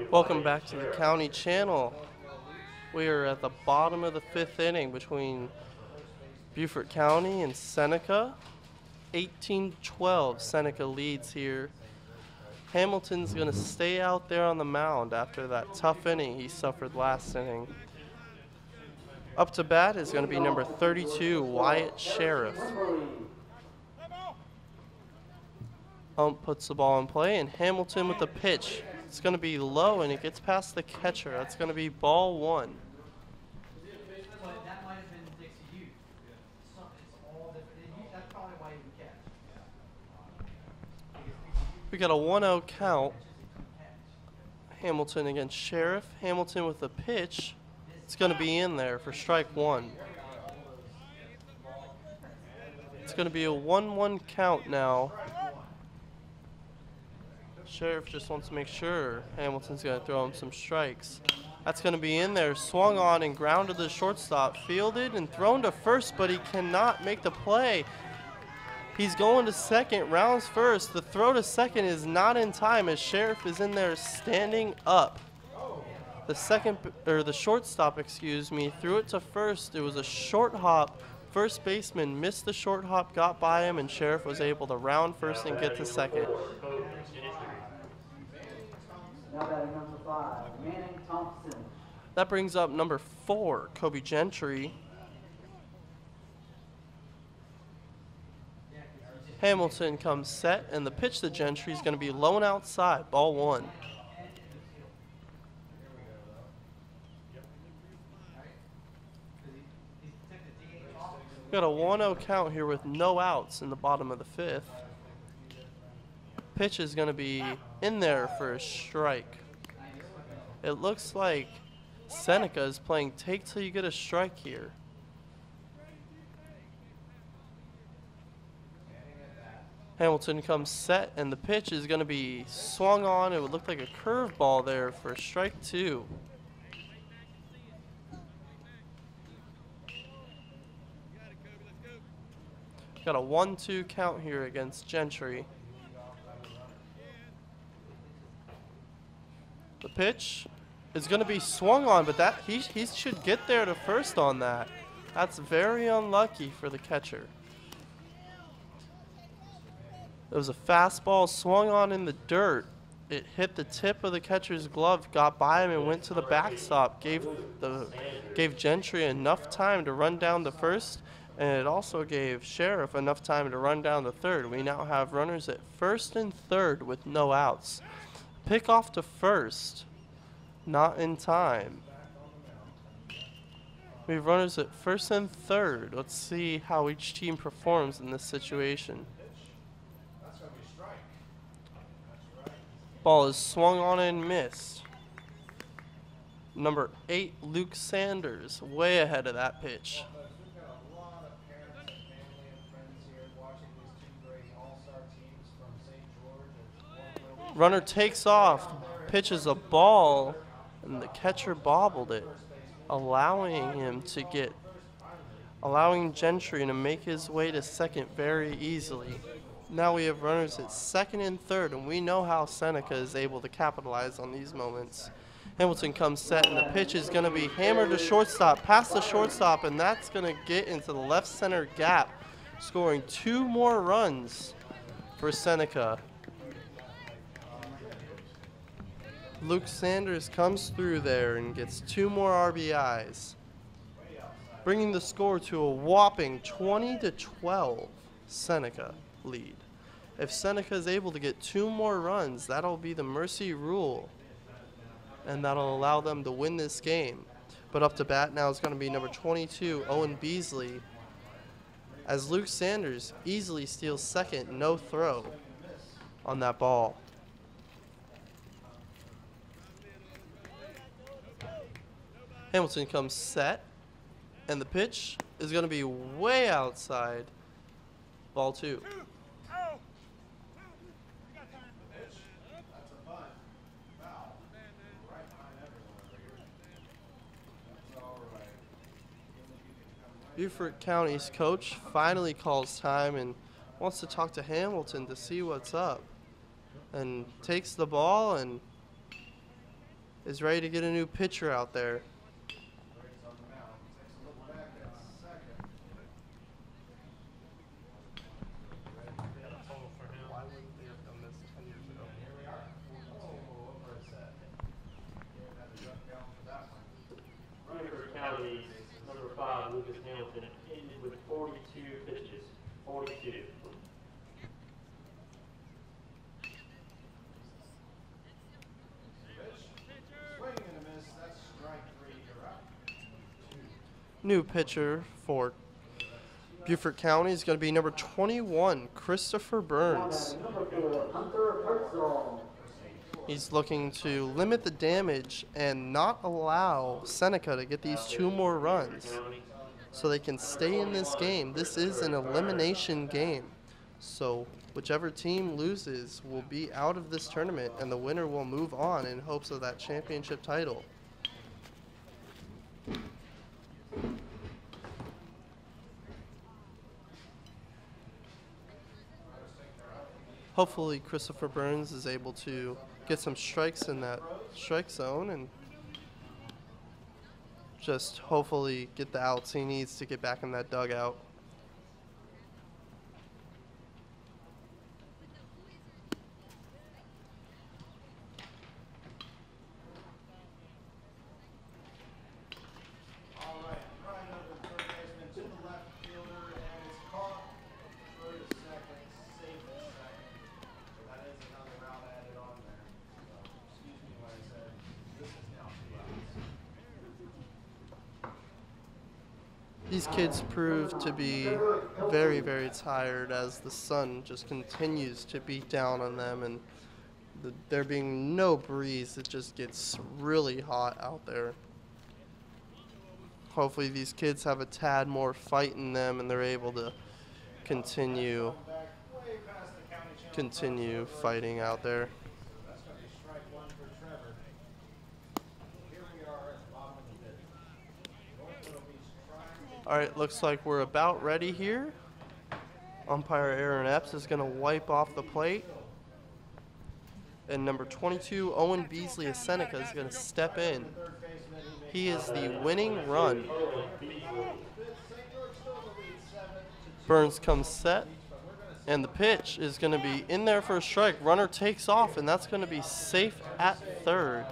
Welcome back to the County Channel. We are at the bottom of the 5th inning between Beaufort County and Seneca. 18-12, Seneca leads here. Hamilton's going to stay out there on the mound after that tough inning he suffered last inning. Up to bat is going to be number 32, Wyatt Sheriff. Ump puts the ball in play, and Hamilton with the pitch. It's going to be low, and it gets past the catcher. That's going to be ball 1. But that might have been Dixie Youth. It's all different. That's probably why he would catch. We got a 1-0 count. Hamilton against Sheriff. Hamilton with the pitch. It's going to be in there for strike 1. It's going to be a 1-1 count now. Sheriff just wants to make sure Hamilton's going to throw him some strikes. That's going to be in there. Swung on and grounded to the shortstop. Fielded and thrown to first, but he cannot make the play. He's going to second, rounds first. The throw to second is not in time as Sheriff is in there standing up. The shortstop, threw it to first. It was a short hop. First baseman missed the short hop, got by him, and Sheriff was able to round first and get to second. Now batting number 5, Manning Thompson. That brings up number 4, Kobe Gentry. Hamilton comes set, and the pitch to Gentry is going to be low and outside, ball 1. Got a 1-0 count here with no outs in the bottom of the 5th. Pitch is going to be in there for a strike. It looks like Seneca is playing take till you get a strike here. Hamilton comes set, and the pitch is going to be swung on. It would look like a curveball there for strike 2. Got a 1-2 count here against Gentry. The pitch is going to be swung on, but that he should get there to first on that. That's very unlucky for the catcher. It was a fastball swung on in the dirt. It hit the tip of the catcher's glove, got by him, and went to the backstop. Gave Gentry enough time to run down to first, and it also gave Sheriff enough time to run down to third. We now have runners at first and third with no outs. Pick off to first, not in time. We have runners at first and third. Let's see how each team performs in this situation. Ball is swung on and missed. Number 8, Luke Sanders, way ahead of that pitch. Runner takes off, pitches a ball, and the catcher bobbled it, allowing Gentry to make his way to second very easily. Now we have runners at second and third, and we know how Seneca is able to capitalize on these moments. Hamilton comes set, and the pitch is going to be hammered to shortstop, past the shortstop, and that's going to get into the left center gap, scoring 2 more runs for Seneca. Luke Sanders comes through there and gets 2 more RBIs, bringing the score to a whopping 20-12 Seneca lead. If Seneca is able to get 2 more runs, that'll be the mercy rule, and that'll allow them to win this game. But up to bat now is going to be number 22, Owen Beasley, as Luke Sanders easily steals second, no throw on that ball. Hamilton comes set, and the pitch is going to be way outside, ball 2. Beaufort County's coach finally calls time and wants to talk to Hamilton to see what's up, and takes the ball and is ready to get a new pitcher out there. Number 5, Lucas Hamilton, ended with 42 pitches. 42. New pitcher for Beaufort County is going to be number 21, Christopher Burns. He's looking to limit the damage and not allow Seneca to get these 2 more runs so they can stay in this game. This is an elimination game, so whichever team loses will be out of this tournament, and the winner will move on in hopes of that championship title. Hopefully Christopher Burns is able to get some strikes in that strike zone and just hopefully get the outs he needs to get back in that dugout. These kids prove to be very, very tired as the sun just continues to beat down on them, and there being no breeze, it just gets really hot out there. Hopefully these kids have a tad more fight in them and they're able to continue fighting out there. That's going to be strike one for Trevor. Here we are at the bottom of the fifth. Northwood will be trying. All right, looks like we're about ready here. Umpire Aaron Epps is going to wipe off the plate. And number 22, Owen Beasley of Seneca, is going to step in. He is the winning run. Burns comes set, and the pitch is going to be in there for a strike. Runner takes off, and that's going to be safe at third.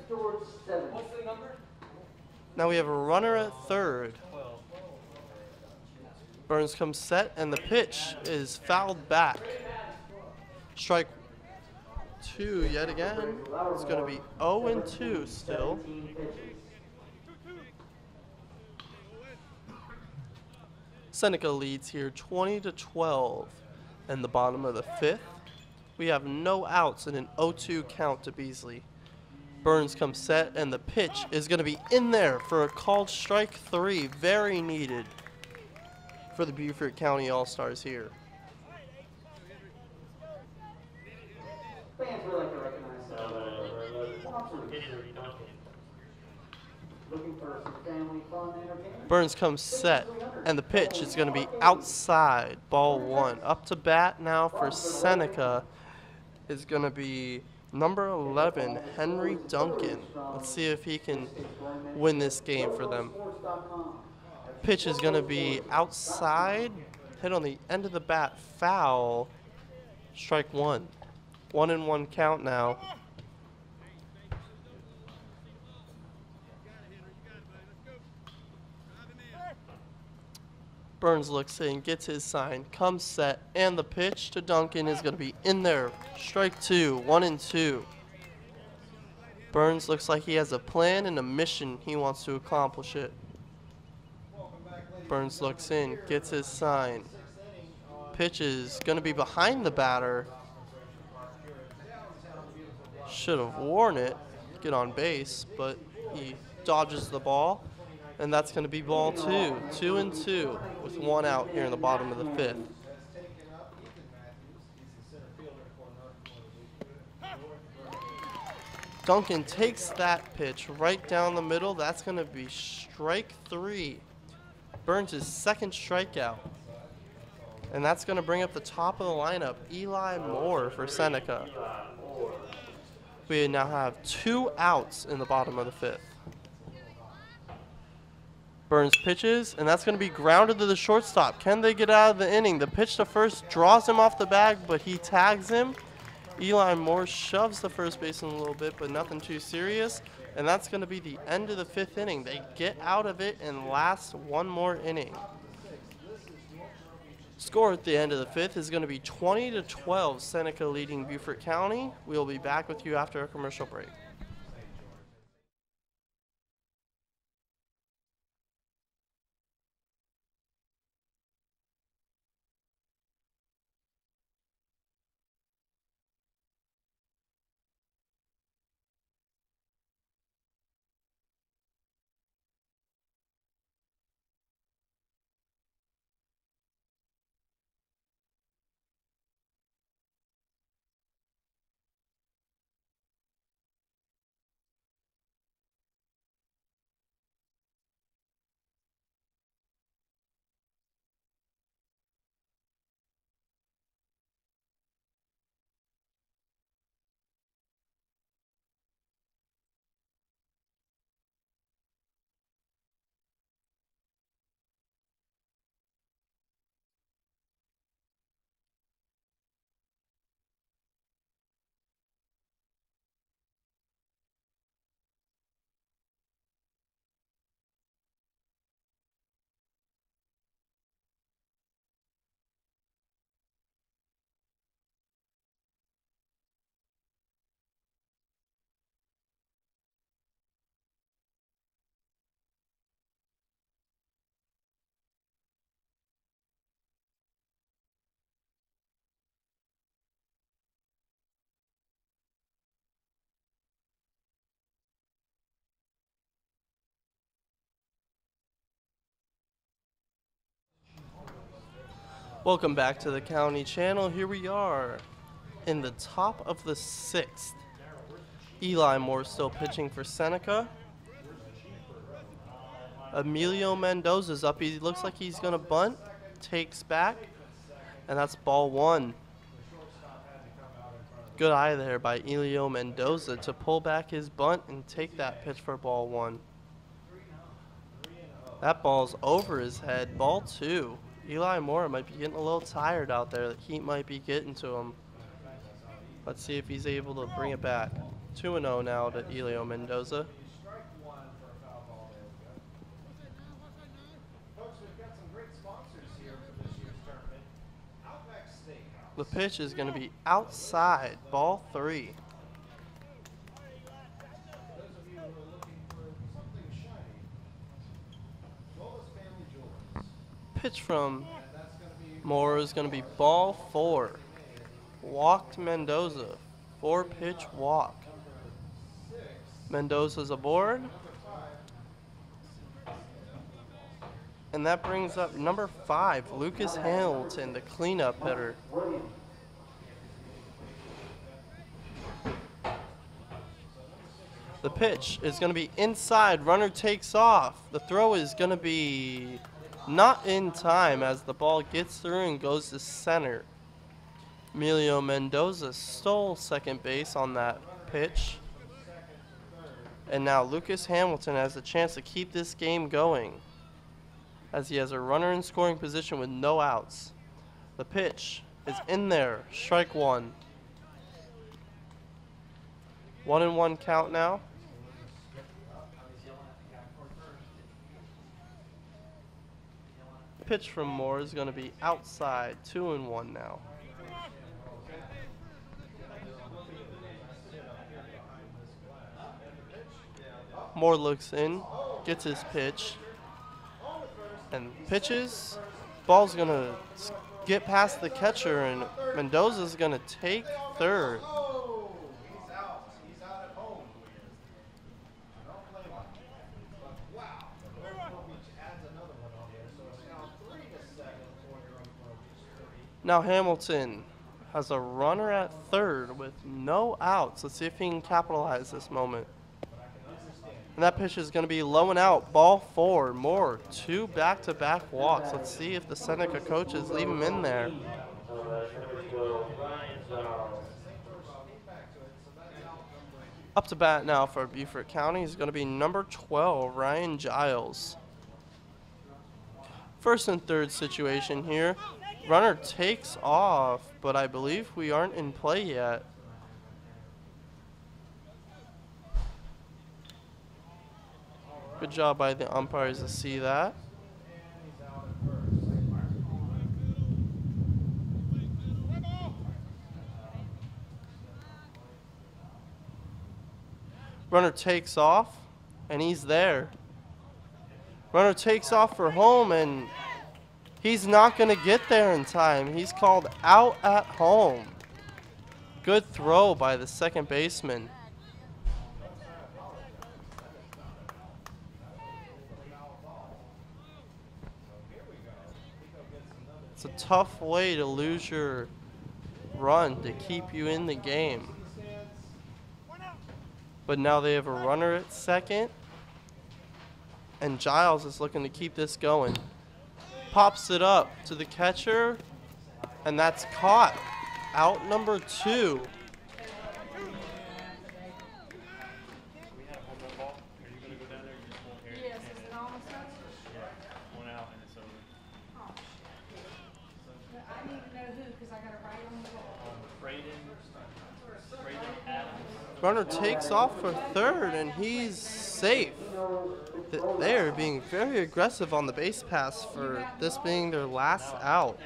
What's the number? Now we have a runner at third. Burns comes set, and the pitch is fouled back. Strike 2 yet again. It's going to be 0-2 still. Seneca leads here 20-12 in the bottom of the fifth. We have no outs and an 0-2 count to Beasley. Burns comes set, and the pitch is going to be in there for a called strike 3. Very needed for the Beaufort County All-Stars here. Fans would like to recognize looking for some family fun entertainment. Burns comes set, and the pitch is going to be outside, ball 1. Up to bat now for Seneca is going to be number 11, Henry Duncan. Let's see if he can win this game for them. Pitch is going to be outside, hit on the end of the bat, foul, strike 1. 1-1 count now. Burns looks in, gets his sign, comes set, and the pitch to Duncan is going to be in there. Strike 2, 1-2. Burns looks like he has a plan and a mission. He wants to accomplish it. Burns looks in, gets his sign. Pitch is going to be behind the batter. Should have worn it, get on base, but he dodges the ball. And that's going to be ball 2, 2-2, with 1 out here in the bottom of the fifth. Duncan takes that pitch right down the middle. That's going to be strike 3. Burns' second strikeout. And that's going to bring up the top of the lineup, Eli Moore for Seneca. We now have 2 outs in the bottom of the fifth. Burns pitches, and that's going to be grounded to the shortstop. Can they get out of the inning? The pitch to first draws him off the bag, but he tags him. Eli Moore shoves the first baseman a little bit, but nothing too serious. And that's going to be the end of the 5th inning. They get out of it and last one more inning. Score at the end of the 5th is going to be 20-12, Seneca leading Beaufort County. We'll be back with you after a commercial break. Welcome back to the County Channel. Here we are in the top of the 6th. Eli Moore still pitching for Seneca. Emilio Mendoza's up. He looks like he's going to bunt. Takes back. And that's ball 1. Good eye there by Emilio Mendoza to pull back his bunt and take that pitch for ball 1. That ball's over his head. Ball 2. Eli Moore might be getting a little tired out there. The heat might be getting to him. Let's see if he's able to bring it back. 2-0 now to Elio Mendoza. The pitch is going to be outside, ball 3. Pitch from Moore is going to be ball 4. Walked Mendoza. 4-pitch walk. Mendoza's aboard. And that brings up number 5, Lucas Hamilton, the cleanup hitter. The pitch is going to be inside. Runner takes off. The throw is going to be not in time as the ball gets through and goes to center. Emilio Mendoza stole second base on that pitch. And now Lucas Hamilton has a chance to keep this game going, as he has a runner in scoring position with no outs. The pitch is in there. Strike 1. 1-1 count now. Pitch from Moore is going to be outside. 2-1 now. Moore looks in, gets his pitch, and pitches. Ball's going to get past the catcher, and Mendoza's going to take third. Now Hamilton has a runner at third with no outs. Let's see if he can capitalize this moment. And that pitch is going to be low and out. Ball 4. Moore, 2 back-to-back walks. Let's see if the Seneca coaches leave him in there. Up to bat now for Beaufort County is going to be number 12, Ryan Giles. First and third situation here. Runner takes off, but I believe we aren't in play yet. Good job by the umpires to see that. Runner takes off, and he's there. Runner takes off for home, and he's not going to get there in time. He's called out at home. Good throw by the second baseman. It's a tough way to lose your run to keep you in the game. But now they have a runner at second, and Giles is looking to keep this going. Pops it up to the catcher, and that's caught. Out number 2. Runner takes off for third, and he's safe. They are being very aggressive on the base pass for this being their last out.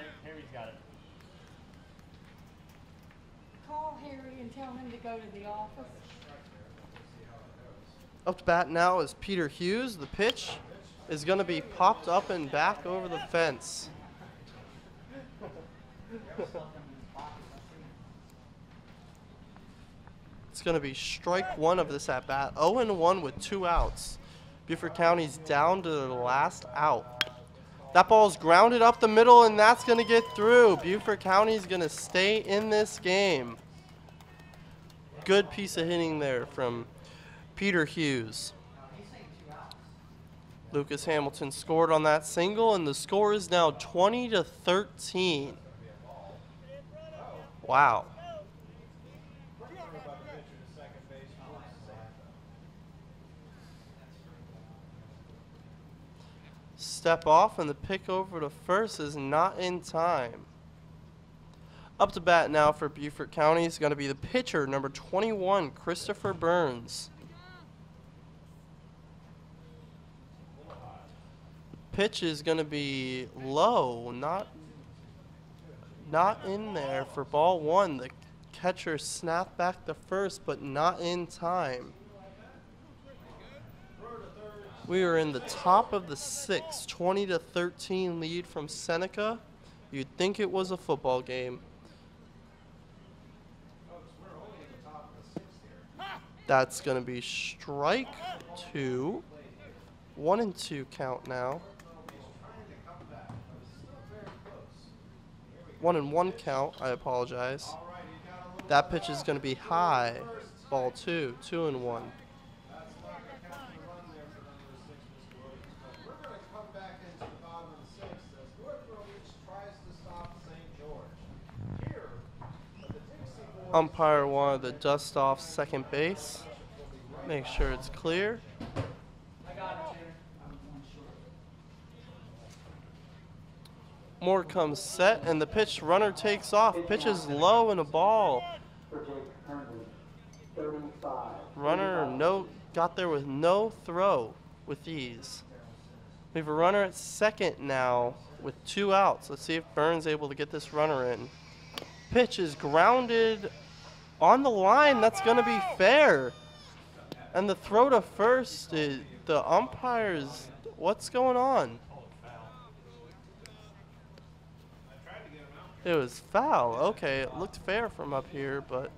Call Harry and tell him to go to the office. Up to bat now is Peter Hughes. The pitch is going to be popped up and back over the fence. It's going to be strike 1 of this at-bat. 0-1 with 2 outs. Beaufort County's down to their last out. That ball's grounded up the middle, and that's going to get through. Beaufort County's going to stay in this game. Good piece of hitting there from Peter Hughes. Lucas Hamilton scored on that single, and the score is now 20-13. Wow. Step off, and the pick over to first is not in time. Up to bat now for Beaufort County is going to be the pitcher, number 21, Christopher Burns. Pitch is going to be low, not in there for ball one. The catcher snapped back to first, but not in time. We are in the top of the sixth, 20-13 lead from Seneca. You'd think it was a football game. That's going to be strike two. 1-2 count now. 1-1 count, I apologize. That pitch is going to be high. Ball two, 2-1. Umpire wanted to dust off second base. Make sure it's clear. Moore comes set, and the pitch runner takes off. Pitch is low and a ball. Runner got there with no throw with ease. We have a runner at second now with 2 outs. Let's see if Burns able to get this runner in. Pitch is grounded on the line. That's going to be fair. And the throw to first, the umpires, what's going on? It was foul. Okay, it looked fair from up here, but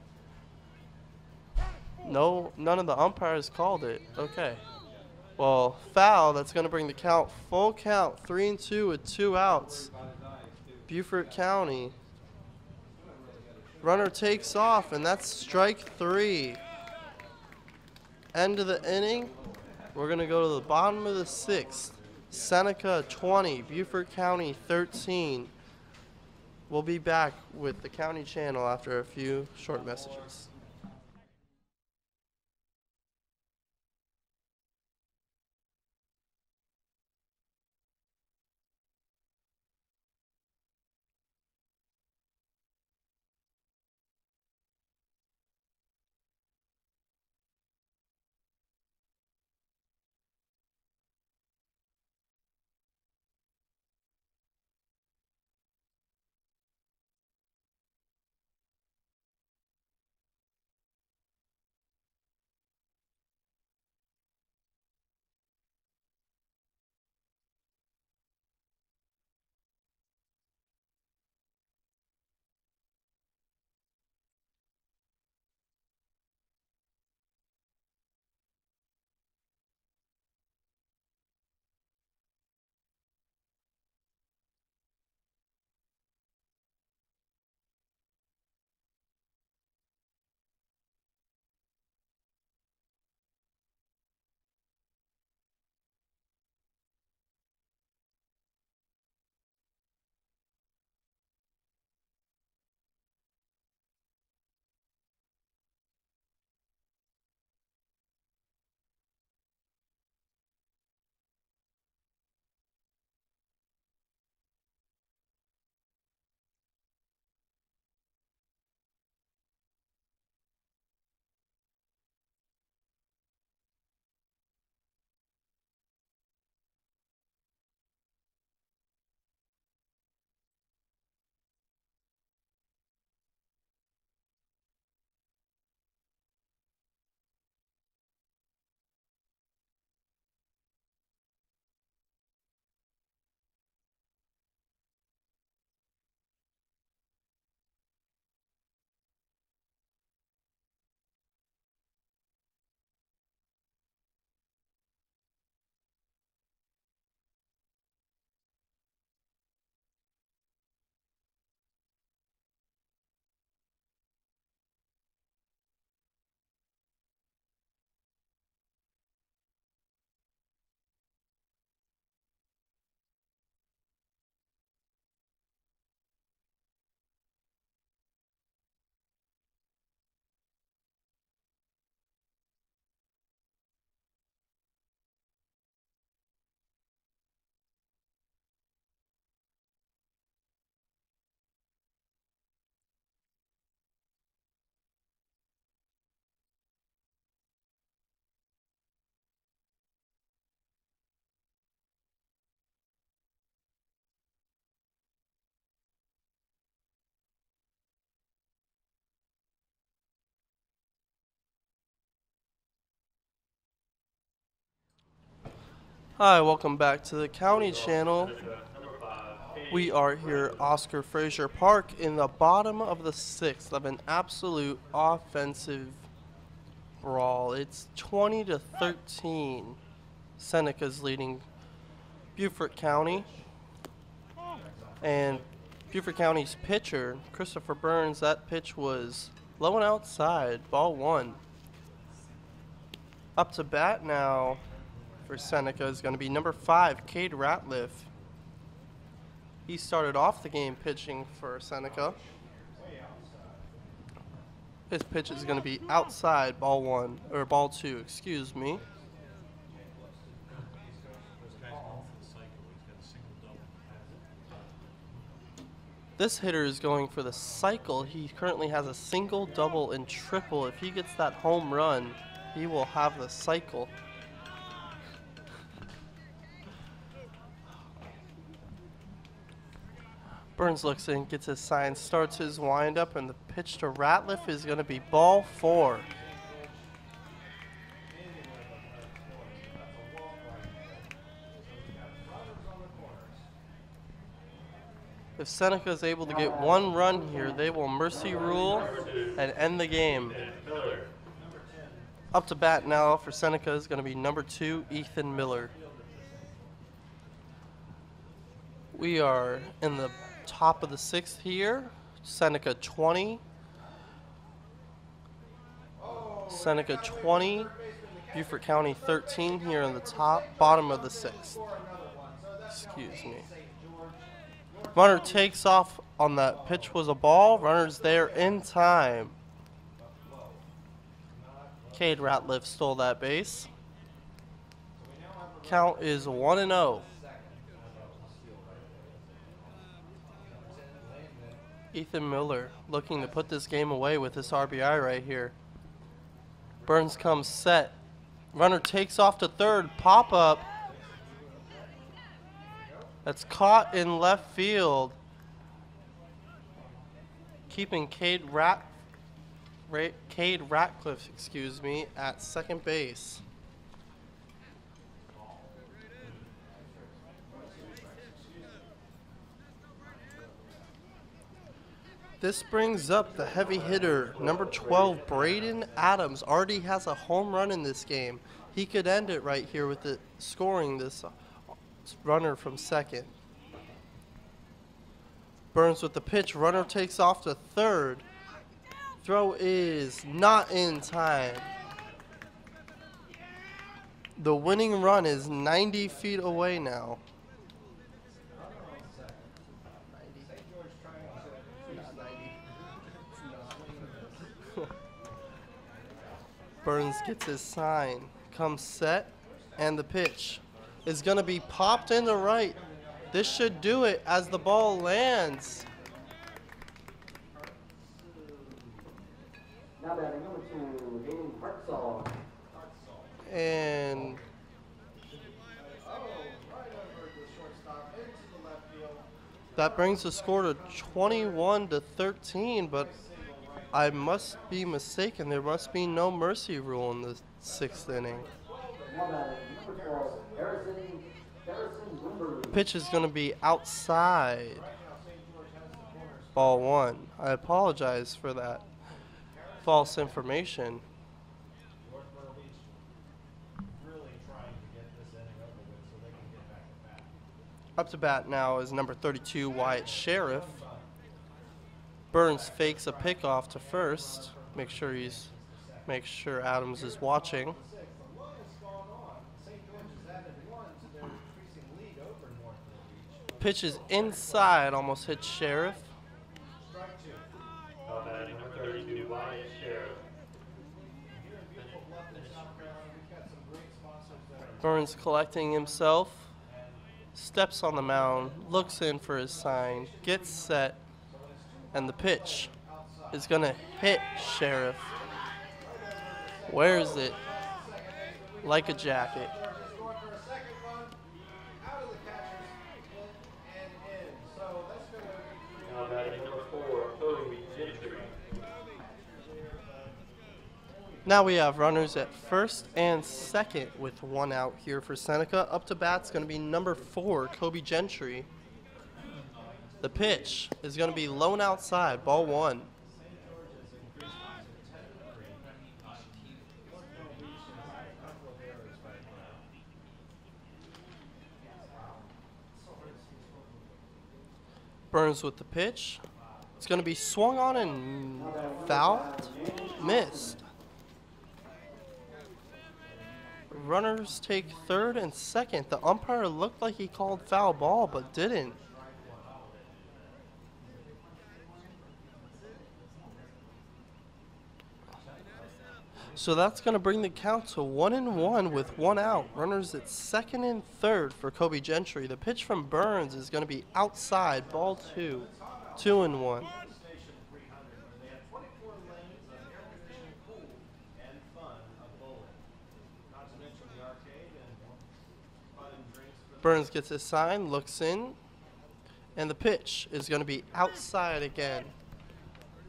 no, none of the umpires called it. Okay. Well, foul. That's going to bring the count full count, 3-2 with 2 outs. Beaufort County. Runner takes off, and that's strike 3. End of the inning. We're going to go to the bottom of the 6th. Seneca 20, Beaufort County 13. We'll be back with the county channel after a few short messages. Hi, welcome back to the County Channel. We are here at Oscar Frazier Park in the bottom of the 6th of an absolute offensive brawl. It's 20-13. Seneca's leading Beaufort County. And Beaufort County's pitcher, Christopher Burns, that pitch was low and outside, ball 1. Up to bat now for Seneca is going to be number 5, Cade Ratliff. He started off the game pitching for Seneca. His pitch is going to be outside, ball 1, or ball 2, excuse me. This hitter is going for the cycle. He currently has a single, double, and triple. If he gets that home run, he will have the cycle. Burns looks in, gets his sign, starts his windup, and the pitch to Ratliff is going to be ball 4. If Seneca is able to get 1 run here, they will mercy rule and end the game. Up to bat now for Seneca is going to be number 2, Ethan Miller. We are in the top of the 6th here. Seneca 20. Seneca 20. Beaufort County 13 here in the bottom of the 6th. Excuse me. Runner takes off on that pitch, was a ball. Runner's there in time. Cade Ratliff stole that base. Count is 1-0. Ethan Miller looking to put this game away with this RBI right here. Burns comes set. Runner takes off to third. Pop up. That's caught in left field. Keeping Cade Ratcliffe, excuse me, at second base. This brings up the heavy hitter, number 12, Braden Adams. Already has a home run in this game. He could end it right here with it scoring this runner from second. Burns with the pitch. Runner takes off to third. Throw is not in time. The winning run is 90 feet away now. Burns gets his sign, comes set, and the pitch is going to be popped into right. This should do it as the ball lands. Now batting number 2, Hayden Hartzell. And that brings the score to 21-13, but I must be mistaken. There must be no mercy rule in the 6th inning. Pitch is going to be outside. Ball 1. I apologize for that false information. Up to bat now is number 32, Wyatt Sheriff. Burns fakes a pickoff to first. Make sure Adams is watching. Pitch is inside, almost hits Sheriff. Burns collecting himself. Steps on the mound, looks in for his sign, gets set. And the pitch is going to hit Sheriff. Wears it like a jacket. Now we have runners at first and second with 1 out here for Seneca. Up to bat's going to be number 4, Kobe Gentry. The pitch is going to be lone outside, ball 1. Burns with the pitch. It's going to be swung on and fouled. Missed. Runners take third and second. The umpire looked like he called foul ball, but didn't. So that's going to bring the count to 1-1 with 1 out. Runners at second and third for Kobe Gentry. The pitch from Burns is going to be outside, ball 2, 2-1. Burns gets his sign, looks in, and the pitch is going to be outside again.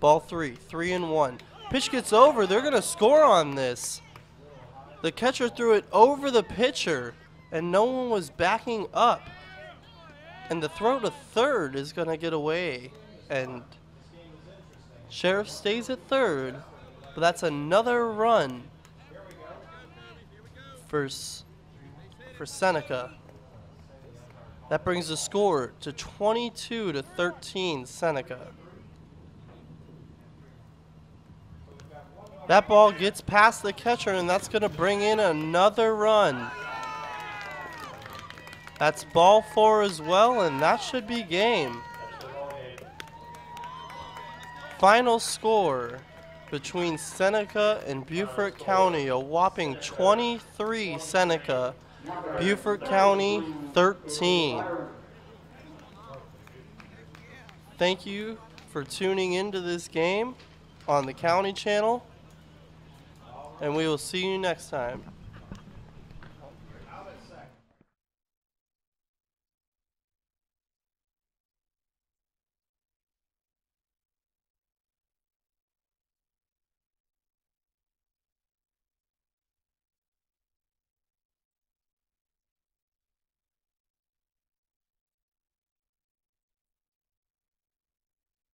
Ball 3, 3-1. Pitch gets over. They're going to score on this. The catcher threw it over the pitcher, and no one was backing up. And the throw to third is going to get away. And Sheriff stays at third, but that's another run for Seneca. That brings the score to 22-13 Seneca. That ball gets past the catcher, and that's going to bring in another run. That's ball 4 as well, and that should be game. Final score between Seneca and Beaufort County, a whopping 23 Seneca, Beaufort County 13. Thank you for tuning into this game on the County Channel, and we will see you next time.